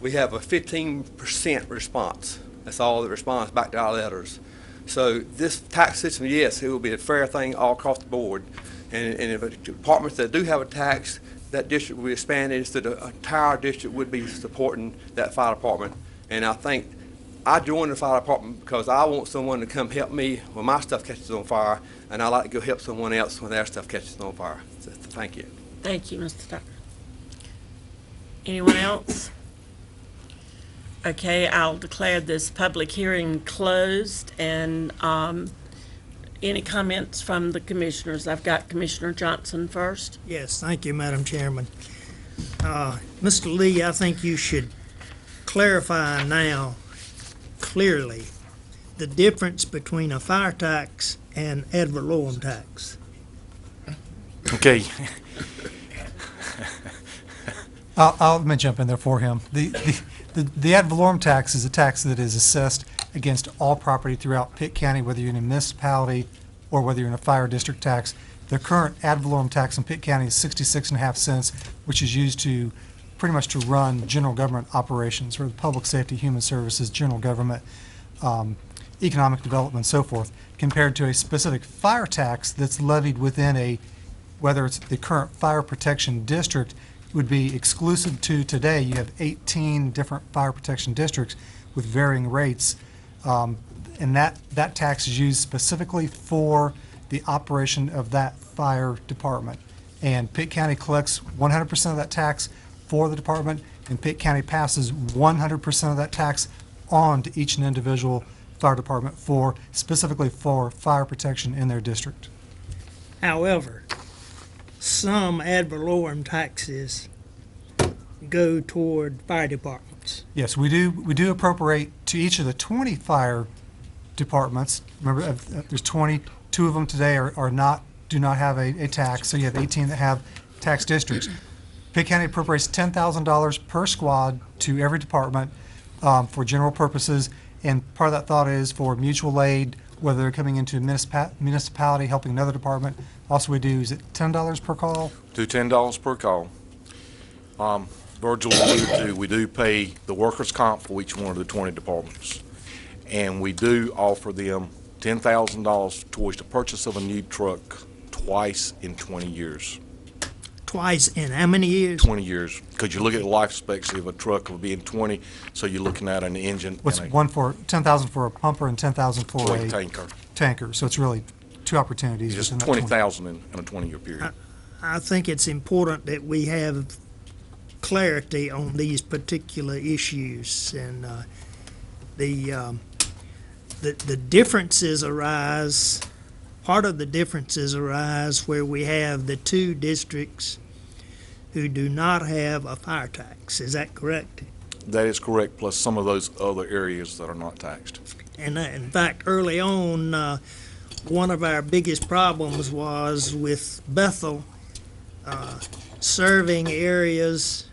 We have a 15% response. That's all that responds back to our letters. So this tax system, yes, it will be a fair thing all across the board. And if departments that do have a tax, that district will be expanded so the entire district would be supporting that fire department. And I think I joined the fire department because I want someone to come help me when my stuff catches on fire, and I like to go help someone else when their stuff catches on fire. So, thank you. Thank you, Mr. Tucker. Anyone else? Okay, I'll declare this public hearing closed, and any comments from the commissioners? I've got Commissioner Johnson first. Yes, thank you, Madam Chairman. Mr. Lee, I think you should clarify now clearly the difference between a fire tax and ad valorem tax. Okay. Let me jump in there for him. The ad valorem tax is a tax that is assessed against all property throughout Pitt County, whether you're in a municipality or whether you're in a fire district tax. The current ad valorem tax in Pitt County is 66.5 cents, which is used to pretty much to run general government operations, or public safety, human services, general government, economic development, and so forth, compared to a specific fire tax that's levied within whether it's the current fire protection district, would be exclusive to today. You have 18 different fire protection districts with varying rates, and that tax is used specifically for the operation of that fire department. And Pitt County collects 100% of that tax for the department, and Pitt County passes 100% of that tax on to each and individual fire department specifically for fire protection in their district. However, some ad valorem taxes go toward fire departments. Yes, we do appropriate to each of the 20 fire departments. Remember, there's 20. 2 of them today do not have a tax, so you have 18 that have tax districts. Pitt County appropriates $10,000 per squad to every department for general purposes, and part of that thought is for mutual aid, whether they're coming into a municipality helping another department. Also, we do, is it $10 per call? Do $10 per call. Virgil alluded to, we do pay the workers' comp for each one of the 20 departments, and we do offer them $10,000 towards the purchase of a new truck twice in 20 years. Twice in how many years? 20 years, because you look at the life expectancy of a truck of being 20, so you're looking at an engine. What's one for $10,000 for a pumper and $10,000 for a tanker? Tanker. So it's really 2 opportunities. Just $20,000 in a 20-year period. I think it's important that we have clarity on these particular issues, and the differences arise. Part of the differences arise where we have the 2 districts who do not have a fire tax. Is that correct? That is correct, plus some of those other areas that are not taxed. And in fact, early on, one of our biggest problems was with Bethel serving areas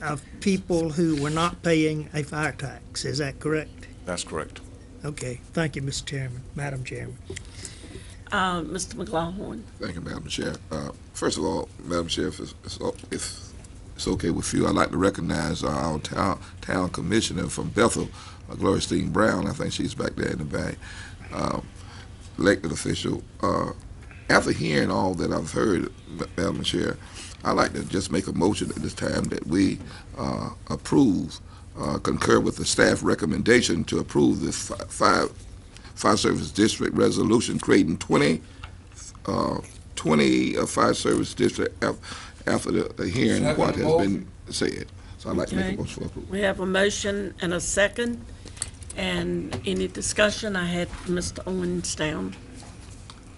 of people who were not paying a fire tax. Is that correct? That's correct. Okay, thank you, Mr. Chairman, Madam Chairman. Mr. McLaughlin. Thank you, Madam Chair. First of all, Madam Chair, if it's okay with you, I'd like to recognize our town commissioner from Bethel, Gloria Steen Brown. I think she's back there in the back. Elected official. After hearing all that I've heard, Madam Chair, I'd like to just make a motion at this time that we concur with the staff recommendation to approve this fire service district resolution creating 20 fire service district after the hearing what has been said. So I'd like to make a motion for approval. We have a motion and a second. And any discussion? I had Mr. Owens down.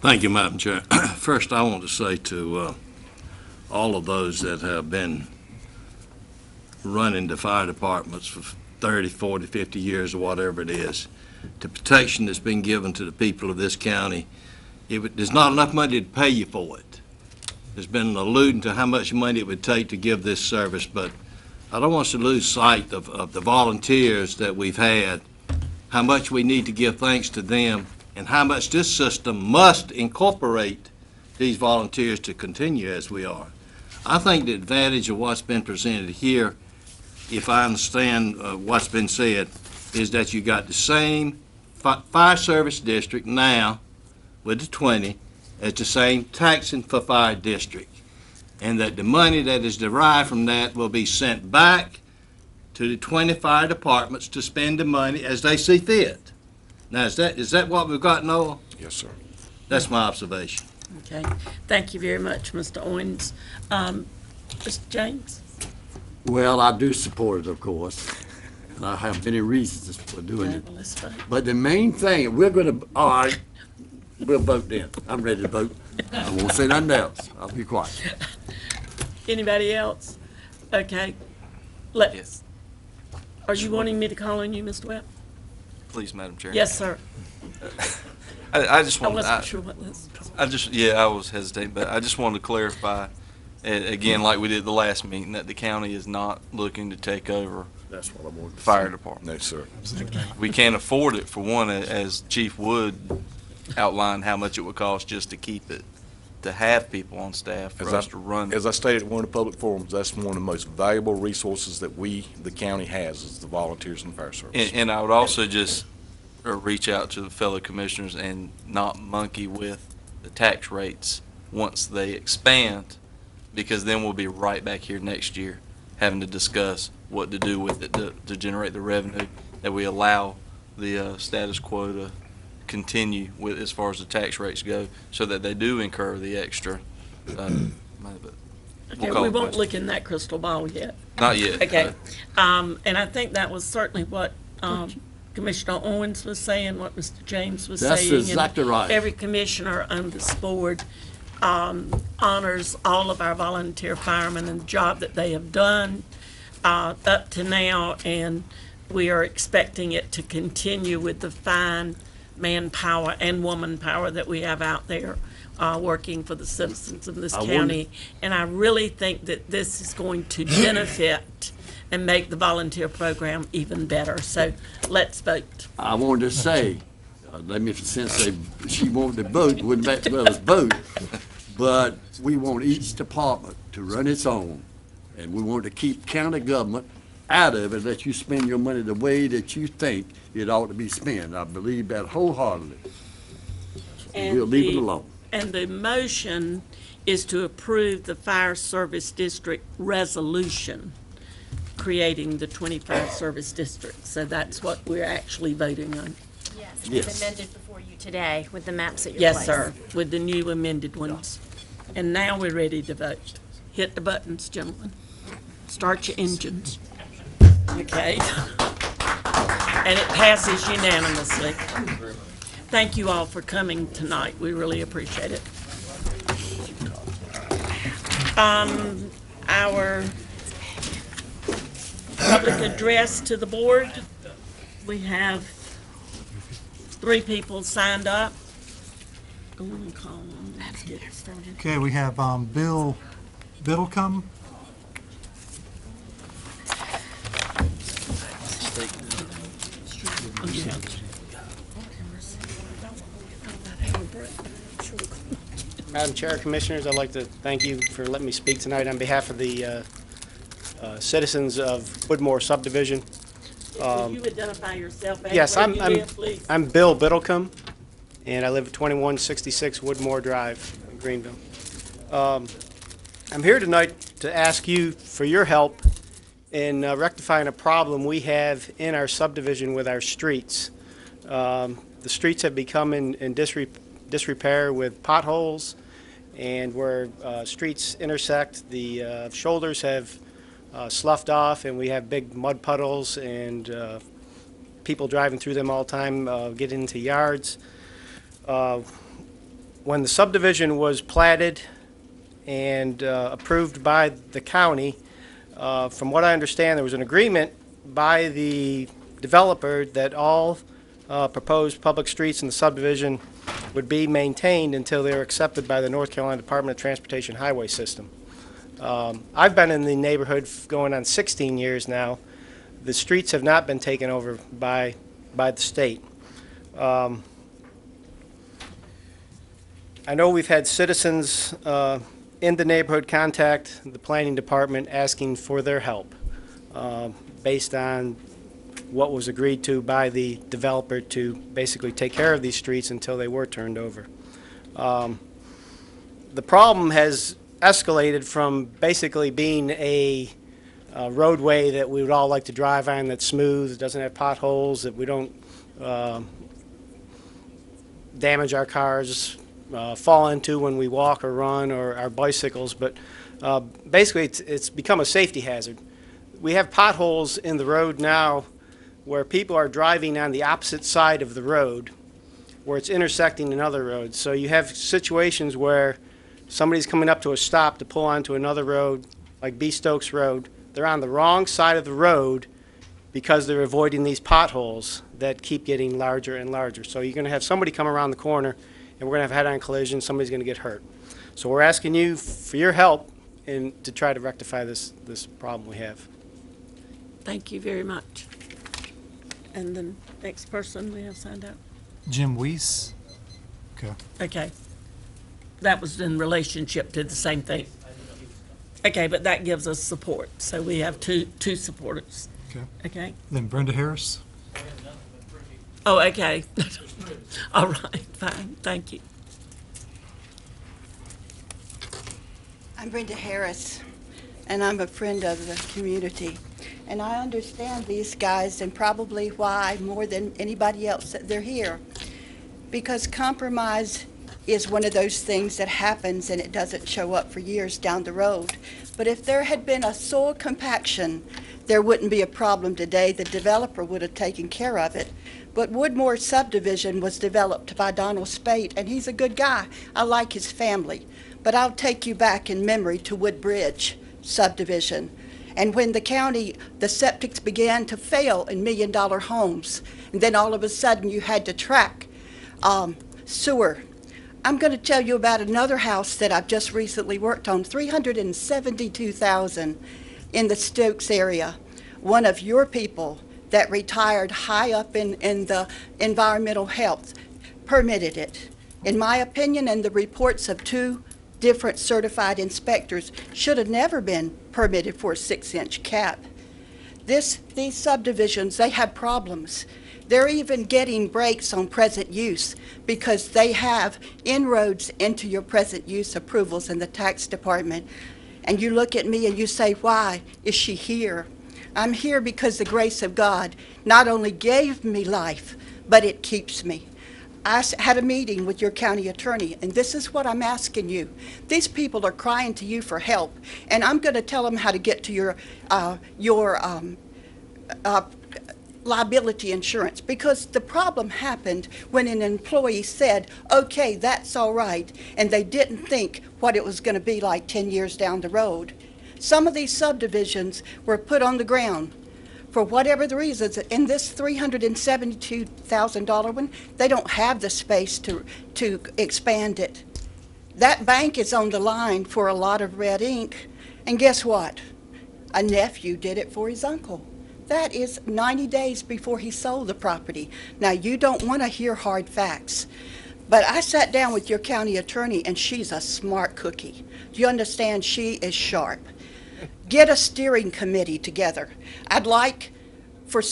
Thank you, Madam Chair. First, I want to say to all of those that have been running the fire departments for 30, 40, 50 years or whatever it is, the protection that's been given to the people of this county, there's not enough money to pay you for it. There's been alluding to how much money it would take to give this service, but I don't want us to lose sight of the volunteers that we've had, how much we need to give thanks to them, and how much this system must incorporate these volunteers to continue as we are. I think the advantage of what's been presented here, if I understand what's been said, is that you got the same fire service district now with the 20 as the same taxing for fire district, and that the money that is derived from that will be sent back to the 20 fire departments to spend the money as they see fit. Now, is that what we've got, Noah? Yes, sir. That's my observation. Okay. Thank you very much, Mr. Owens. Mr. James? Well, I do support it, of course. And I have many reasons for doing it. Well, let's vote. But the main thing, all right, we'll vote then. I'm ready to vote. I won't say nothing else. I'll be quiet. Anybody else? Okay. Let's. Yes. Are you wanting me to call on you, Mr. Webb? Please, Madam Chair. Yes, sir. I just I wanted, wasn't sure what this. I was hesitating, but I just wanted to clarify, again, like we did the last meeting, that the county is not looking to take over That's what I wanted the to fire say. department. No, sir. We can't afford it, for one, as Chief Wood outlined how much it would cost just to keep it, to have people on staff for us to run. As I stated at one of the public forums, that's one of the most valuable resources that the county has, is the volunteers in the fire service. And I would also just reach out to the fellow commissioners and not monkey with the tax rates once they expand, because then we'll be right back here next year having to discuss what to do with it to generate the revenue that we allow the status quo to continue with as far as the tax rates go, so that they do incur the extra. Okay, we won't look in that crystal ball yet. Not yet. Okay. And I think that was certainly what Commissioner Owens was saying, what Mr. James was saying. That's exactly right. Every commissioner on this board honors all of our volunteer firemen and the job that they have done up to now, and we are expecting it to continue with the fine manpower and woman power that we have out there working for the citizens of this county. And I really think that this is going to benefit and make the volunteer program even better. So let's vote. I wanted to say, let me, since she wanted to vote, wouldn't let us vote, but we want each department to run its own, and we want to keep county government out of it, let you spend your money the way that you think it ought to be spent. I believe that wholeheartedly. And we'll leave it alone. And the motion is to approve the fire service district resolution creating the 25 service districts. So that's what we're actually voting on. Yes, we've amended before you today with the maps at your Yes, place. sir, with the new amended ones. And now we're ready to vote. Hit the buttons, gentlemen. Start your engines. Okay. And it passes unanimously. Thank you all for coming tonight. We really appreciate it. Our public address to the board. We have 3 people signed up. Go on and call them. Let's get started. Okay, we have Bill Biddlecombe, Madam Chair, Commissioners, I'd like to thank you for letting me speak tonight on behalf of the citizens of Woodmore subdivision. Will you identify yourself and Yes, where you live, please? I'm Bill Biddlecombe, and I live at 2166 Woodmore Drive in Greenville. I'm here tonight to ask you for your help in rectifying a problem we have in our subdivision with our streets. The streets have become in disrepair with potholes, and where streets intersect, the shoulders have sloughed off, and we have big mud puddles, and people driving through them all the time get into yards. When the subdivision was platted and approved by the county, from what I understand, there was an agreement by the developer that all proposed public streets in the subdivision would be maintained until they were accepted by the North Carolina Department of Transportation Highway System. I've been in the neighborhood going on 16 years now. The streets have not been taken over by the state. I know we've had citizens in the neighborhood contact the planning department asking for their help based on what was agreed to by the developer to basically take care of these streets until they were turned over. The problem has escalated from basically being a roadway that we would all like to drive on, that's smooth, doesn't have potholes, that we don't damage our cars, fall into when we walk or run, or our bicycles, but basically it's become a safety hazard. We have potholes in the road now where people are driving on the opposite side of the road where it's intersecting another road. So you have situations where somebody's coming up to a stop to pull onto another road, like B. Stokes Road. They're on the wrong side of the road because they're avoiding these potholes that keep getting larger and larger. So you're going to have somebody come around the corner, and we're going to have a head-on collision. Somebody's going to get hurt. So we're asking you for your help to try to rectify this problem we have. Thank you very much. And the next person we have signed up? Jim Weiss. Okay. Okay. That was in relationship to the same thing. Okay, but that gives us support. So we have two supporters. Okay. Okay. Then Brenda Harris. Oh, okay. All right, fine. Thank you. I'm Brenda Harris, and I'm a friend of the community. And I understand these guys and probably why more than anybody else that they're here. Because compromise is one of those things that happens and it doesn't show up for years down the road. But if there had been a soil compaction, there wouldn't be a problem today. The developer would have taken care of it. But Woodmore subdivision was developed by Donald Spate, and he's a good guy. I like his family. But I'll take you back in memory to Woodbridge subdivision. And when the county, the septics began to fail in million-dollar homes, and then all of a sudden you had to track sewer. I'm going to tell you about another house that I've just recently worked on, $372,000 in the Stokes area. One of your people that retired high up in the environmental health permitted it. In my opinion, and the reports of two different certified inspectors, should have never been permitted for a 6-inch cap. These subdivisions, they have problems. They're even getting breaks on present use because they have inroads into your present use approvals in the tax department. And you look at me and you say, why is she here? I'm here because the grace of God not only gave me life, but it keeps me. I had a meeting with your county attorney, and this is what I'm asking you. These people are crying to you for help, and I'm going to tell them how to get to your liability insurance, because the problem happened when an employee said, okay, that's all right, and they didn't think what it was going to be like 10 years down the road. Some of these subdivisions were put on the ground for whatever the reasons. In this $372,000 one, they don't have the space to expand it. That bank is on the line for a lot of red ink, and guess what? A nephew did it for his uncle. That is 90 days before he sold the property. Now, you don't want to hear hard facts. But I sat down with your county attorney, and she's a smart cookie. Do you understand? She is sharp. Get a steering committee together. I'd like for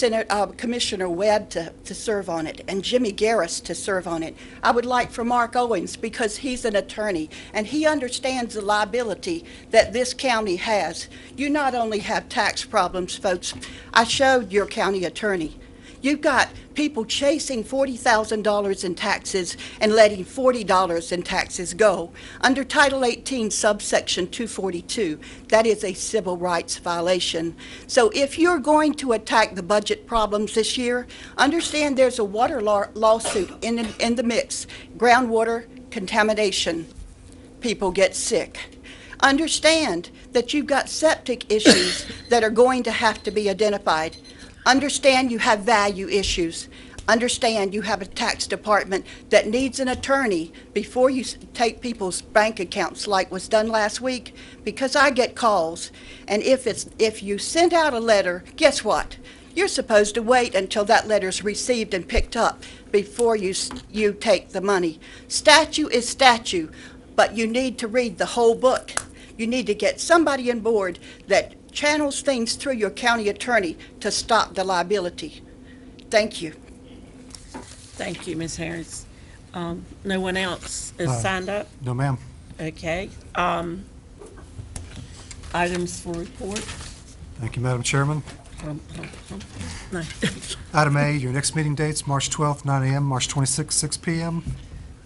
Commissioner Webb to serve on it, and Jimmy Garris to serve on it. I would like for Mark Owens, because he's an attorney, and he understands the liability that this county has. You not only have tax problems, folks. I showed your county attorney. You've got people chasing $40,000 in taxes and letting $40 in taxes go. Under Title 18, subsection 242, that is a civil rights violation. So if you're going to attack the budget problems this year, understand there's a water lawsuit in the mix. Groundwater contamination. People get sick. Understand that you've got septic issues that are going to have to be identified. Understand you have value issues. Understand you have a tax department that needs an attorney before you take people's bank accounts like was done last week, because I get calls, and if you send out a letter, guess what? You're supposed to wait until that letter's received and picked up before you take the money. Statute is statute, but you need to read the whole book. You need to get somebody on board that channels things through your county attorney to stop the liability. Thank you. Thank you, Ms. Harris. No one else is signed up? No, ma'am. Okay. Items for report? Thank you, Madam Chairman. No. Item A, your next meeting dates, March 12th, 9 a.m., March 26th, 6 p.m.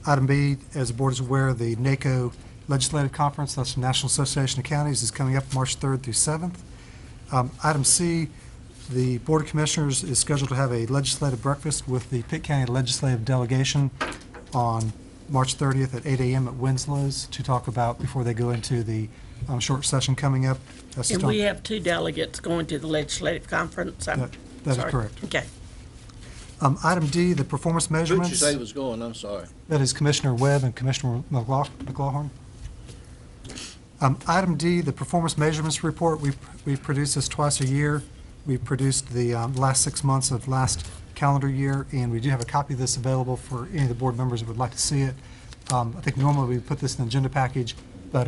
Item B, as the board is aware, the NACO Legislative Conference, that's the National Association of Counties, is coming up March 3rd through 7th. Item C, the Board of Commissioners is scheduled to have a legislative breakfast with the Pitt County Legislative Delegation on March 30th at 8 a.m. at Winslow's to talk about before they go into the short session coming up. And we have 2 delegates going to the legislative conference. That is correct. Okay. Item D, the performance measurements. Who'd you say was going? I'm sorry. That is Commissioner Webb and Commissioner McLaughlin. Item D, the performance measurements report. We produce this twice a year. We produced the last 6 months of last calendar year, and we do have a copy of this available for any of the board members that would like to see it. I think normally we put this in the agenda package, but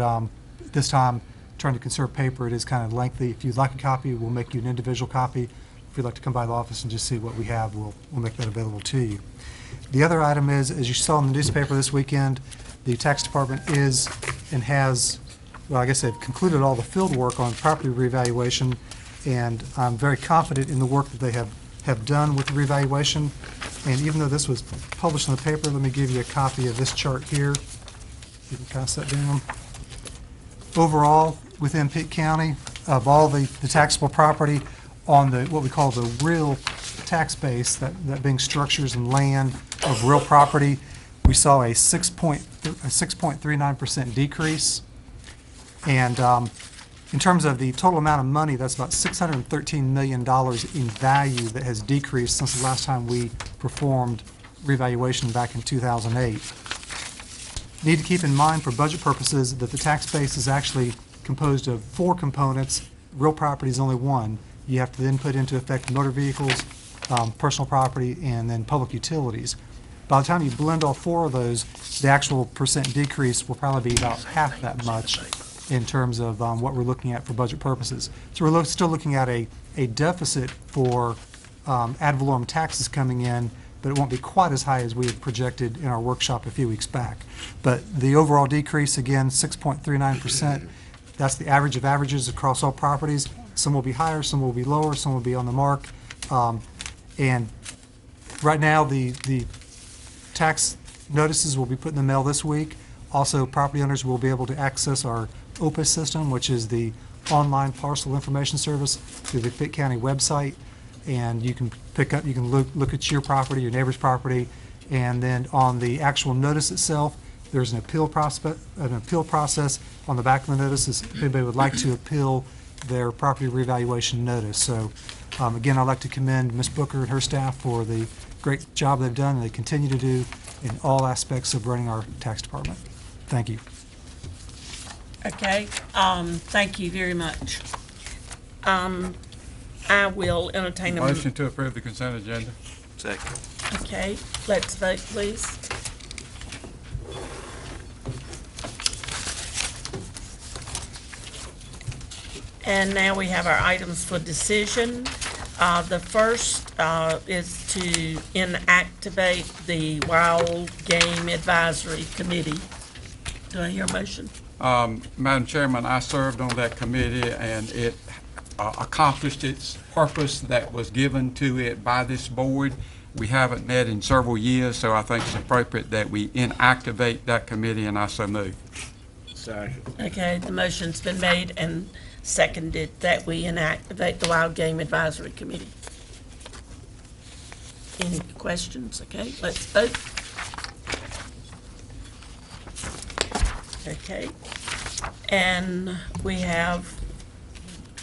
this time, trying to conserve paper, it is kind of lengthy. If you'd like a copy, we'll make you an individual copy. If you'd like to come by the office and just see what we have, we'll make that available to you. The other item is, as you saw in the newspaper this weekend, the tax department is and has, well, I guess they've concluded all the field work on property revaluation, and I'm very confident in the work that they have done with the revaluation. And even though this was published in the paper, let me give you a copy of this chart here. You can pass that down. Overall, within Pitt County, of all the taxable property on the what we call the real tax base, that being structures and land of real property, we saw a 6.39% decrease. And in terms of the total amount of money, that's about $613 million in value that has decreased since the last time we performed revaluation back in 2008. Need to keep in mind for budget purposes that the tax base is actually composed of 4 components. Real property is only 1. You have to then put into effect motor vehicles, personal property, and then public utilities. By the time you blend all 4 of those, the actual percent decrease will probably be about half that much in terms of what we're looking at for budget purposes. So we're still looking at a deficit for ad valorem taxes coming in, but it won't be quite as high as we had projected in our workshop a few weeks back. But the overall decrease, again, 6.39%. That's the average of averages across all properties. Some will be higher, some will be lower, some will be on the mark. And right now, the tax notices will be put in the mail this week. Also, property owners will be able to access our OPIS system, which is the online parcel information service, through the Pitt County website. And you can look at your property, your neighbor's property, and then on the actual notice itself, there's an appeal process on the back of the notice if anybody would like to appeal their property revaluation notice. So again, I'd like to commend Ms. Booker and her staff for the great job they've done and they continue to do in all aspects of running our tax department. Thank you. Okay, thank you very much. I will entertain a motion to approve the consent agenda. Second. Okay, let's vote, please. And now we have our items for decision. The first is to inactivate the Wild Game Advisory Committee. Do I hear a motion? Madam Chairman, I served on that committee, and it accomplished its purpose that was given to it by this board. We haven't met in several years, so I think it's appropriate that we inactivate that committee, and I so move. Second. Okay, the motion's been made and seconded that we inactivate the Wild Game Advisory Committee. Any questions? Okay, let's vote. Okay, and we have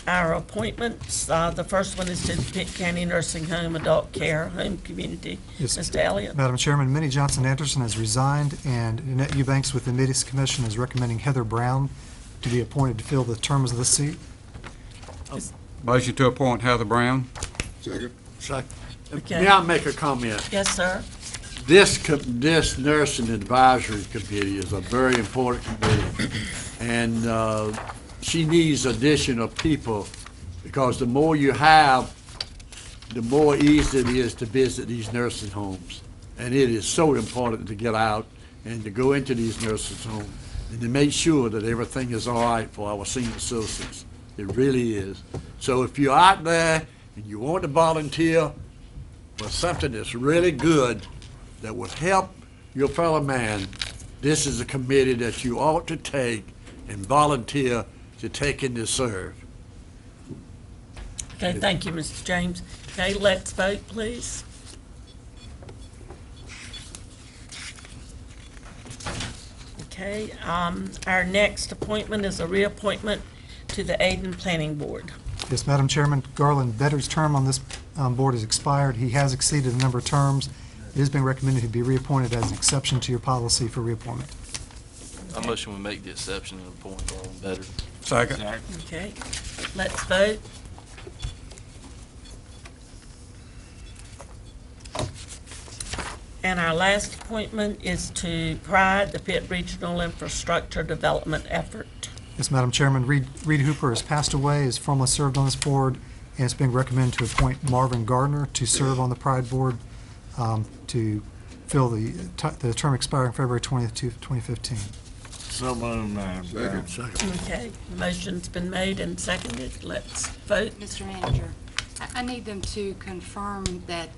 our appointments. The first one is to the Pitt County Nursing Home Adult Care Home Community. Yes, Mr. Elliott. Madam Chairman, Minnie Johnson Anderson has resigned, and Annette Eubanks with the Middies Commission is recommending Heather Brown to be appointed to fill the terms of the seat. Motion to appoint Heather Brown. Second. Okay. May I make a comment? Yes, sir. This nursing advisory committee is a very important committee, and she needs additional people, because the more you have, the more easy it is to visit these nursing homes. And it is so important to get out and to go into these nursing homes and to make sure that everything is all right for our senior citizens. It really is. So if you're out there and you want to volunteer for something that's really good, that would help your fellow man, this is a committee that you ought to take and volunteer to take in to serve. Okay, thank you, Mr. James. Okay, let's vote, please. Okay, our next appointment is a reappointment to the Aden Planning Board. Yes, Madam Chairman, Garland Vedder's term on this board has expired. He has exceeded the number of terms. It is being recommended he be reappointed as an exception to your policy for reappointment. I motion we make the exception and appoint Garland Vedder. Second. Okay, let's vote. And our last appointment is to PRIDE, the Pitt Regional Infrastructure Development Effort. Yes, Madam Chairman, Reed Hooper has passed away, has formerly served on this board, and it's being recommended to appoint Marvin Gardner to serve on the PRIDE board to fill the term expiring February 20th, 2015. So moved, Madam Chairman. Okay, motion's been made and seconded. Let's vote. Mr. Manager, I need them to confirm that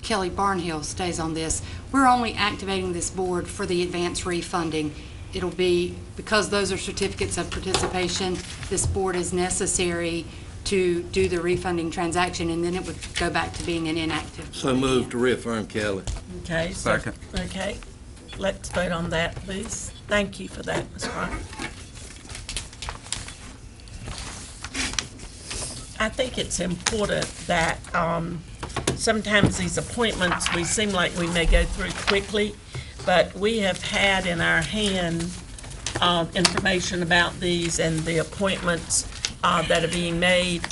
Kelly Barnhill stays on this. We're only activating this board for the advance refunding. It'll be, because those are certificates of participation, this board is necessary to do the refunding transaction, and then it would go back to being an inactive. So moved to reaffirm Kelly. Okay. So, Second. okay, let's vote on that, please. Thank you for that, Ms. Bryant. I think it's important that sometimes these appointments, we seem like we may go through quickly, but we have had in our hand information about these and the appointments that are being made.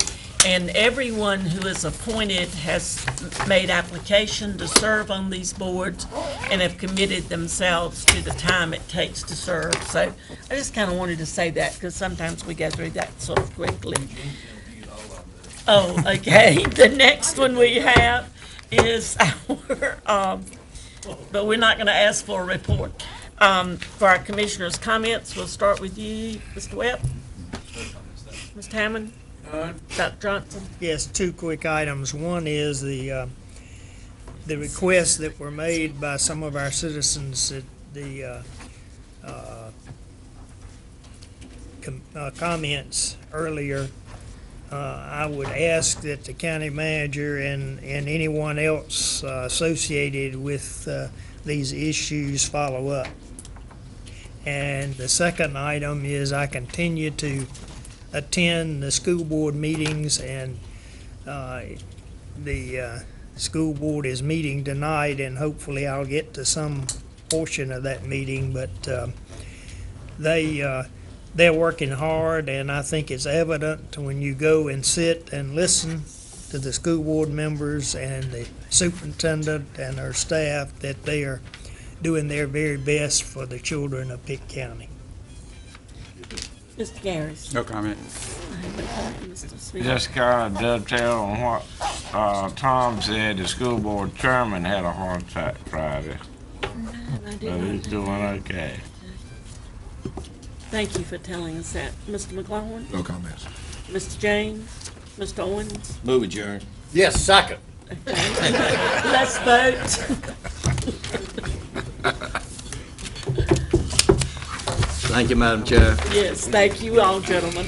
And everyone who is appointed has made application to serve on these boards and have committed themselves to the time it takes to serve. So I just kind of wanted to say that, because sometimes we go through that sort of quickly. Oh, okay. The next one we have is our, but we're not going to ask for a report. For our commissioners' comments, we'll start with you, Mr. Webb. Mr. Hammond? Dr. Johnson? Yes, two quick items. One is the requests that were made by some of our citizens at the comments earlier. I would ask that the county manager and anyone else associated with these issues follow up. And the second item is I continue to attend the school board meetings, and the school board is meeting tonight, and hopefully I'll get to some portion of that meeting, but they're working hard, and I think it's evident when you go and sit and listen to the school board members and the superintendent and our staff that they are doing their very best for the children of Pitt County. Mr. Garris. No comment. Mr. Smith. Just kind of dovetail on what Tom said, the school board chairman had a heart attack Friday. But he's doing okay. Thank you for telling us that. Mr. McLaughlin? No comments. Mr. James? Mr. Owens? Move adjourned. Yes, second. Let's vote. Thank you, Madam Chair. Yes, thank you all, gentlemen.